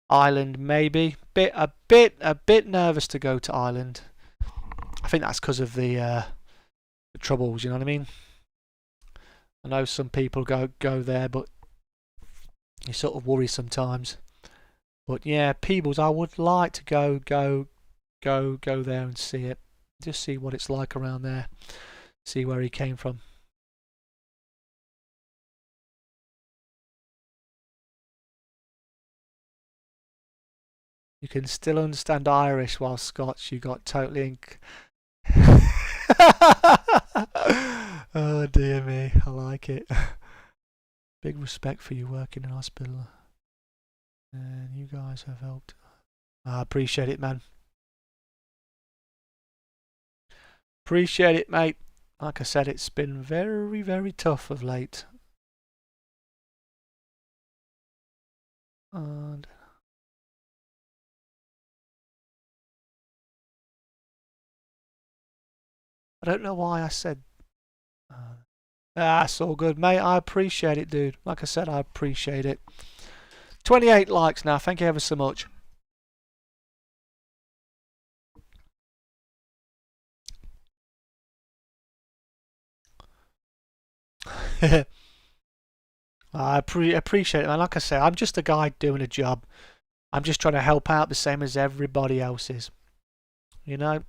Ireland, maybe. A bit nervous to go to Ireland. I think that's because of the troubles. You know what I mean? I know some people go there, but you sort of worry sometimes. But yeah, Peebles, I would like to go there and see it. Just see what it's like around there. See where he came from. You can still understand Irish while Scots you got totally Oh dear me, I like it. Big respect for you working in hospital. And you guys have helped. I appreciate it, man. Appreciate it, mate. Like I said, it's been very, very tough of late. And I don't know why I said... that's all good, mate. I appreciate it, dude. Like I said, I appreciate it. 28 likes now. Thank you ever so much. I appreciate it, man. Like I say, I'm just a guy doing a job. I'm just trying to help out the same as everybody else is. You know,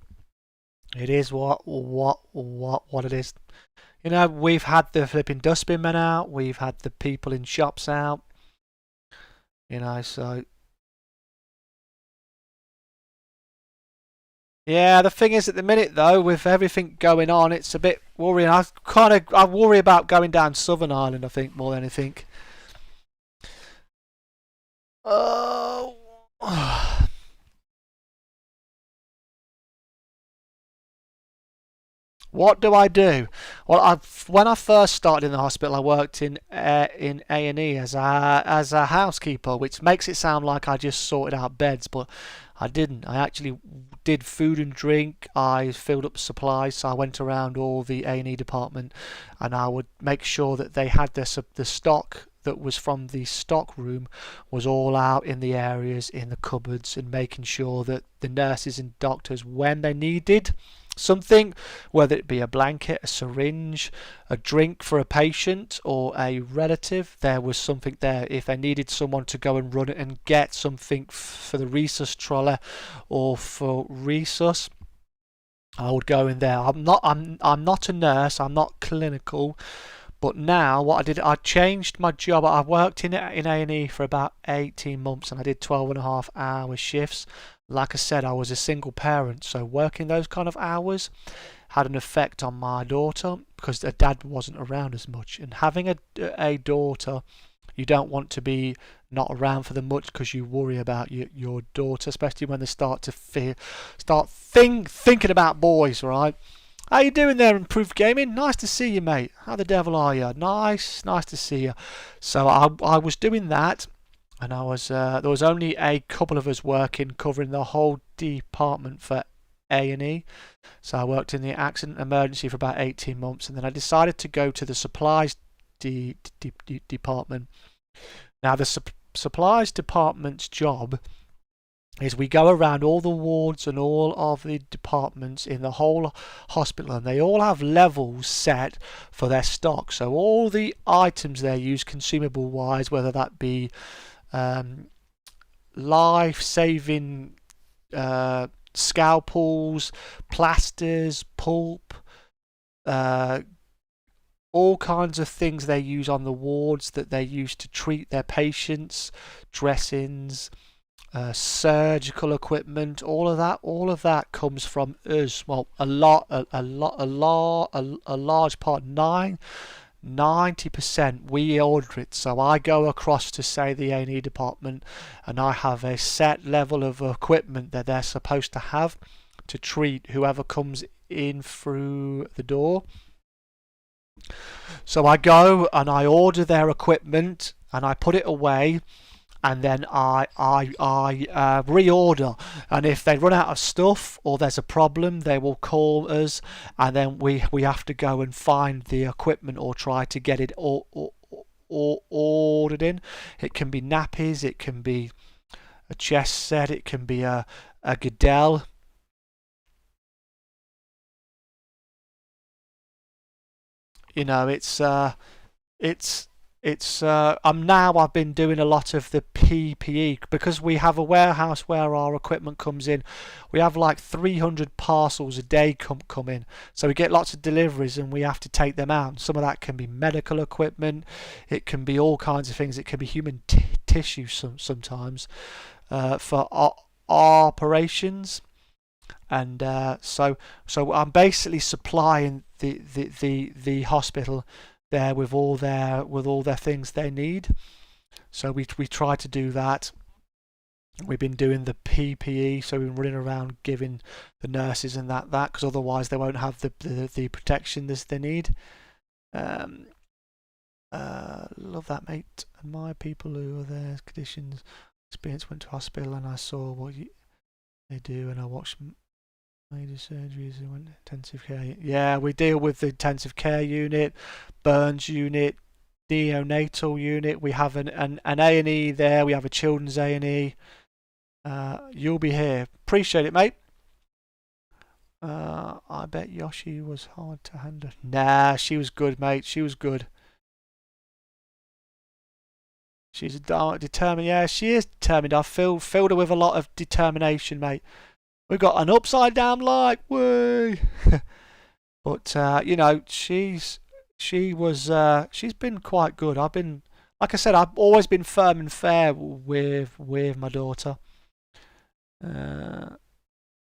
it is what it is. You know, we've had the flipping dustbin men out. We've had the people in shops out. You know, so yeah. The thing is, at the minute though, with everything going on, it's a bit worrying. I worry about going down Southern Ireland. I think more than anything. Oh. What do I do? Well, when I first started in the hospital, I worked in A&E as a housekeeper, which makes it sound like I just sorted out beds, but I didn't. I actually did food and drink. I filled up supplies, so I went around all the A&E department, and I would make sure that they had the stock that was from the stock room was all out in the areas, in the cupboards, and making sure that the nurses and doctors, when they needed something, whether it be a blanket, a syringe, a drink for a patient or a relative, there was something there. If they needed someone to go and run it and get something for the resus trolley or for resus, I would go in there. I'm not a nurse, I'm not clinical, but now what I did, I changed my job. I worked in A&E for about 18 months and I did 12.5-hour shifts. Like I said, I was a single parent, so working those kind of hours had an effect on my daughter because her dad wasn't around as much. And having a daughter, you don't want to be not around for them much because you worry about your daughter, especially when they start thinking about boys, right? How you doing there, Improved Gaming? Nice to see you, mate. How the devil are you? Nice to see you. So I was doing that. And I was there was only a couple of us working, covering the whole department for A&E. So I worked in the accident emergency for about 18 months, and then I decided to go to the supplies department. Now the supplies department's job is we go around all the wards and all of the departments in the whole hospital, and they all have levels set for their stock. So all the items they use consumable wise, whether that be life-saving scalpels, plasters, pulp, all kinds of things they use on the wards that they use to treat their patients, dressings, surgical equipment, all of that comes from us. Well, a large part, 90% we order it. So I go across to, say, the A&E department, and I have a set level of equipment that they're supposed to have to treat whoever comes in through the door. So I go and I order their equipment and I put it away, and then I reorder, and if they run out of stuff or there's a problem, they will call us, and then we have to go and find the equipment or try to get it all ordered in. It can be nappies, it can be a chess set, it can be a Goodell. You know, I've been doing a lot of the PPE because we have a warehouse where our equipment comes in. We have like 300 parcels a day come in, so we get lots of deliveries and we have to take them out. Some of that can be medical equipment, it can be all kinds of things, it can be human tissue sometimes for operations. And so I'm basically supplying the hospital there with all their things they need. So we try to do that. We've been doing the PPE, so we've been running around giving the nurses and that because otherwise they won't have the protection they need. Love that, mate. Admire people who are their conditions experience went to hospital, and I saw what they do, and I watched major surgeries and went to intensive care. Yeah, we deal with the intensive care unit, burns unit, neonatal unit. We have an A&E there. We have a children's A&E. You'll be here. Appreciate it, mate. I bet Yoshi was hard to handle. Nah, she was good, mate. She was good. She's determined. Yeah, she is determined. I've filled her with a lot of determination, mate. We've got an upside down light, way. But you know, she's been quite good. I've been, like I said, I've always been firm and fair with my daughter. I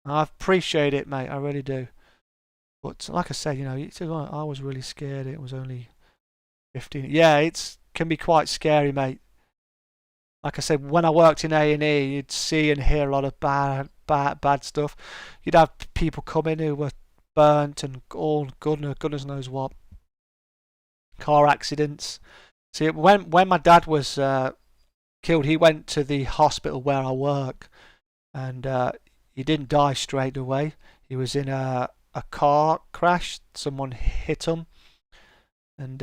appreciate it, mate. I really do. But like I said, you know, I was really scared. It was only 15. Yeah, it can be quite scary, mate. Like I said, when I worked in A&E, you'd see and hear a lot of bad stuff. You'd have people come in who were burnt and all goodness knows what. Car accidents. See, when my dad was killed, he went to the hospital where I work, and he didn't die straight away. He was in a car crash. Someone hit him, and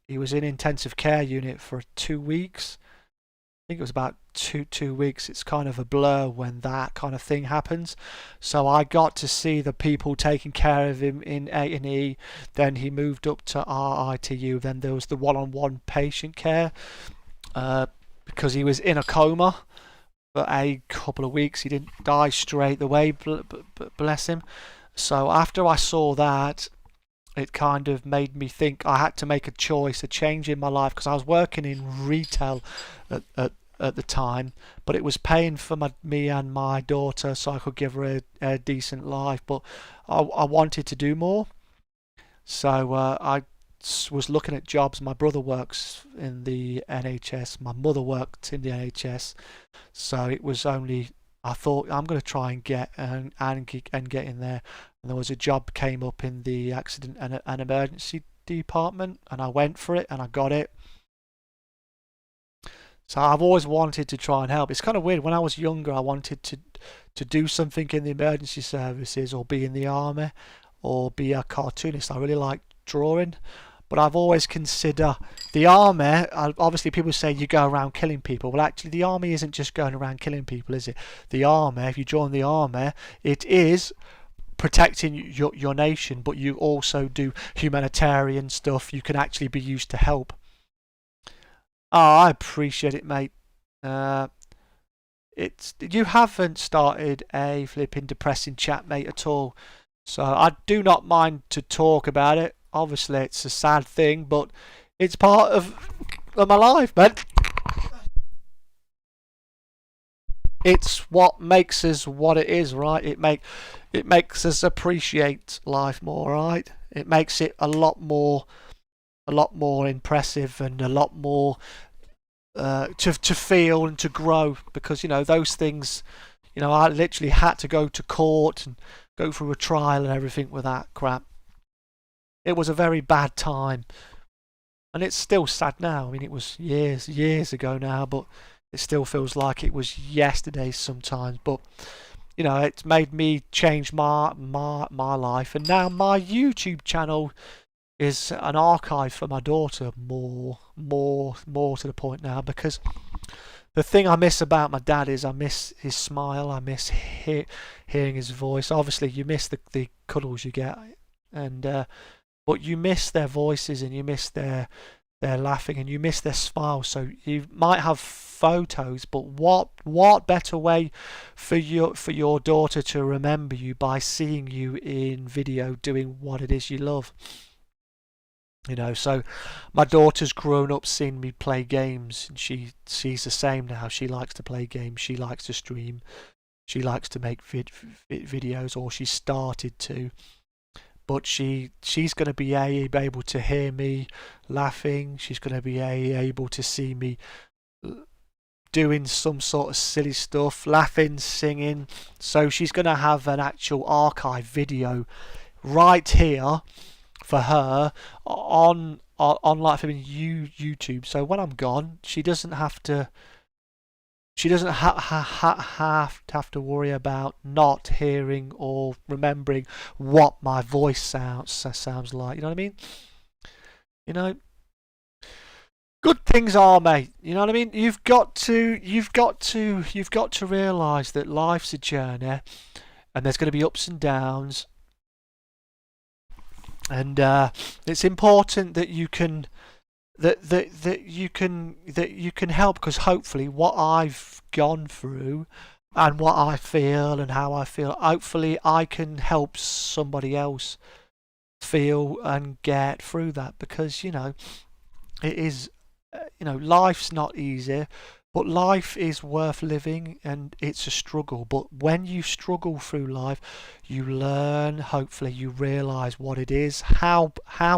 he was in intensive care unit for 2 weeks. I think it was about two weeks. It's kind of a blur when that kind of thing happens. So I got to see the people taking care of him in A&E. Then he moved up to RITU. Then there was the one-on-one patient care because he was in a coma for a couple of weeks. He didn't die straight away, bless him. So after I saw that, it kind of made me think I had to make a choice, a change in my life, because I was working in retail at the time, but it was paying for me and my daughter so I could give her a decent life. But I wanted to do more, so I was looking at jobs. My brother works in the NHS, my mother worked in the NHS, so it was only, I thought I'm going to try and get get in there. And there was a job came up in the accident and emergency department, and I went for it and I got it. So I've always wanted to try and help. It's kind of weird. When I was younger, I wanted to do something in the emergency services, or be in the army, or be a cartoonist. I really like drawing, but I've always considered the army. Obviously, people say you go around killing people. Well, actually, the army isn't just going around killing people, is it? The army, if you join the army, it is protecting your nation, but you also do humanitarian stuff. You can actually be used to help. Oh, I appreciate it, mate. You haven't started a flipping depressing chat, mate, at all. So I do not mind to talk about it. Obviously, it's a sad thing, but it's part of my life, man. it's what makes us what it is, right? It makes us appreciate life more, right? It makes it a lot more impressive and a lot more to feel and to grow, because you know those things. You know, I literally had to go to court and go through a trial and everything with that crap. It was a very bad time, and it's still sad now. I mean, it was years ago now, but it still feels like it was yesterday sometimes. But you know, it's made me change my life, and now my YouTube channel is an archive for my daughter. More to the point now, because the thing I miss about my dad is I miss his smile. I miss hearing his voice. Obviously, you miss the cuddles you get, and but you miss their voices and you miss their laughing and you miss their smile. So you might have photos, but what better way for your daughter to remember you by seeing you in video doing what it is you love? You know, so my daughter's grown up seeing me play games, and she's the same now. She likes to play games. She likes to stream. She likes to make videos, or she started to. But she's going to be able to hear me laughing. She's going to be able to see me doing some sort of silly stuff, laughing, singing. So she's going to have an actual archive video right here for her on like YouTube. So when I'm gone, she doesn't have to. She doesn't have to worry about not hearing or remembering what my voice sounds like. You know what I mean? You know, good things are, mate. You know what I mean? You've got to realise that life's a journey, and there's going to be ups and downs, and it's important that you can. That you can help, because hopefully what I've gone through and what I feel and how I feel, hopefully I can help somebody else feel and get through that, because you know it is, you know, life's not easy, but life is worth living and it's a struggle. But when you struggle through life, you learn, hopefully you realise what it is, how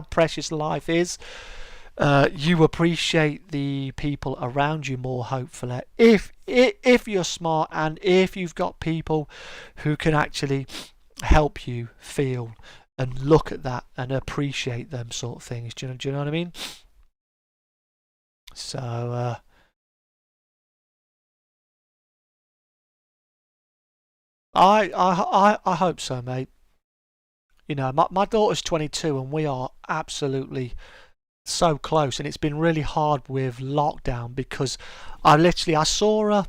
precious life is. You appreciate the people around you more, hopefully, if you're smart and if you've got people who can actually help you feel and look at that and appreciate them sort of things. Do you know what I mean? So I hope so, mate. You know, my daughter's 22 and we are absolutely so close, and it's been really hard with lockdown, because I saw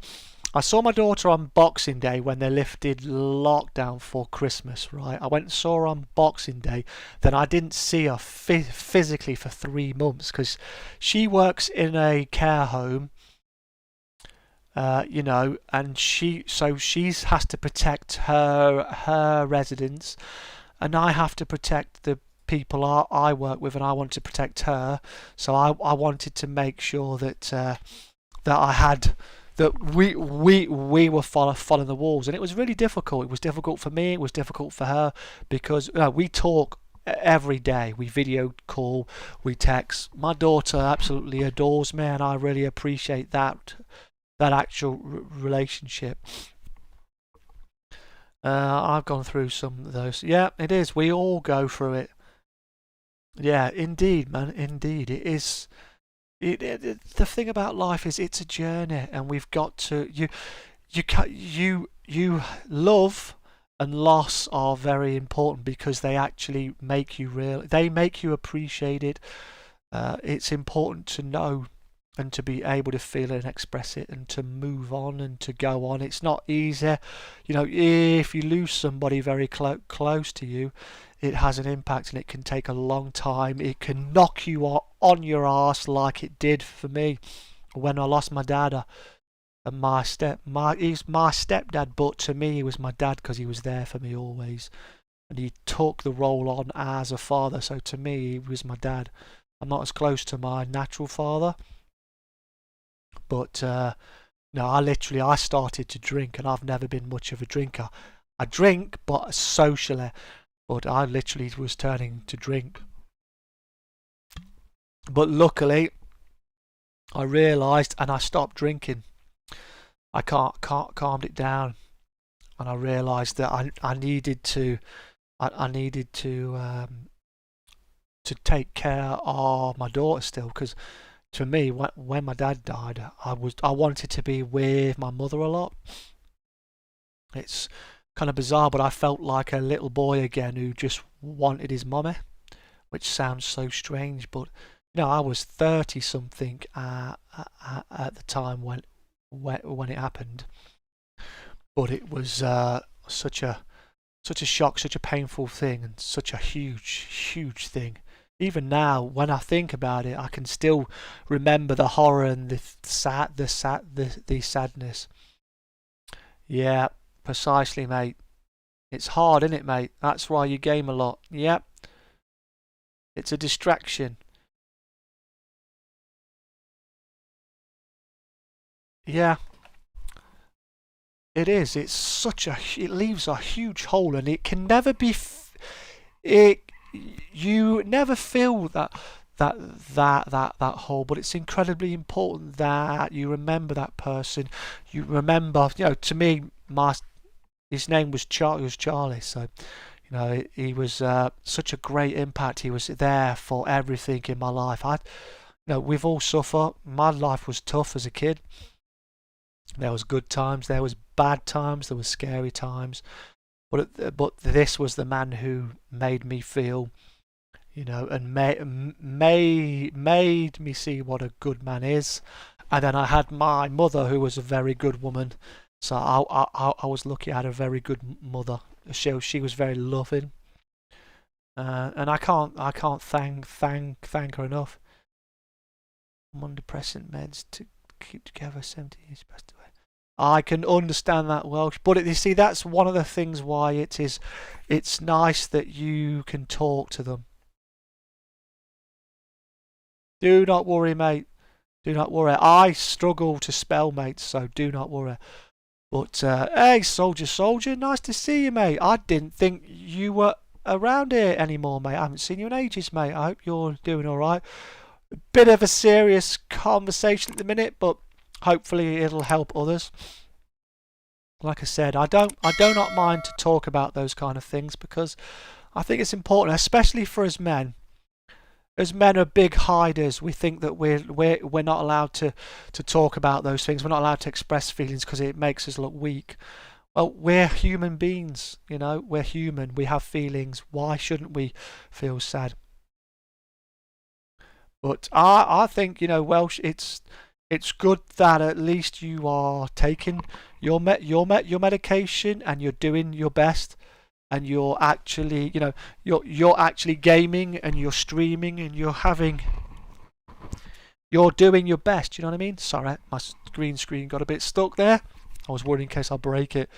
my daughter on Boxing Day when they lifted lockdown for Christmas, right? I went and saw her on Boxing Day, then I didn't see her physically for 3 months, because she works in a care home, you know, and she's has to protect her residents, and I have to protect the people I work with, and I want to protect her. So I wanted to make sure that I had, that we were following the walls, and it was really difficult. It was difficult for me. It was difficult for her, because we talk every day. We video call, we text. My daughter absolutely adores me, and I really appreciate that actual relationship. I've gone through some of those. Yeah, it is. We all go through it. Yeah, indeed, man. Indeed, it is. The thing about life is it's a journey, and we've got to you love and loss are very important, because they actually make you real. They make you appreciate it. It's important to know and to be able to feel it and express it and to move on and to go on. It's not easy. You know, if you lose somebody very close to you, it has an impact, and it can take a long time. It can knock you on your arse, like it did for me when I lost my dad. And he's my stepdad, but to me he was my dad, because he was there for me always, and he took the role on as a father. So to me he was my dad. I'm not as close to my natural father, but No, I started to drink, and I've never been much of a drinker. I drink, but socially. But I literally was turning to drink. But luckily, I realised, and I stopped drinking. I calmed it down, and I realised that I needed to to take care of my daughter still, because to me, when my dad died, I wanted to be with my mother a lot. It's kind of bizarre, but I felt like a little boy again who just wanted his mummy, which sounds so strange, but you know, I was 30 something at the time when it happened. But it was such a shock, such a painful thing, and such a huge thing. Even now, when I think about it, I can still remember the horror and the sadness. Yeah, precisely, mate. It's hard, isn't it, mate? That's why you game a lot. Yep. It's a distraction. Yeah, it is. It's such a. It leaves a huge hole, and it can never be. It. You never feel that hole, but it's incredibly important that you remember that person. You remember, you know, to me, his name was Charlie, so you know he was such a great impact. He was there for everything in my life. You know, we've all suffered. My life was tough as a kid. There was good times, there was bad times, there was scary times, but this was the man who made me feel, you know, and made me see what a good man is. And then I had my mother, who was a very good woman. So I was lucky I had a very good mother. She was very loving, and I can't thank her enough. I'm on depressant meds to keep together. 70 years passed away. I can understand that, Welsh, but you see, that's one of the things why it's nice that you can talk to them. Do not worry, mate. Do not worry. I struggle to spell, mate, so do not worry. But hey, soldier, nice to see you, mate. I didn't think you were around here anymore, mate. I haven't seen you in ages, mate. I hope you're doing all right. Bit of a serious conversation at the minute, but hopefully it'll help others. Like I said, I do not mind to talk about those kind of things, because I think it's important, especially for us men. As men are big hiders. We think that we're not allowed to talk about those things. We're not allowed to express feelings because it makes us look weak. Well, we're human beings, you know. We're human. We have feelings. Why shouldn't we feel sad? But I think, you know, Welsh, it's good that at least you are taking your medication, and you're doing your best, and you're actually, you know, you're actually gaming, and you're streaming, and you're doing your best. You know what I mean? Sorry, my green screen got a bit stuck there. I was worried in case I break it.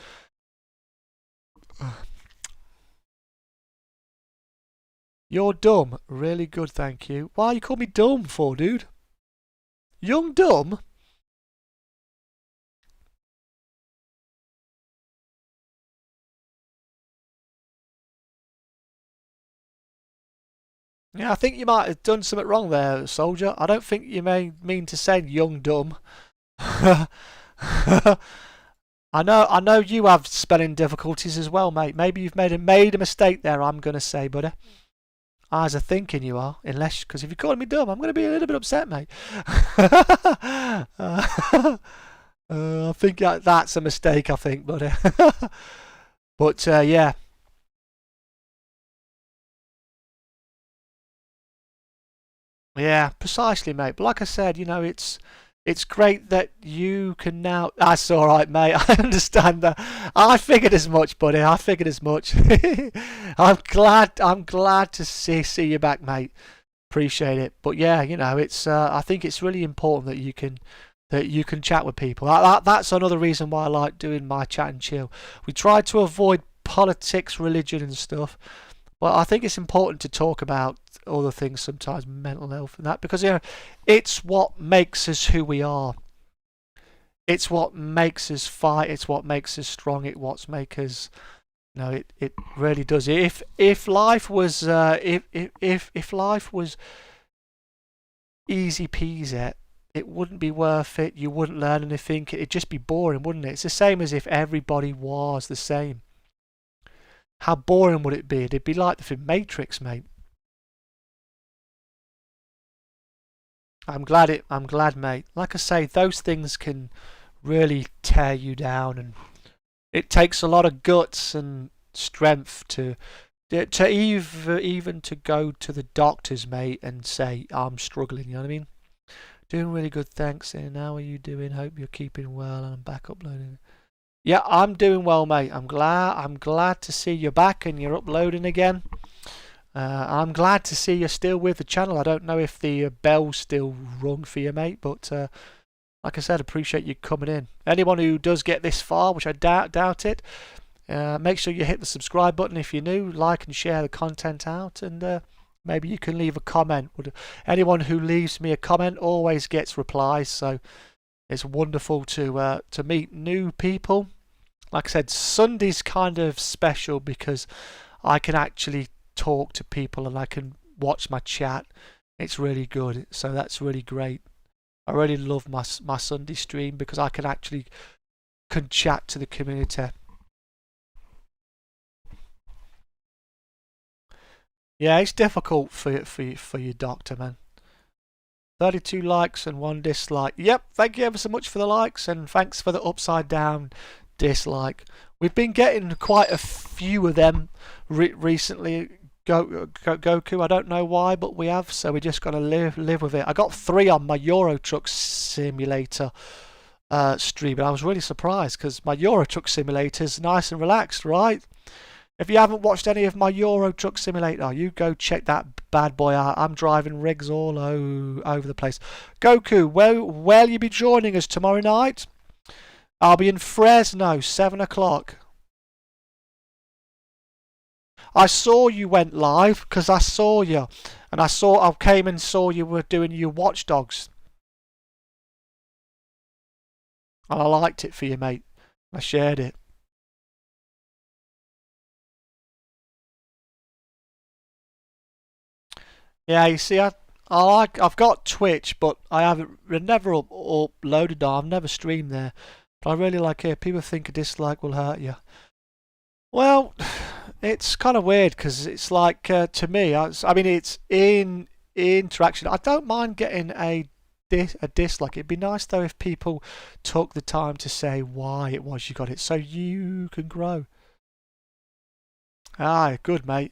You're dumb. Really good, thank you. Why you call me dumb for, dude? Young dumb? Yeah, I think you might have done something wrong there, soldier. I don't think you may mean to say young dumb. I know you have spelling difficulties as well, mate. Maybe you've made a mistake there, I'm gonna say, buddy. Eyes are thinking you are, because if you call me dumb, I'm gonna be a little bit upset, mate. I think that's a mistake, I think, buddy. But yeah. Yeah, precisely, mate. But like I said, you know, it's great that you can now. That's all right, mate. I understand that. I figured as much, buddy. I figured as much. I'm glad to see you back, mate. Appreciate it. But yeah, you know, it's. I think it's really important that you can chat with people. That's another reason why I like doing my chat and chill. We try to avoid politics, religion, and stuff. Well, I think it's important to talk about other things sometimes, mental health and that, because you know, it's what makes us who we are. it's what makes us fight. It's what makes us strong. It's what makes us. No, it really does. If life was if life was easy peasy, it wouldn't be worth it. You wouldn't learn anything. It'd just be boring, wouldn't it? It's the same as if everybody was the same. How boring would it be? It'd be like the film Matrix, mate. I'm glad, mate. Like I say, those things can really tear you down, and it takes a lot of guts and strength to even to go to the doctors, mate, and say I'm struggling. You know what I mean? Doing really good, thanks. And how are you doing? Hope you're keeping well. And I'm back uploading. Yeah, I'm doing well, mate. I'm glad to see you back and you're uploading again. I'm glad to see you're still with the channel. I don't know if the bell's still rung for you, mate, but like I said, appreciate you coming in. Anyone who does get this far, which I doubt it, make sure you hit the subscribe button if you're new, like and share the content out, and maybe you can leave a comment. Anyone who leaves me a comment always gets replies, so it's wonderful to meet new people. Like I said, Sunday's kind of special because I can actually talk to people and I can watch my chat. It's really good, so that's really great. I really love my Sunday stream because I can actually chat to the community. Yeah, it's difficult for you, doctor, man. 32 likes and 1 dislike. Yep, thank you ever so much for the likes, and thanks for the upside down dislike. We've been getting quite a few of them recently. Goku, I don't know why, but we have, so we just got to live with it. I got 3 on my Euro Truck Simulator stream, and I was really surprised because my Euro Truck Simulator is nice and relaxed, right? If you haven't watched any of my Euro Truck Simulator, you go check that bad boy out. I'm driving rigs all over the place. Goku, where you be joining us tomorrow night? I'll be in Fresno, 7 o'clock. I saw you went live because I saw you, and I came and saw you were doing your Watch Dogs, and I liked it for you, mate. I shared it. Yeah, you see, I've got Twitch, but I haven't never uploaded. I've never streamed there, but I really like it. People think a dislike will hurt you. Well, it's kind of weird because it's like to me, I mean, it's in interaction. I don't mind getting a dislike. It'd be nice though if people took the time to say why it was you got it, so you can grow. Ah, good, mate.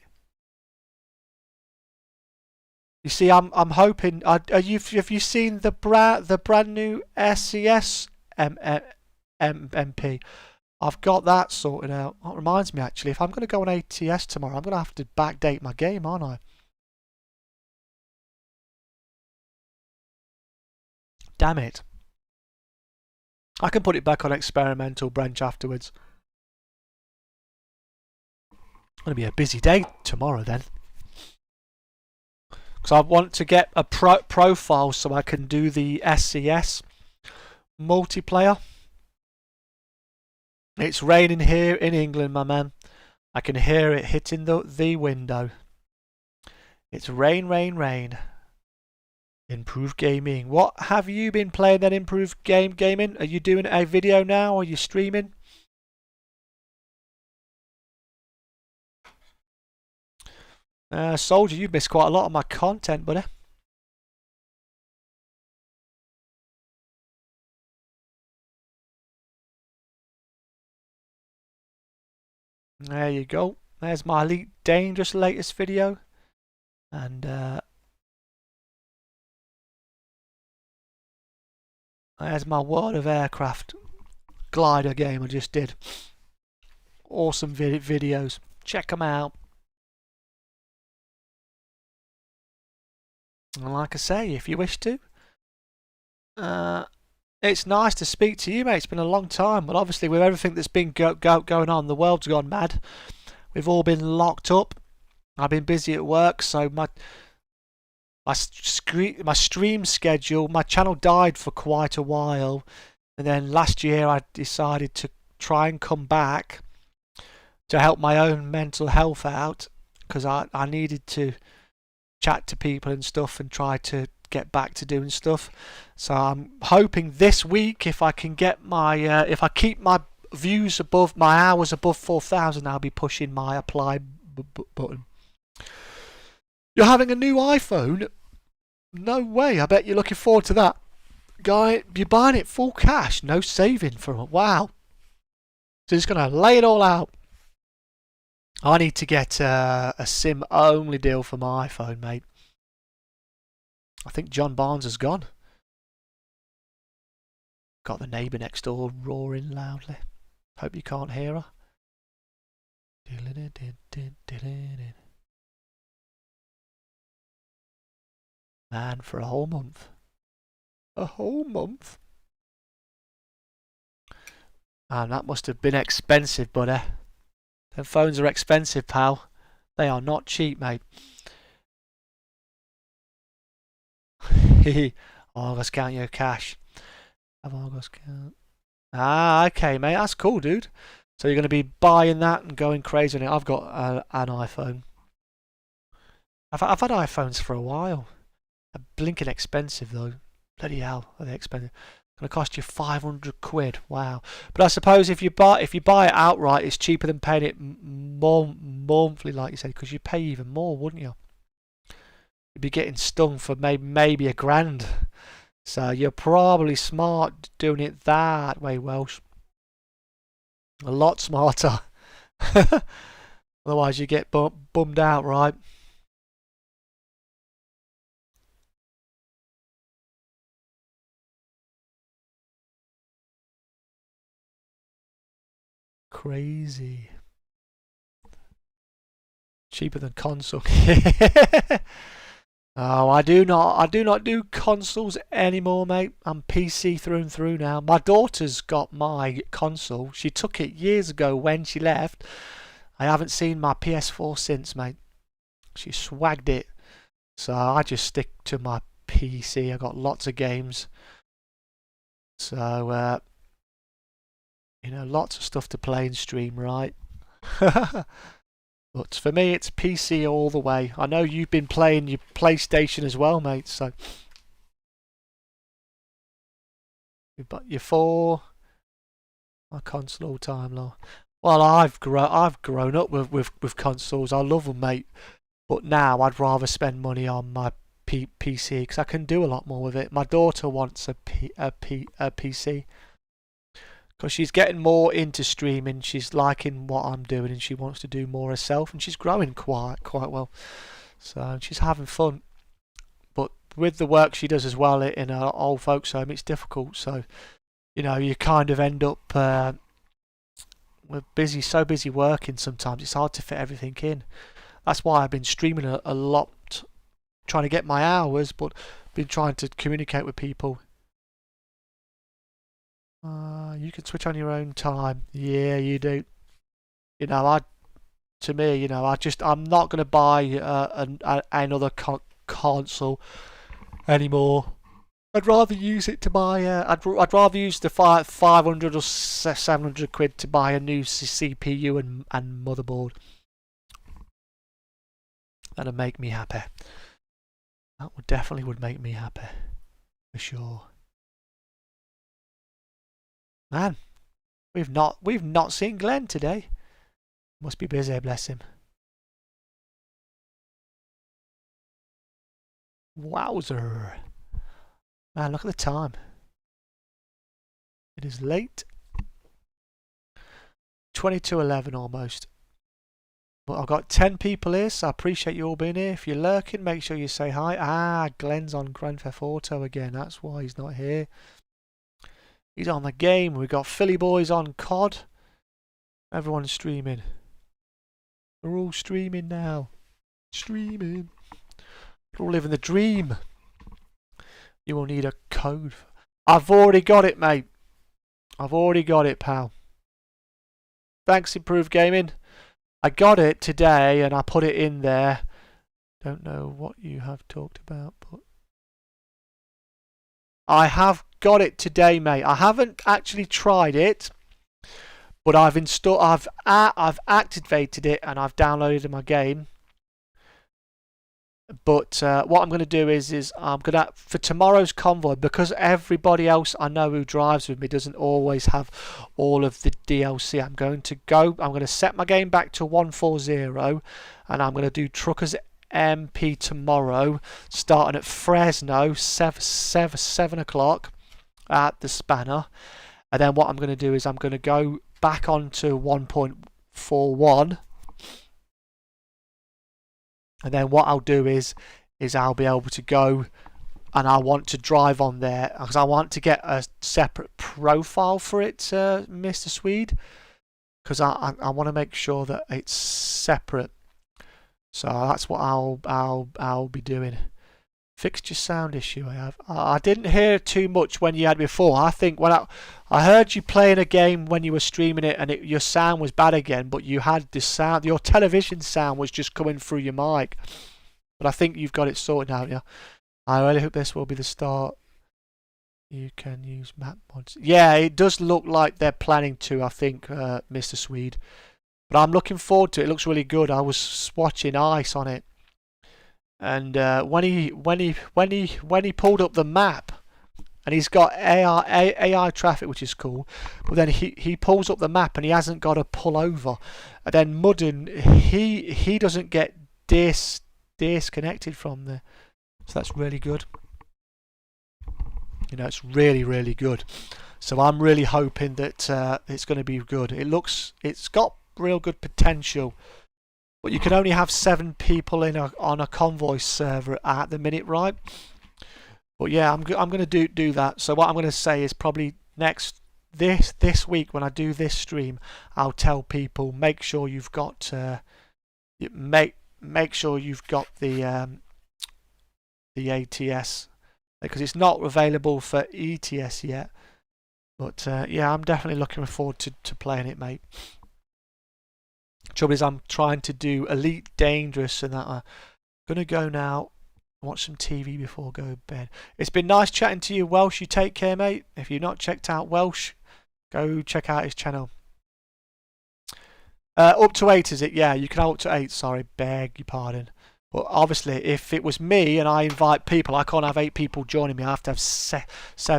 You see, I'm hoping. Have you seen the brand new SES MP? I've got that sorted out. That reminds me, actually, if I'm going to go on ATS tomorrow, I'm going to have to backdate my game, aren't I? Damn it. I can put it back on experimental branch afterwards. It's going to be a busy day tomorrow then. Because I want to get a profile so I can do the SES multiplayer. It's raining here in England, my man. I can hear it hitting the window. It's rain, rain, rain. Improved gaming. What have you been playing then, improved gaming? Are you doing a video now? Are you streaming? Soldier, you've missed quite a lot of my content, buddy. There you go. There's my Elite Dangerous latest video. And there's my World of Aircraft glider game I just did. Awesome videos. Check them out. And like I say, if you wish to, it's nice to speak to you, mate. It's been a long time, but obviously with everything that's been going on, the world's gone mad. We've all been locked up. I've been busy at work, so my stream schedule, my channel died for quite a while. And then last year I decided to try and come back to help my own mental health out, because I needed to chat to people and stuff and try to get back to doing stuff. So I'm hoping this week, if I can get my if I keep my views above, my hours above 4,000, I'll be pushing my apply button. You're having a new iPhone? No way. I bet you're looking forward to that. Guy, you're buying it full cash, no saving for it. Wow. So just going to lay it all out. I need to get a SIM only deal for my iPhone, mate. I think John Barnes has gone. Got the neighbour next door roaring loudly. Hope you can't hear her. Man, for a whole month. A whole month? And that must have been expensive, buddy. Them phones are expensive, pal. They are not cheap, mate. Argos count your cash. Have Argos count. Ah, okay, mate. That's cool, dude. So you're going to be buying that and going crazy on it. I've got an iPhone. I've had iPhones for a while. They're blinking expensive, though. Bloody hell, are they expensive? It's going to cost you 500 quid. Wow. But I suppose if you buy it outright, it's cheaper than paying it monthly, like you said, because you'd pay even more, wouldn't you? You'd be getting stung for maybe £1,000. So you're probably smart doing it that way, Welsh. A lot smarter. Otherwise you get bummed out, right? Crazy. Cheaper than console. Oh, I do not do consoles anymore, mate. I'm PC through and through now. My daughter's got my console. She took it years ago when she left. I haven't seen my PS4 since, mate. She swagged it. So I just stick to my PC. I got lots of games. So, lots of stuff to play and stream, right? But for me, it's PC all the way. I know you've been playing your PlayStation as well, mate. So you've got your 4. My console all time long. Well, I've grown up with consoles. I love them, mate. But now I'd rather spend money on my PC because I can do a lot more with it. My daughter wants a PC. Because she's getting more into streaming, she's liking what I'm doing, and she wants to do more herself, and she's growing quite well. So she's having fun. But with the work she does as well in her old folks' home, it's difficult. So you kind of end up we're so busy working. Sometimes it's hard to fit everything in. That's why I've been streaming a lot, trying to get my hours, but been trying to communicate with people. You can switch on your own time. Yeah, you do. I'm not going to buy another console anymore. I'd rather use it to buy. I'd rather use the 500 or 700 quid to buy a new CPU and motherboard. That'd make me happy. That definitely would make me happy, for sure. Man, we've not seen Glenn today. Must be busy, bless him. Wowzer. Man, look at the time. It is late. 22:11 almost. But I've got 10 people here, so I appreciate you all being here. If you're lurking, make sure you say hi. Ah, Glenn's on Grand Theft Auto again. That's why he's not here. He's on the game. We've got Philly Boys on COD. Everyone's streaming. We're all streaming now. Streaming. We're all living the dream. You will need a code. I've already got it, mate. I've already got it, pal. Thanks, Improved Gaming. I got it today and I put it in there. Don't know what you have talked about, but I have got it today, mate. I haven't actually tried it, but I've installed, I've activated it and I've downloaded my game. But what I'm going to do is I'm going to, for tomorrow's convoy, because everybody else I know who drives with me doesn't always have all of the DLC, I'm going to set my game back to 140, and I'm going to do Truckers MP tomorrow, starting at Fresno, 7 o'clock at the Spanner. And then what I'm going to do is I'm going to go back onto 1.41. And then what I'll do is I'll be able to go, and I want to drive on there because I want to get a separate profile for it, Mr. Swede, because I want to make sure that it's separate. So that's what I'll be doing. Fixed your sound issue. I didn't hear too much when you had before. I think when I heard you playing a game when you were streaming it, and your sound was bad again, but you had the sound, your television sound was just coming through your mic. But I think you've got it sorted out, yeah. I really hope this will be the start. You can use map mods. Yeah, it does look like they're planning to, I think, Mr. Swede. But I'm looking forward to it. It looks really good. I was watching Ice on it. And when he pulled up the map, and he's got AI traffic, which is cool, but then he pulls up the map and he hasn't got to pull over. And then Mudden, he doesn't get disconnected from there, so that's really good. You know, it's really, really good. So I'm really hoping that it's going to be good. It's got real good potential. But you can only have 7 people on a convoy server at the minute, right? But yeah, I'm going to do that. So what I'm going to say is probably this week when I do this stream, I'll tell people make sure you've got make sure you've got the ATS, because it's not available for ETS yet. But yeah, I'm definitely looking forward to playing it, mate. Trouble is, I'm trying to do Elite Dangerous, and that I'm gonna go now, watch some TV before I go to bed. It's been nice chatting to you, Welsh. You take care, mate. If you've not checked out Welsh, go check out his channel. Up to 8, is it? Yeah, you can have up to 8. Sorry, beg your pardon. But obviously, if it was me and I invite people, I can't have 8 people joining me. I have to have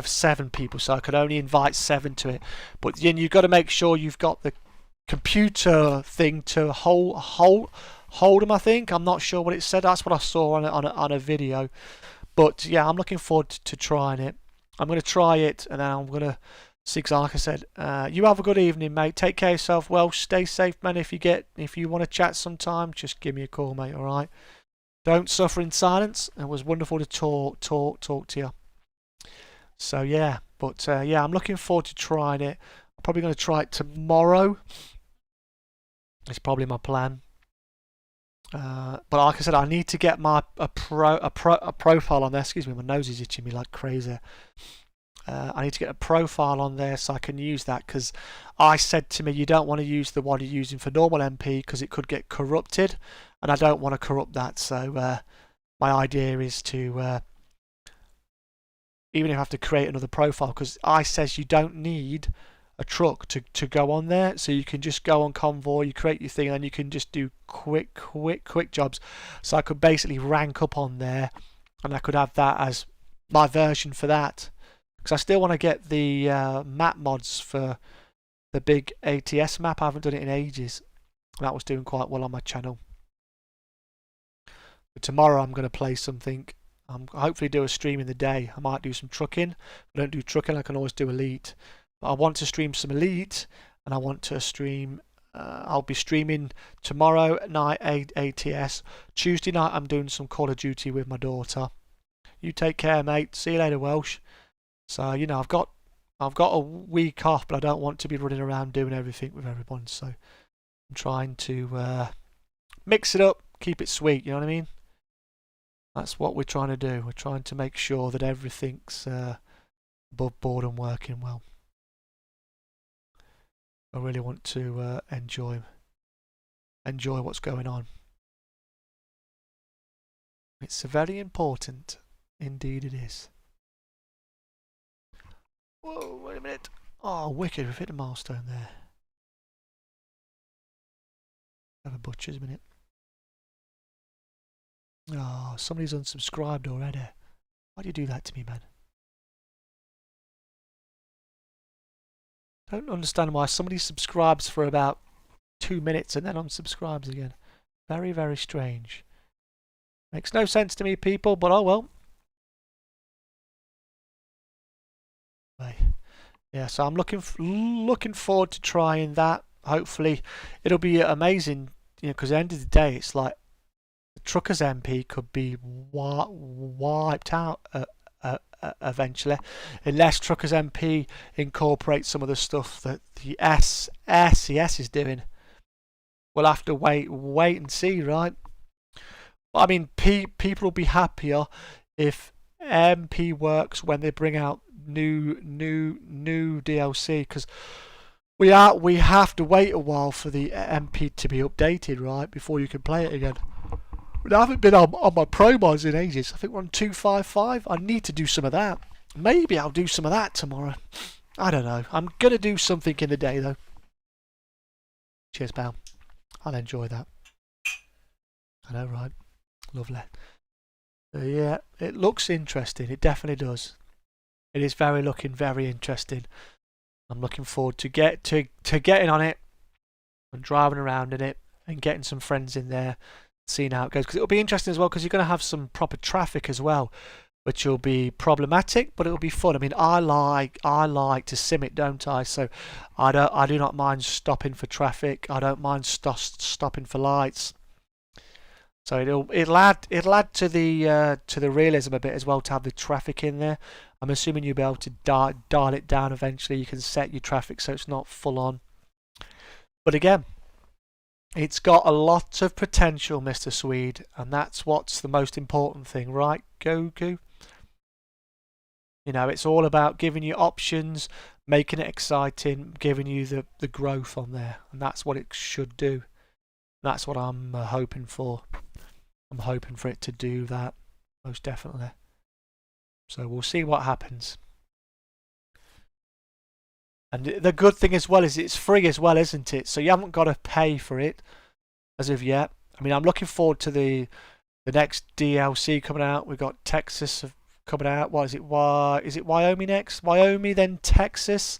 7 people, so I could only invite 7 to it. But then you've got to make sure you've got the computer thing to hold them, I think. I'm not sure what it said. That's what I saw on a video. But yeah, I'm looking forward to trying it. I'm going to try it, and then I'm going to see, because like I said, you have a good evening, mate. Take care of yourself. Well, stay safe, man. If you want to chat sometime, just give me a call, mate. All right, don't suffer in silence. It was wonderful to talk to you. So yeah, but yeah, I'm looking forward to trying it. I'm probably going to try it tomorrow. It's probably my plan. But like I said, I need to get a profile on there. Excuse me, my nose is itching me like crazy. I need to get a profile on there so I can use that, because I said to me, you don't want to use the one you're using for normal MP because it could get corrupted, and I don't want to corrupt that. So my idea is to even if I have to create another profile, because I says you don't need a truck to go on there, so you can just go on convoy, you create your thing, and then you can just do quick jobs. So I could basically rank up on there, and I could have that as my version for that, because I still want to get the map mods for the big ATS map. I haven't done it in ages. That was doing quite well on my channel. But tomorrow I'm going to play something. I'm hopefully do a stream in the day. I might do some trucking. If I don't do trucking, I can always do Elite. I want to stream some Elite, and I want to stream. I'll be streaming tomorrow night ATS. Tuesday night I'm doing some Call of Duty with my daughter. You take care, mate. See you later, Welsh. So you know, I've got a week off, but I don't want to be running around doing everything with everyone. So I'm trying to mix it up, keep it sweet. You know what I mean? That's what we're trying to do. We're trying to make sure that everything's above board and working well. I really want to enjoy what's going on. It's very important, indeed it is. Whoa, wait a minute. Oh, wicked, we've hit a milestone there. Have a butcher's minute. Oh, somebody's unsubscribed already. Why do you do that to me, man? I don't understand why somebody subscribes for about 2 minutes and then unsubscribes again. Very, very strange. Makes no sense to me, people, but oh well. Yeah, so I'm looking forward to trying that. Hopefully, it'll be amazing. You know, because at the end of the day, it's like the Truckers MP could be wiped out eventually, unless Truckers MP incorporates some of the stuff that the SES is doing. We'll have to wait and see, right? I mean, people will be happier if MP works when they bring out new DLC, because we have to wait a while for the MP to be updated, right, before you can play it again. But I haven't been on my pro mods in ages. I think we're on 255. I need to do some of that. Maybe I'll do some of that tomorrow. I don't know. I'm gonna do something in the day though. Cheers, pal. I'll enjoy that. I know, right? Lovely. Yeah, it looks interesting. It definitely does. It is looking very interesting. I'm looking forward to getting on it and driving around in it and getting some friends in there, seeing how it goes. Because it'll be interesting as well, because you're going to have some proper traffic as well, which will be problematic, but it'll be fun. I mean, I like to sim it, don't I? So I do not mind stopping for traffic. I don't mind stopping for lights. So it'll add to the realism a bit as well, to have the traffic in there. I'm assuming you'll be able to dial it down eventually. You can set your traffic so it's not full on. But again, it's got a lot of potential, Mr. Swede, and that's what's the most important thing, right, Goku? You know, it's all about giving you options, making it exciting, giving you the growth on there, and that's what it should do. That's what I'm hoping for. I'm hoping for it to do that, most definitely. So we'll see what happens. And the good thing as well is it's free as well, isn't it? So you haven't got to pay for it as of yet. I mean, I'm looking forward to the next DLC coming out. We've got Texas coming out. What is it? Is it Wyoming next? Wyoming, then Texas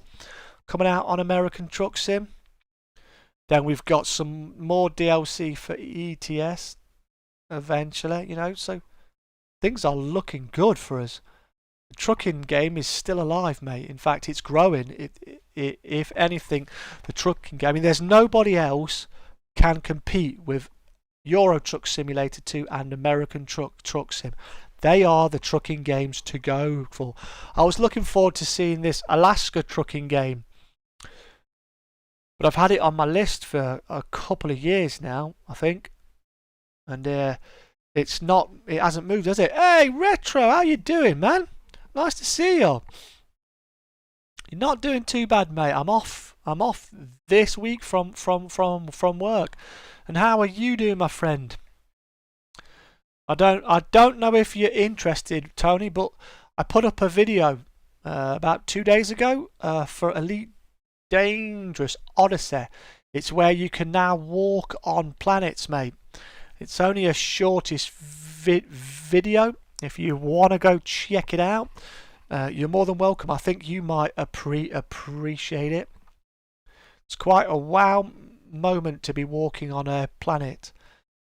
coming out on American Truck Sim. Then we've got some more DLC for ETS eventually, you know, so things are looking good for us. The trucking game is still alive, mate. In fact, it's growing. If anything, the trucking game, I mean, there's nobody else can compete with Euro Truck Simulator 2 and American Truck Sim. They are the trucking games to go for. I was looking forward to seeing this Alaska trucking game, but I've had it on my list for a couple of years now, I think. And it hasn't moved, has it? Hey, Retro, how you doing, man? Nice to see you. You're not doing too bad, mate. I'm off this week from work. And how are you doing, my friend? I don't know if you're interested, Tony, but I put up a video about 2 days ago for Elite Dangerous Odyssey. It's where you can now walk on planets, mate. It's only a shortest video. If you want to go check it out, you're more than welcome. I think you might appreciate it. It's quite a wow moment to be walking on a planet.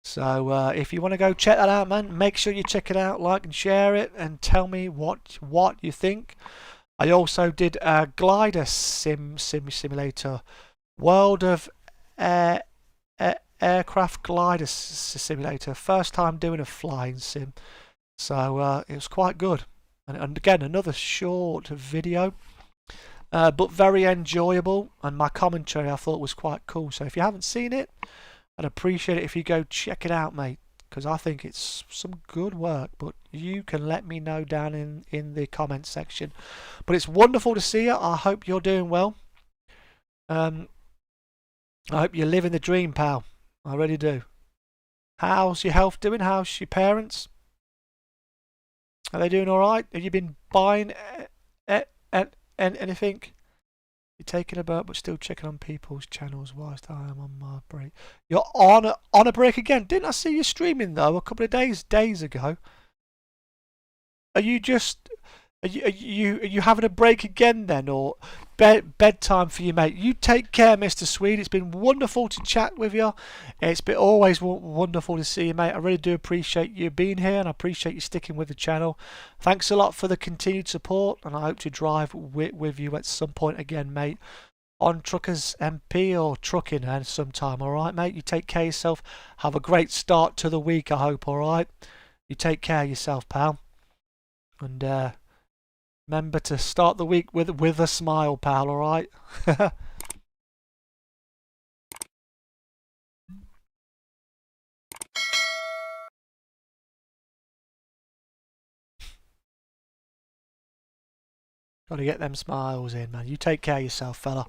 So if you want to go check that out, man, make sure you check it out, like and share it, and tell me what you think. I also did a glider simulator, World of Aircraft Glider Simulator. First time doing a flying sim, so it was quite good. And again, another short video, but very enjoyable. And my commentary I thought was quite cool. So if you haven't seen it, I'd appreciate it if you go check it out, mate, because I think it's some good work. But you can let me know down in the comments section. But it's wonderful to see you. I hope you're doing well. I hope you're living the dream, pal. I really do. How's your health doing? How's your parents? Are they doing all right? Have you been buying anything? You're taking a break but still checking on people's channels whilst I am on my break. You're on a break again. Didn't I see you streaming though a couple of days ago? Are you just are you having a break again then, or bedtime for you, mate? You take care, Mr. Swede. It's been wonderful to chat with you. It's been always wonderful to see you, mate. I really do appreciate you being here, and I appreciate you sticking with the channel. Thanks a lot for the continued support, and I hope to drive with you at some point again, mate. On Truckers MP or Trucking sometime, alright, mate? You take care of yourself. Have a great start to the week, I hope, alright? You take care of yourself, pal. And remember to start the week with a smile, pal, alright? Gotta get them smiles in, man. You take care of yourself, fella.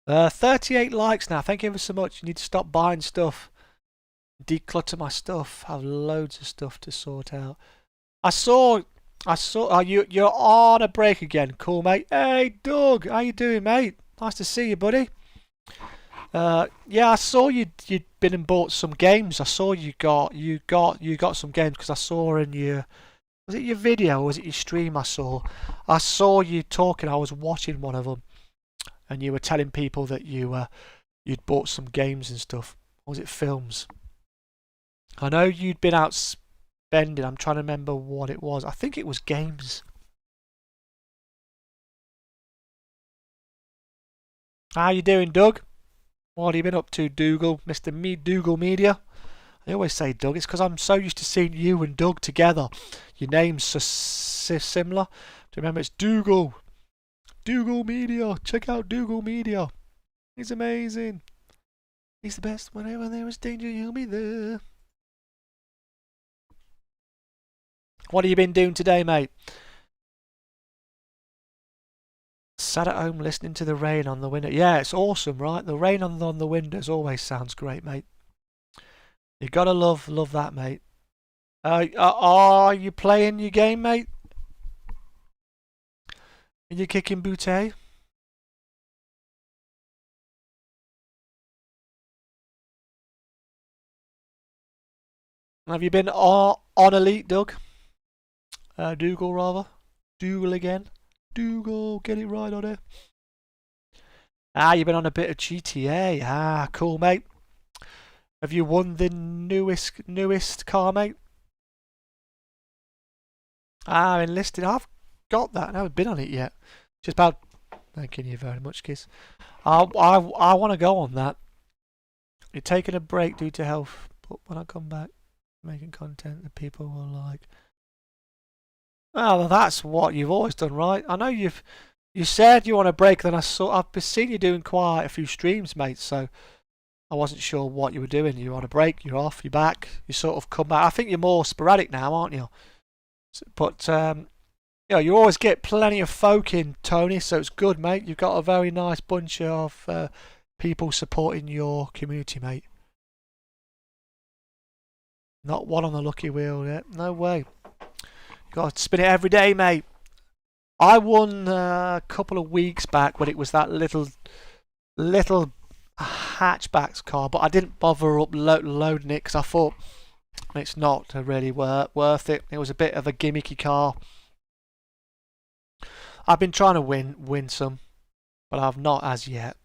38 likes now. Thank you ever so much. You need to stop buying stuff. Declutter my stuff. I have loads of stuff to sort out. I saw you're on a break again. Cool, mate. Hey, Doug, how you doing, mate? Nice to see you, buddy. Yeah, I saw you'd been and bought some games. I saw you got some games because I saw in your, was it your video or was it your stream? I saw you talking. I was watching one of them, and you were telling people that you'd bought some games and stuff. Or was it films? I know you'd been out spending. I'm trying to remember what it was. I think it was games. How you doing, Doug? What have you been up to, Dougal? Mr. Dougal Media? I always say Doug. It's because I'm so used to seeing you and Doug together. Your name's so similar. Do you remember? It's Dougal. Dougal Media. Check out Dougal Media. He's amazing. He's the best. Whenever there is danger, he'll be there. What have you been doing today, mate? Sat at home listening to the rain on the window. Yeah, it's awesome, right? The rain on the windows always sounds great, mate. You gotta love that, mate. Are you playing your game, mate? Are you kicking booty? Have you been on Elite, Doug? Dougal, rather. Dougal again. Dougal, get it right on it. You've been on a bit of GTA. Cool, mate. Have you won the newest car, mate? Enlisted. I've got that. I haven't been on it yet. Just about. Thank you very much, kiss. I want to go on that. You're taking a break due to health, but when I come back, making content that people will like. Well, that's what you've always done, right? I know you said you want a break, then I've seen you doing quite a few streams, mate. So I wasn't sure what you were doing. You're on a break, you're off, you're back, you sort of come back. I think you're more sporadic now, aren't you? But you always get plenty of folk in, Tony. So it's good, mate. You've got a very nice bunch of people supporting your community, mate. Not one on the lucky wheel yet. No way. Got to spin it every day, mate. I won a couple of weeks back when it was that little hatchback car, but I didn't bother loading it because I thought it's not really worth it. It was a bit of a gimmicky car. I've been trying to win some, but I've not as yet.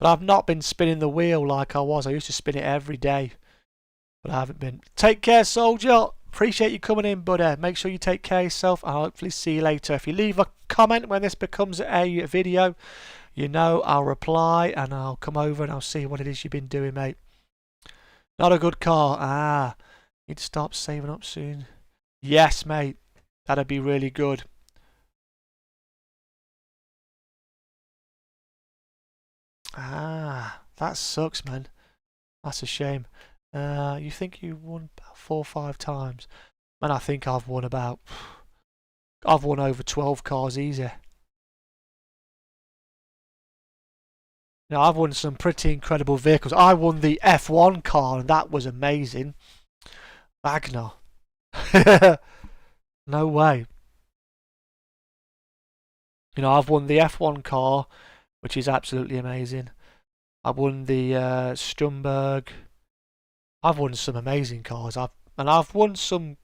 But I've not been spinning the wheel like I was. I used to spin it every day, but I haven't been. Take care, soldier. Appreciate you coming in, buddy. Make sure you take care of yourself. I'll hopefully see you later. If you leave a comment when this becomes a video, you know I'll reply and I'll come over and I'll see what it is you've been doing, mate. Not a good car. Need to start saving up soon. Yes, mate. That'd be really good. That sucks, man. That's a shame. You think you won about 4 or 5 times? Man, I think I've won over 12 cars easy. Now, I've won some pretty incredible vehicles. I won the F1 car, and that was amazing. Wagner. No way. You know, I've won the F1 car, which is absolutely amazing. I won the Stumberg. I've won some amazing cars. I've won some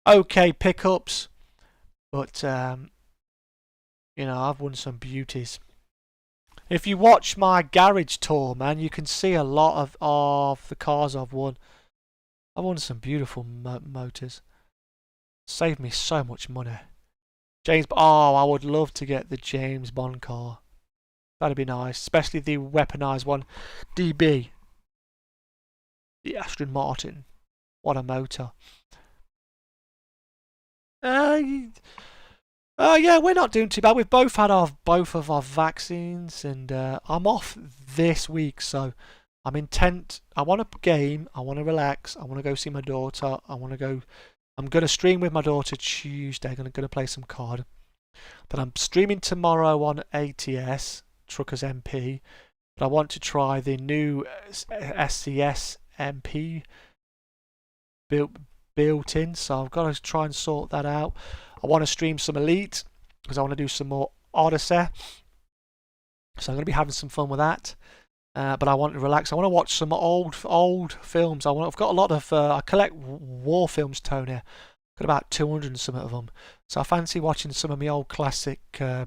okay pickups, but you know, I've won some beauties. If you watch my garage tour, man, you can see a lot of the cars I've won. I've won some beautiful motors. Saved me so much money. Oh, I would love to get the James Bond car. That'd be nice, especially the weaponized one, DB. The Aston Martin. What a motor. Yeah, we're not doing too bad. We've both had both of our vaccines, and I'm off this week, so I'm intent. I want to game. I want to relax. I want to go see my daughter. I'm gonna stream with my daughter Tuesday. I'm gonna play some card. Then I'm streaming tomorrow on ATS Truckers MP. But I want to try the new SCS MP built in, so I've got to try and sort that out. I want to stream some Elite because I want to do some more Odyssey, so I'm going to be having some fun with that. But I want to relax. I want to watch some old films. I've got a lot of I collect war films, Tony. I've got about 200 and some of them, so I fancy watching some of my old classic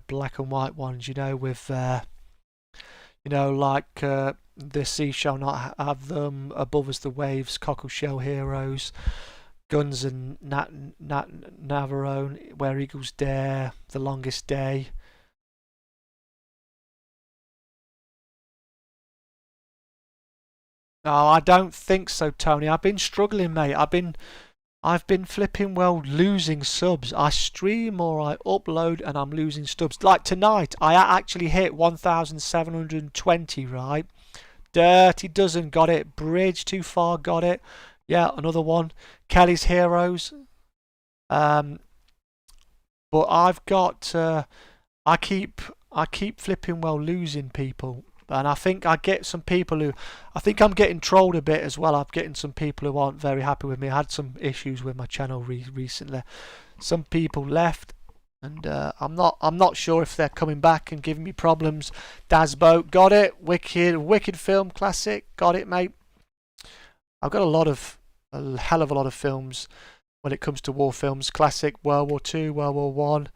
black and white ones. You know, with you know, like The Sea Shall Not Have Them, Above Us the Waves, Cockle Shell Heroes, Guns and Navarone, Where Eagles Dare, The Longest Day. Oh, I don't think so, Tony. I've been struggling, mate. I've been flipping well losing subs. I stream or I upload and I'm losing subs. Like tonight, I actually hit 1,720, right? Dirty Dozen got it. Bridge Too Far got it. Yeah, another one. Kelly's Heroes. But I've got I keep flipping well losing people. And I think I get some people who, I think I'm getting trolled a bit as well. I'm getting some people who aren't very happy with me. I had some issues with my channel recently. Some people left, and I'm not sure if they're coming back and giving me problems. Dazbo, got it. Wicked film classic, got it, mate. I've got a hell of a lot of films when it comes to war films. Classic, World War II, World War One.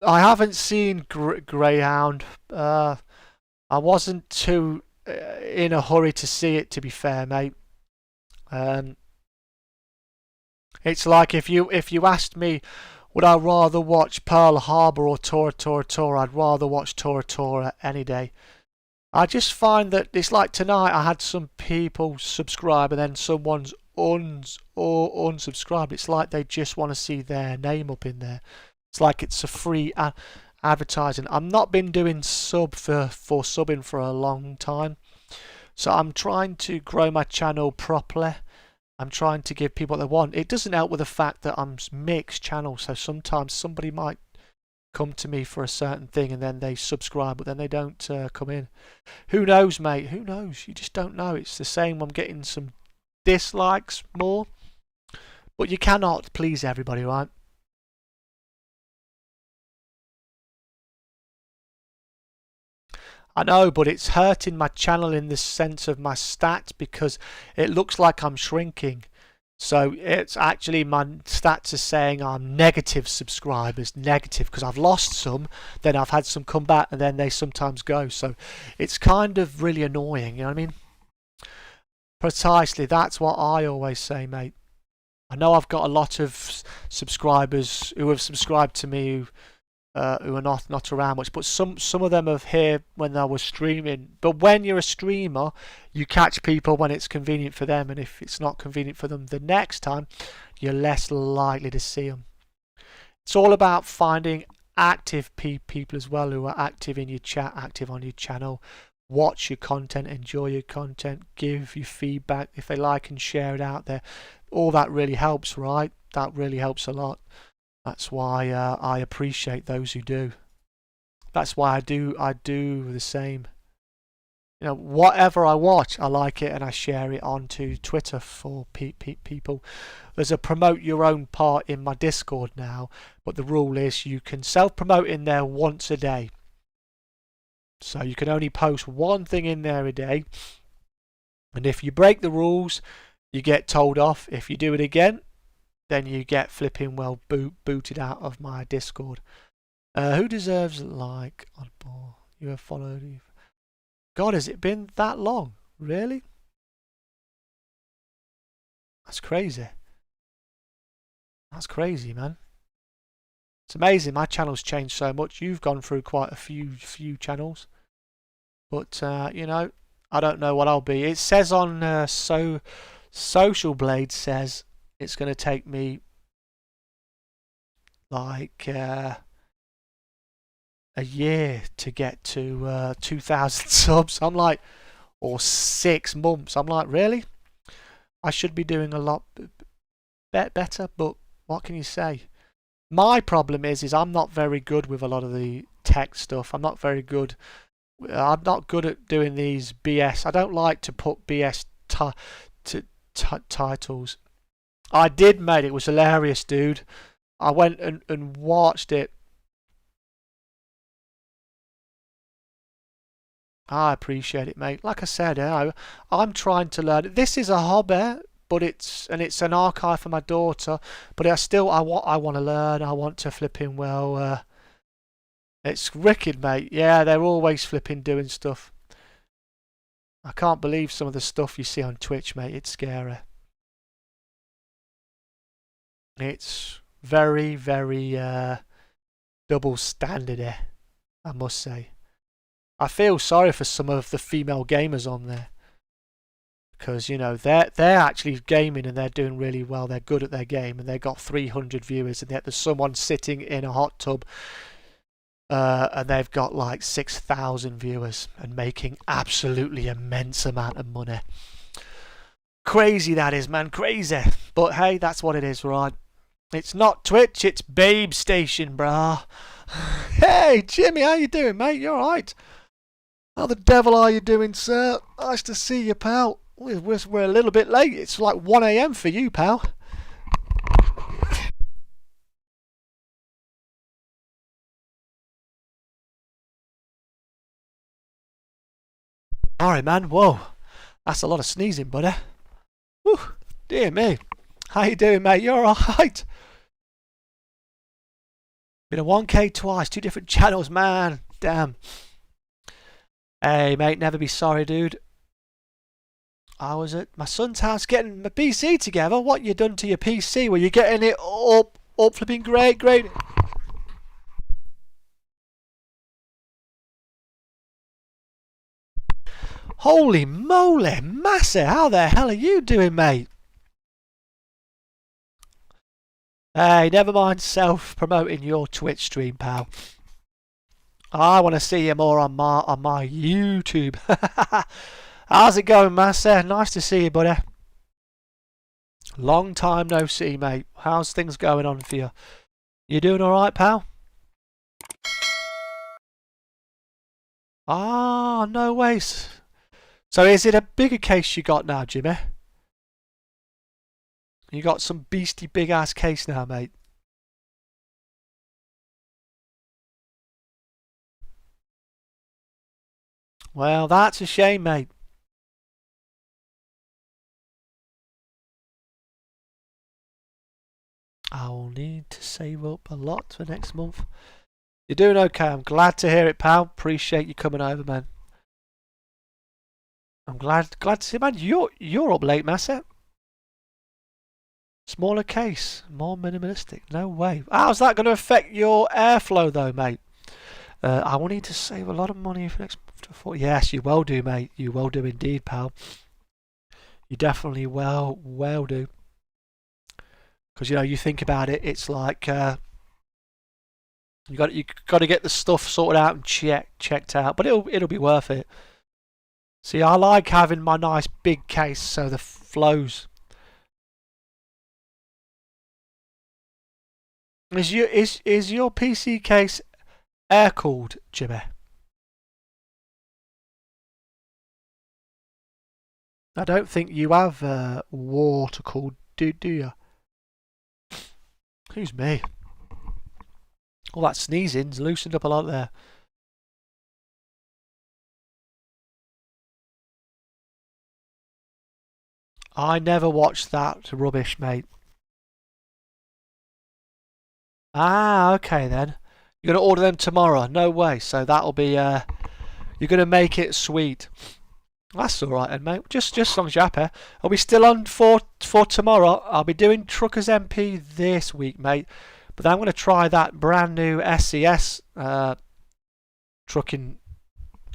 I haven't seen Greyhound. I wasn't too in a hurry to see it, to be fair, mate. It's like if you asked me, would I rather watch Pearl Harbor or Tora Tora Tora? I'd rather watch Tora Tora any day. I just find that it's like tonight. I had some people subscribe and then someone's unsubscribed. It's like they just want to see their name up in there. It's like it's a free advertising. I've not been doing sub for subbing for a long time, so I'm trying to grow my channel properly. I'm trying to give people what they want. It doesn't help with the fact that I'm mixed channel, so sometimes somebody might come to me for a certain thing and then they subscribe, but then they don't come in. Who knows, mate? Who knows? You just don't know. It's the same. I'm getting some dislikes more, but you cannot please everybody, right? I know, but it's hurting my channel in the sense of my stats because it looks like I'm shrinking. So it's actually my stats are saying I'm negative subscribers, negative, because I've lost some, then I've had some come back, and then they sometimes go. So it's kind of really annoying, you know what I mean? Precisely, that's what I always say, mate. I know I've got a lot of subscribers who have subscribed to me who are not around much, but some of them are here when I was streaming. But when you're a streamer, you catch people when it's convenient for them, and if it's not convenient for them the next time, you're less likely to see them. It's all about finding active people as well, who are active in your chat, active on your channel, watch your content, enjoy your content, give you feedback if they like and share it out there. All that really helps, right? That really helps a lot. That's why I appreciate those who do. That's why I do the same. You know, whatever I watch, I like it and I share it onto Twitter for people. There's a promote your own part in my Discord now, but the rule is you can self-promote in there once a day. So you can only post one thing in there a day. And if you break the rules, you get told off. If you do it again, then you get flipping well booted out of my Discord. Who deserves like oddball? You have followed. God, has it been that long? Really? That's crazy. That's crazy, man. It's amazing. My channel's changed so much. You've gone through quite a few channels, but you know, I don't know what I'll be. It says on Social Blade says it's going to take me like a year to get to 2,000 subs. I'm like, or 6 months. I'm like, really? I should be doing a lot better, but what can you say? My problem is I'm not very good with a lot of the tech stuff. I'm not very good. I'm not good at doing these BS. I don't like to put BS titles. I did, mate. It was hilarious, dude. I went and watched it. I appreciate it, mate. Like I said, I'm trying to learn. This is a hobby, but it's an archive for my daughter. But I want to learn. I want to flipping well. It's wicked, mate. Yeah, they're always flipping doing stuff. I can't believe some of the stuff you see on Twitch, mate. It's scary. It's very, very double standard here, I must say. I feel sorry for some of the female gamers on there, because you know they're actually gaming and they're doing really well. They're good at their game and they've got 300 viewers, and yet there's someone sitting in a hot tub and they've got like 6,000 viewers and making absolutely immense amount of money. Crazy that is, man, crazy. But hey, that's what it is, right? It's not Twitch, it's Babe Station, brah. Hey, Jimmy, how you doing, mate? You alright? How the devil are you doing, sir? Nice to see you, pal. We're a little bit late. It's like 1 AM for you, pal. Alright, man. Whoa. That's a lot of sneezing, buddy. Whew. Dear me. How you doing, mate? You alright? Been a 1K twice. 2 different channels, man. Damn. Hey, mate. Never be sorry, dude. I was at my son's house getting my PC together. What you done to your PC? Were you getting it up flipping great? Holy moly, Massey, how the hell are you doing, mate? Hey, never mind self-promoting your Twitch stream, pal. I want to see you more on my YouTube. How's it going, Massey? Nice to see you, buddy. Long time no see, mate. How's things going on for you? You doing alright, pal? Ah, no ways. So is it a bigger case you got now, Jimmy? You got some beastie big ass case now, mate. Well, that's a shame, mate. I'll need to save up a lot for next month. You're doing okay. I'm glad to hear it, pal. Appreciate you coming over, man. I'm glad to see, man. You're up late, Massey. Smaller case, more minimalistic. No way. How's that going to affect your airflow, though, mate? I will need to save a lot of money for next month. Yes, you will do, mate. You will do indeed, pal. You definitely will do. Because you know, you think about it, it's like you got to get the stuff sorted out and checked out, but it'll be worth it. See, I like having my nice big case so the flows. Is your PC case air cooled, Jimmy? I don't think you have water cooled, do you? Who's me? All that sneezing's loosened up a lot there. I never watched that rubbish, mate. Ah, okay then. You're gonna order them tomorrow? No way. So that'll be you're gonna make it sweet. That's all right, then, mate. Just as long as you're happy. Are we still on for tomorrow? I'll be doing Truckers MP this week, mate. But then I'm gonna try that brand new SES trucking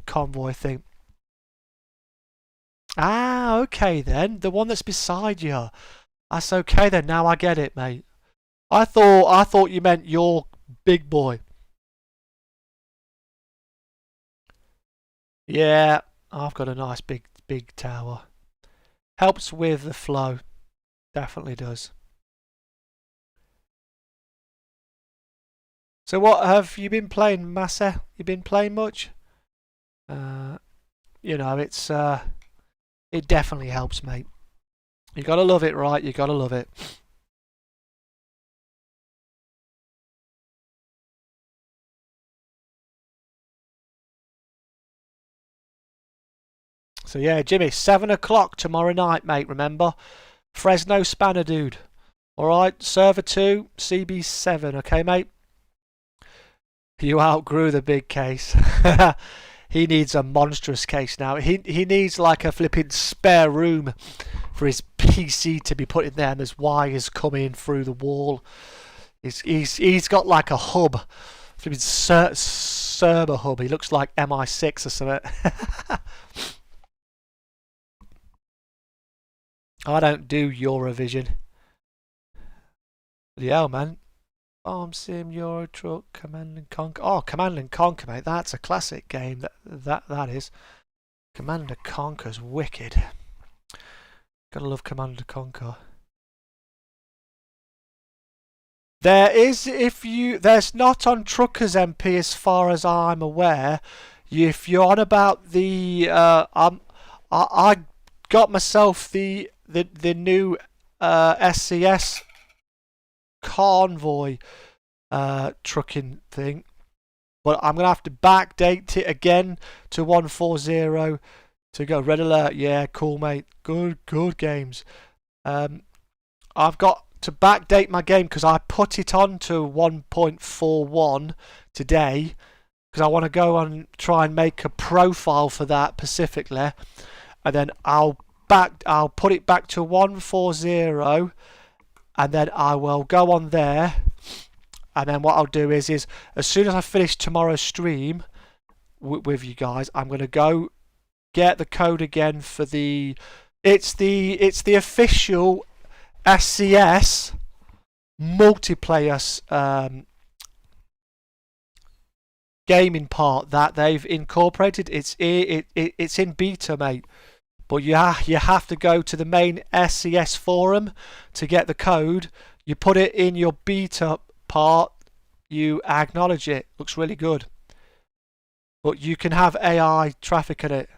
convoy thing. Ah, okay then. The one that's beside you. That's okay then. Now I get it, mate. I thought you meant your big boy. Yeah, I've got a nice big tower. Helps with the flow. Definitely does. So what have you been playing, Massa? You been playing much? You know, it definitely helps, mate. You gotta love it, right? You gotta love it. So yeah, Jimmy, 7 o'clock tomorrow night, mate. Remember, Fresno Spanner, dude. All right, server 2, CB7. Okay, mate. You outgrew the big case. He needs a monstrous case now. He needs like a flipping spare room for his PC to be put in there, and there's wires coming through the wall. He's got like a hub, flipping server hub. He looks like MI6 or something. I don't do Eurovision. Yeah, man. Farm Sim, Euro Truck, Command and Conquer. Oh, Command and Conquer, mate. That's a classic game. That is. Command and Conquer's wicked. Gotta love Command and Conquer. There's not on Truckers MP as far as I'm aware. If you're on about the I got myself the new SCS convoy trucking thing, but I'm gonna have to backdate it again to 140 to go. Red alert, yeah, cool, mate. Good games. I've got to backdate my game because I put it on to 1.41 today because I want to go and try and make a profile for that specifically, and then I'll put it back to 140, and then I will go on there, and then what I'll do is as soon as I finish tomorrow's stream with you guys, I'm going to go get the code again for it's the official SCS multiplayer gaming part that they've incorporated. It's in beta, mate. But you have to go to the main SCS forum to get the code. You put it in your beta part. You acknowledge it. Looks really good. But you can have AI traffic in it.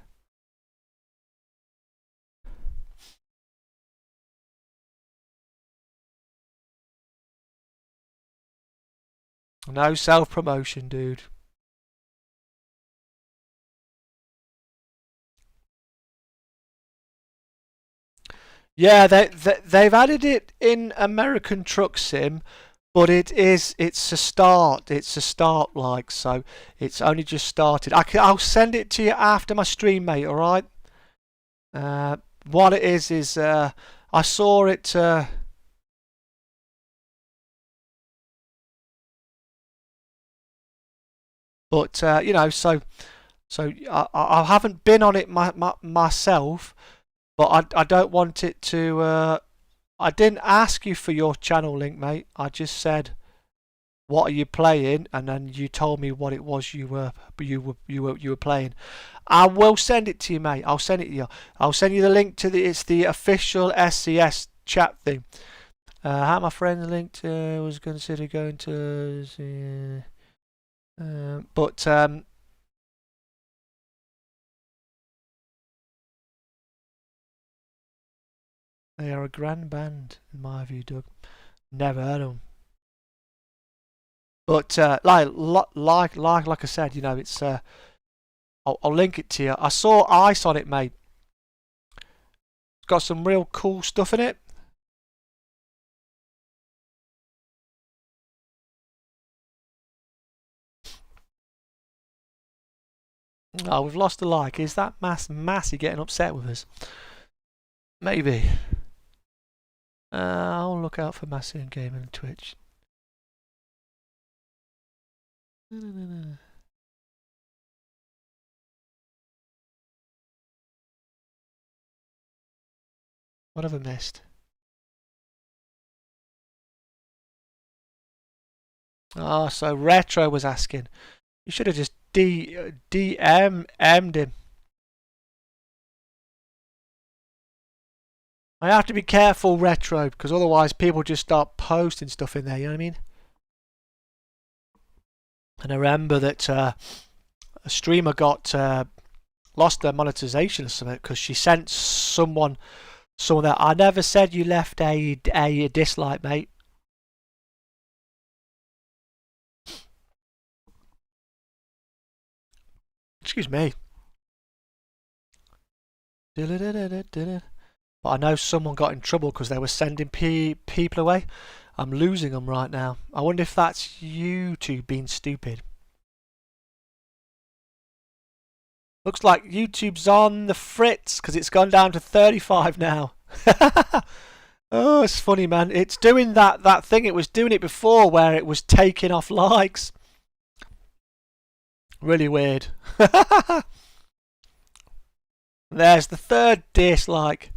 No self-promotion, dude. Yeah, they've added it in American Truck Sim, but it's a start. It's a start, like, so it's only just started. I'll send it to you after my stream, mate. All right. What it is I saw it. But you know, so I haven't been on it myself, but I don't want it to. I didn't ask you for your channel link, mate. I just said, "What are you playing?" And then you told me what it was you were playing. I will send it to you, mate. I'll send it to you. I'll send you the link to it's the official SCS chat thing. How my friend linked was consider going to. But They are a grand band, in my view, Doug. Never heard of them. But like I said, you know, it's I'll link it to you. I saw Ice on it, mate. It's got some real cool stuff in it. Oh, we've lost a like. Is that Massey getting upset with us? Maybe. I'll look out for Massey and Gaming on Twitch. What have I missed? Oh, so Retro was asking. You should have just DM'd him. I have to be careful, Retro, because otherwise people just start posting stuff in there, you know what I mean? And I remember that a streamer got lost their monetization or something because she sent someone that I never said you left a dislike, mate. Excuse me. But I know someone got in trouble because they were sending people away. I'm losing them right now. I wonder if that's YouTube being stupid. Looks like YouTube's on the fritz because it's gone down to 35 now. Oh, it's funny, man. It's doing that thing. It was doing it before where it was taking off likes. Really weird. There's the third dislike.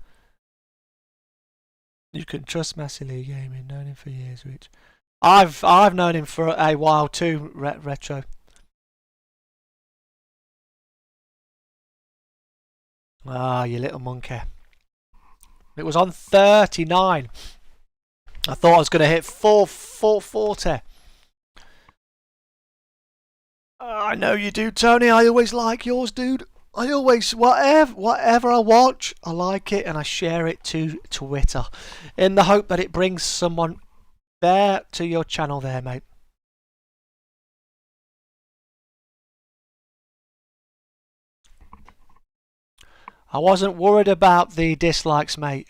You can trust Massey Gaming. Known him for years, Rich. I've known him for a while too, Retro. Ah, you little monkey. It was on 39. I thought I was going to hit 440. I know you do, Tony. I always like yours, dude. I always, whatever I watch, I like it and I share it to Twitter in the hope that it brings someone there to your channel there, mate. I wasn't worried about the dislikes, mate.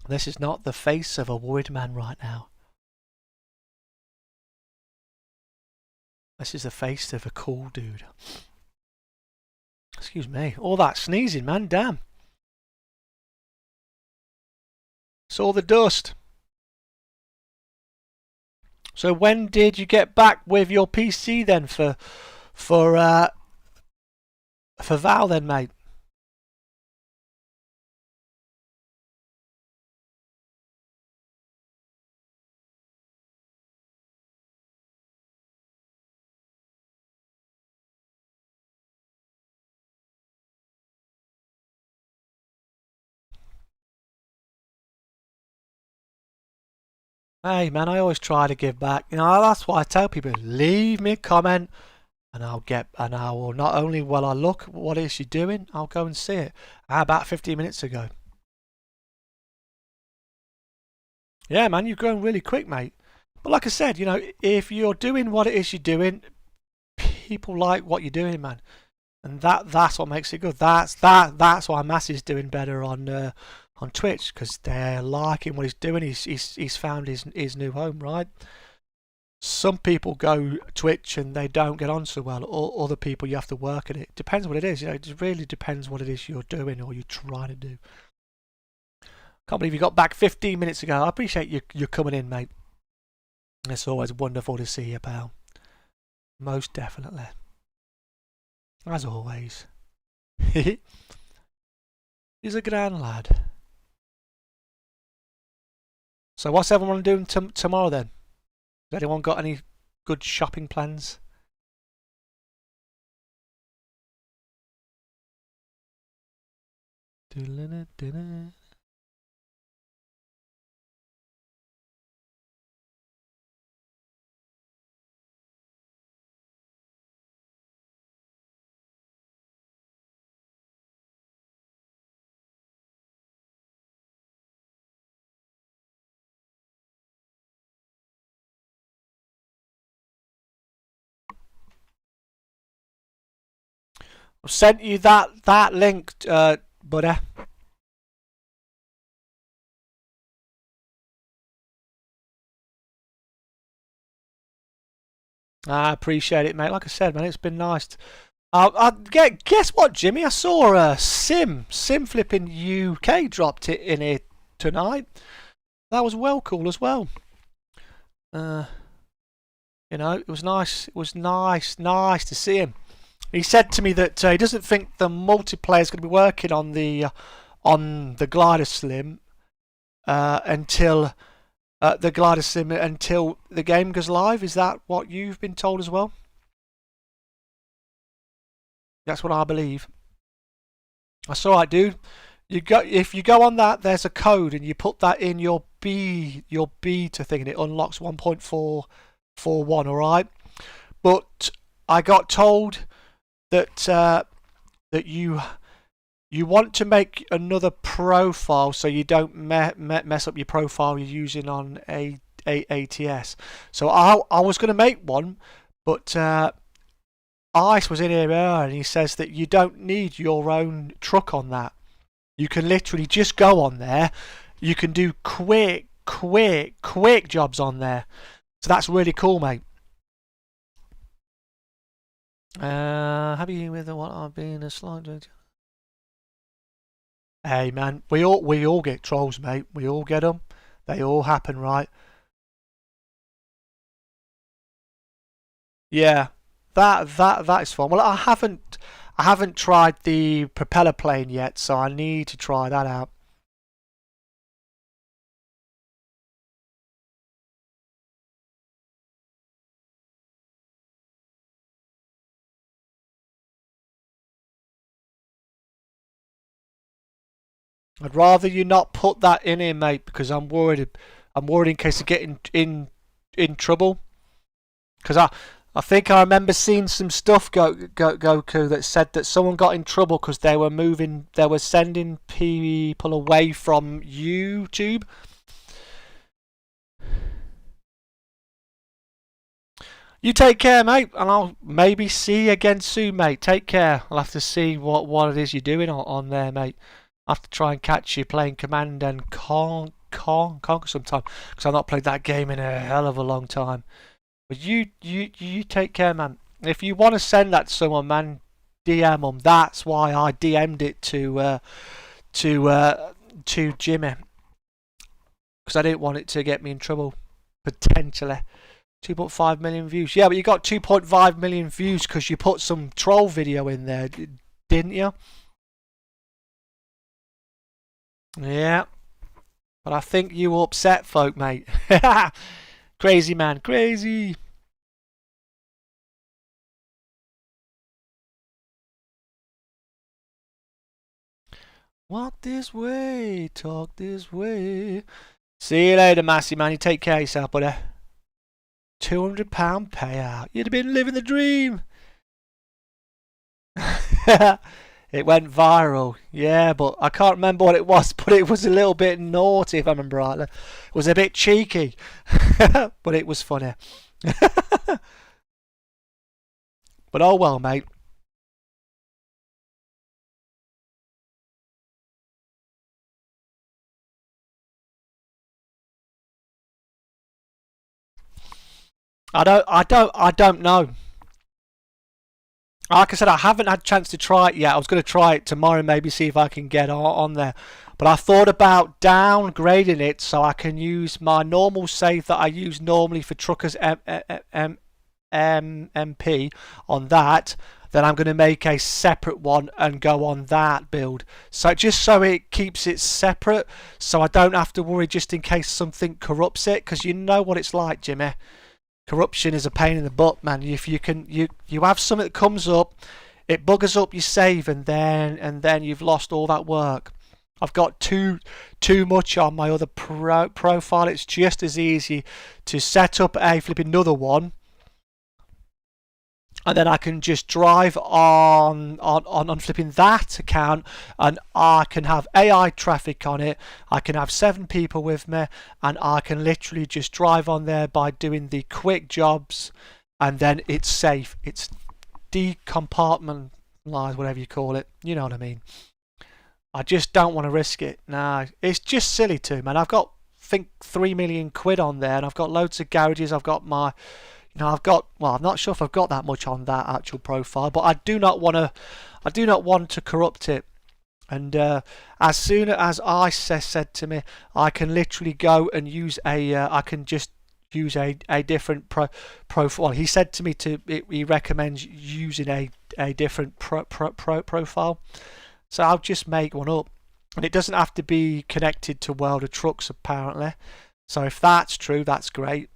This is not the face of a worried man right now. This is the face of a cool dude. Excuse me. All that sneezing, man. Damn. It's all the dust. So when did you get back with your PC then for Val then, mate? Hey man, I always try to give back. You know, that's why I tell people, leave me a comment and I will not only will I look what is she doing, I'll go and see it. About 15 minutes ago. Yeah man, you've grown really quick, mate. But like I said, you know, if you're doing what it is you're doing, people like what you're doing, man. And that's what makes it good. That's why Massey's doing better on Twitch, because they're liking what he's doing. He's found his new home, right? Some people go Twitch and they don't get on so well. Or other people, you have to work at it. Depends what it is. You know, it really depends what it is you're doing or you're trying to do. Can't believe you got back 15 minutes ago. I appreciate you coming in, mate. It's always wonderful to see you, pal. Most definitely. As always. He's a grand lad. So what's everyone doing tomorrow then? Has anyone got any good shopping plans? I've sent you that link, buddy. I appreciate it, mate. Like I said, man, it's been nice. Guess what, Jimmy? I saw a Sim Flipping UK dropped it in here tonight. That was well cool as well. You know, it was nice. It was nice to see him. He said to me that he doesn't think the multiplayer is going to be working on the Glider Slim until until the game goes live. Is that what you've been told as well? That's what I believe. That's alright, dude. If you go on that, there's a code, and you put that in your beta thing, and it unlocks 1.441. Alright, but I got told that that you want to make another profile so you don't mess up your profile you're using on ATS. So I was going to make one, but Ice was in here earlier, and he says that you don't need your own truck on that. You can literally just go on there. You can do quick jobs on there. So that's really cool, mate. Happy with what I've been a slight. Hey man, we all get trolls, mate. We all get them. They all happen, right? Yeah, that is fun. Well, I haven't tried the propeller plane yet, so I need to try that out. I'd rather you not put that in here, mate, because I'm worried. I'm worried in case of getting in trouble. Because I think I remember seeing some stuff Goku that said that someone got in trouble because they were sending people away from YouTube. You take care, mate, and I'll maybe see you again soon, mate. Take care. I'll have to see what it is you're doing on there, mate. I'll have to try and catch you playing Command and Conquer sometime, because I've not played that game in a hell of a long time. But you take care, man. If you want to send that to someone, man, DM them. That's why I DM'd it to Jimmy, because I didn't want it to get me in trouble potentially. 2.5 million views. Yeah, but you got 2.5 million views because you put some troll video in there, didn't you? Yeah. But I think you upset folk, mate. Crazy man, crazy. Walk this way, talk this way. See you later, Massey man. You take care of yourself, buddy. £200 payout. You'd have been living the dream. It went viral. Yeah, but I can't remember what it was, but it was a little bit naughty if I remember rightly. It was a bit cheeky. But it was funny. But oh well, mate. I don't know. Like I said, I haven't had a chance to try it yet. I was going to try it tomorrow, maybe see if I can get on there. But I thought about downgrading it so I can use my normal save that I use normally for Truckers MP on that. Then I'm going to make a separate one and go on that build. So just so it keeps it separate, so I don't have to worry just in case something corrupts it. Because you know what it's like, Jimmy. Corruption is a pain in the butt, man. If you have something that comes up, it buggers up your save, and then you've lost all that work. I've got too much on my other profile. It's just as easy to set up a flipping another one, and then I can just drive on flipping that account, and I can have AI traffic on it. I can have 7 people with me, and I can literally just drive on there by doing the quick jobs, and then it's safe. It's decompartment. lies, whatever you call it. You know what I mean. I just don't want to risk it. Nah, it's just silly too, man. I've got, I think, 3 million quid on there, and I've got loads of garages. I've got my, I've got, well, I'm not sure if I've got that much on that actual profile, but I do not want to corrupt it. And as soon as ICE said to me, I can literally go and use I can just use a different profile. He said to me he recommends using a different profile. So I'll just make one up, and it doesn't have to be connected to World of Trucks apparently. So if that's true, that's great.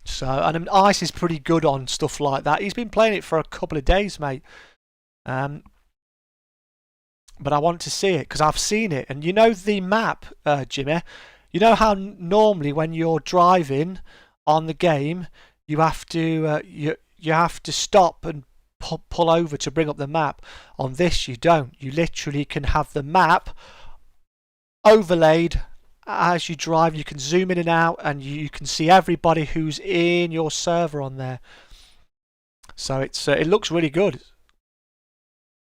So, and Ice is pretty good on stuff like that. He's been playing it for a couple of days, mate. But I want to see it because I've seen it, and you know the map, Jimmy. You know how normally when you're driving on the game, you have to you have to stop and pull over to bring up the map. On this, you don't. You literally can have the map overlaid as you drive. You can zoom in and out, and you can see everybody who's in your server on there. So it's it looks really good.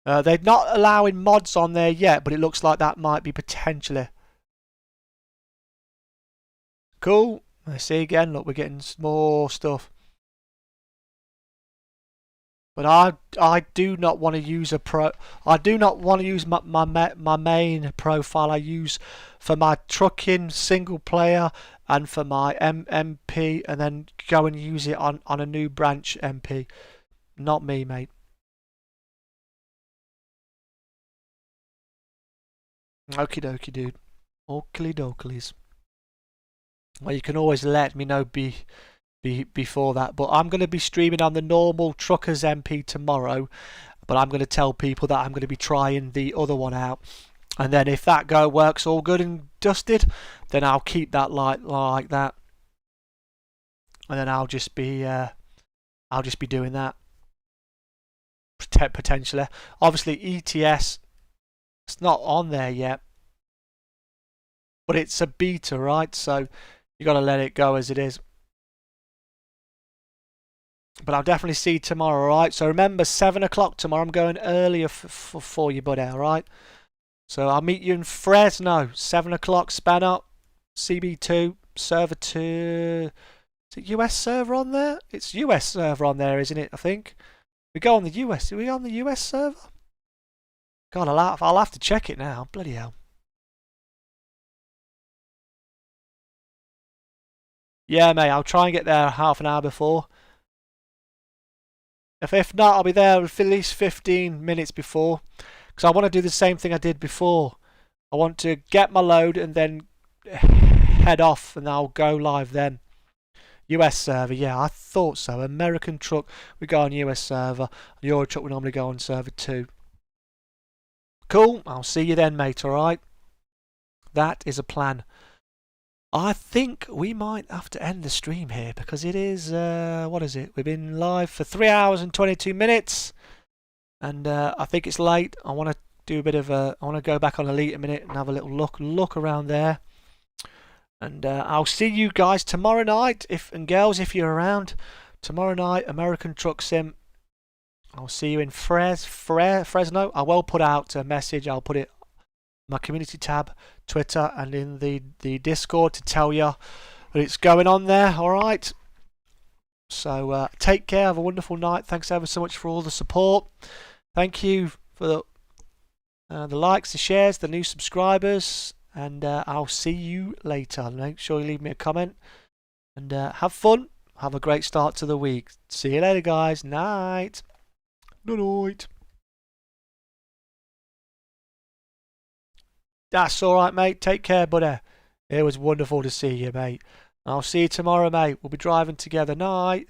They're not allowing mods on there yet, but it looks like that might be potentially. Cool. I see again. Look, we're getting more stuff. But I do not want to use I do not want to use my main profile. I use for my trucking single player and for my MP, and then go and use it on a new branch MP. Not me, mate. Okie dokie, dude. Oakley dokleys. Well, you can always let me know before that, but I'm going to be streaming on the normal Truckers MP tomorrow, but I'm going to tell people that I'm going to be trying the other one out, and then if that works all good and dusted, then I'll keep that like that, and then I'll just be doing that potentially. Obviously ETS, it's not on there yet, but it's a beta, right? So you got to let it go as it is. But I'll definitely see you tomorrow, alright? So remember, 7 o'clock tomorrow. I'm going earlier for you, buddy, alright? So I'll meet you in Fresno, 7 o'clock, span up, CB2, server 2. Is it US server on there? It's US server on there, isn't it? I think. We go on the US. Are we on the US server? God, I'll have to check it now. Bloody hell. Yeah, mate, I'll try and get there half an hour before. If not, I'll be there at least 15 minutes before, because I want to do the same thing I did before. I want to get my load and then head off, and I'll go live then. US server, yeah, I thought so. American truck, we go on US server. Euro truck, we normally go on server 2. Cool, I'll see you then, mate, alright? That is a plan. I think we might have to end the stream here because it is, what is it? We've been live for 3 hours and 22 minutes. And I think it's late. I want to do a bit of I want to go back on Elite a minute and have a little look around there. And I'll see you guys tomorrow night, and girls, if you're around. Tomorrow night, American Truck Sim. I'll see you in Fresno. I will put out a message. I'll put it my community tab, Twitter, and in the Discord to tell you that it's going on there. Alright, so take care, have a wonderful night. Thanks ever so much for all the support. Thank you for the likes, the shares, the new subscribers, and I'll see you later. Make sure you leave me a comment, and have fun. Have a great start to the week. See you later, guys. Night. Night. That's alright, mate. Take care, buddy. It was wonderful to see you, mate. I'll see you tomorrow, mate. We'll be driving together. Night.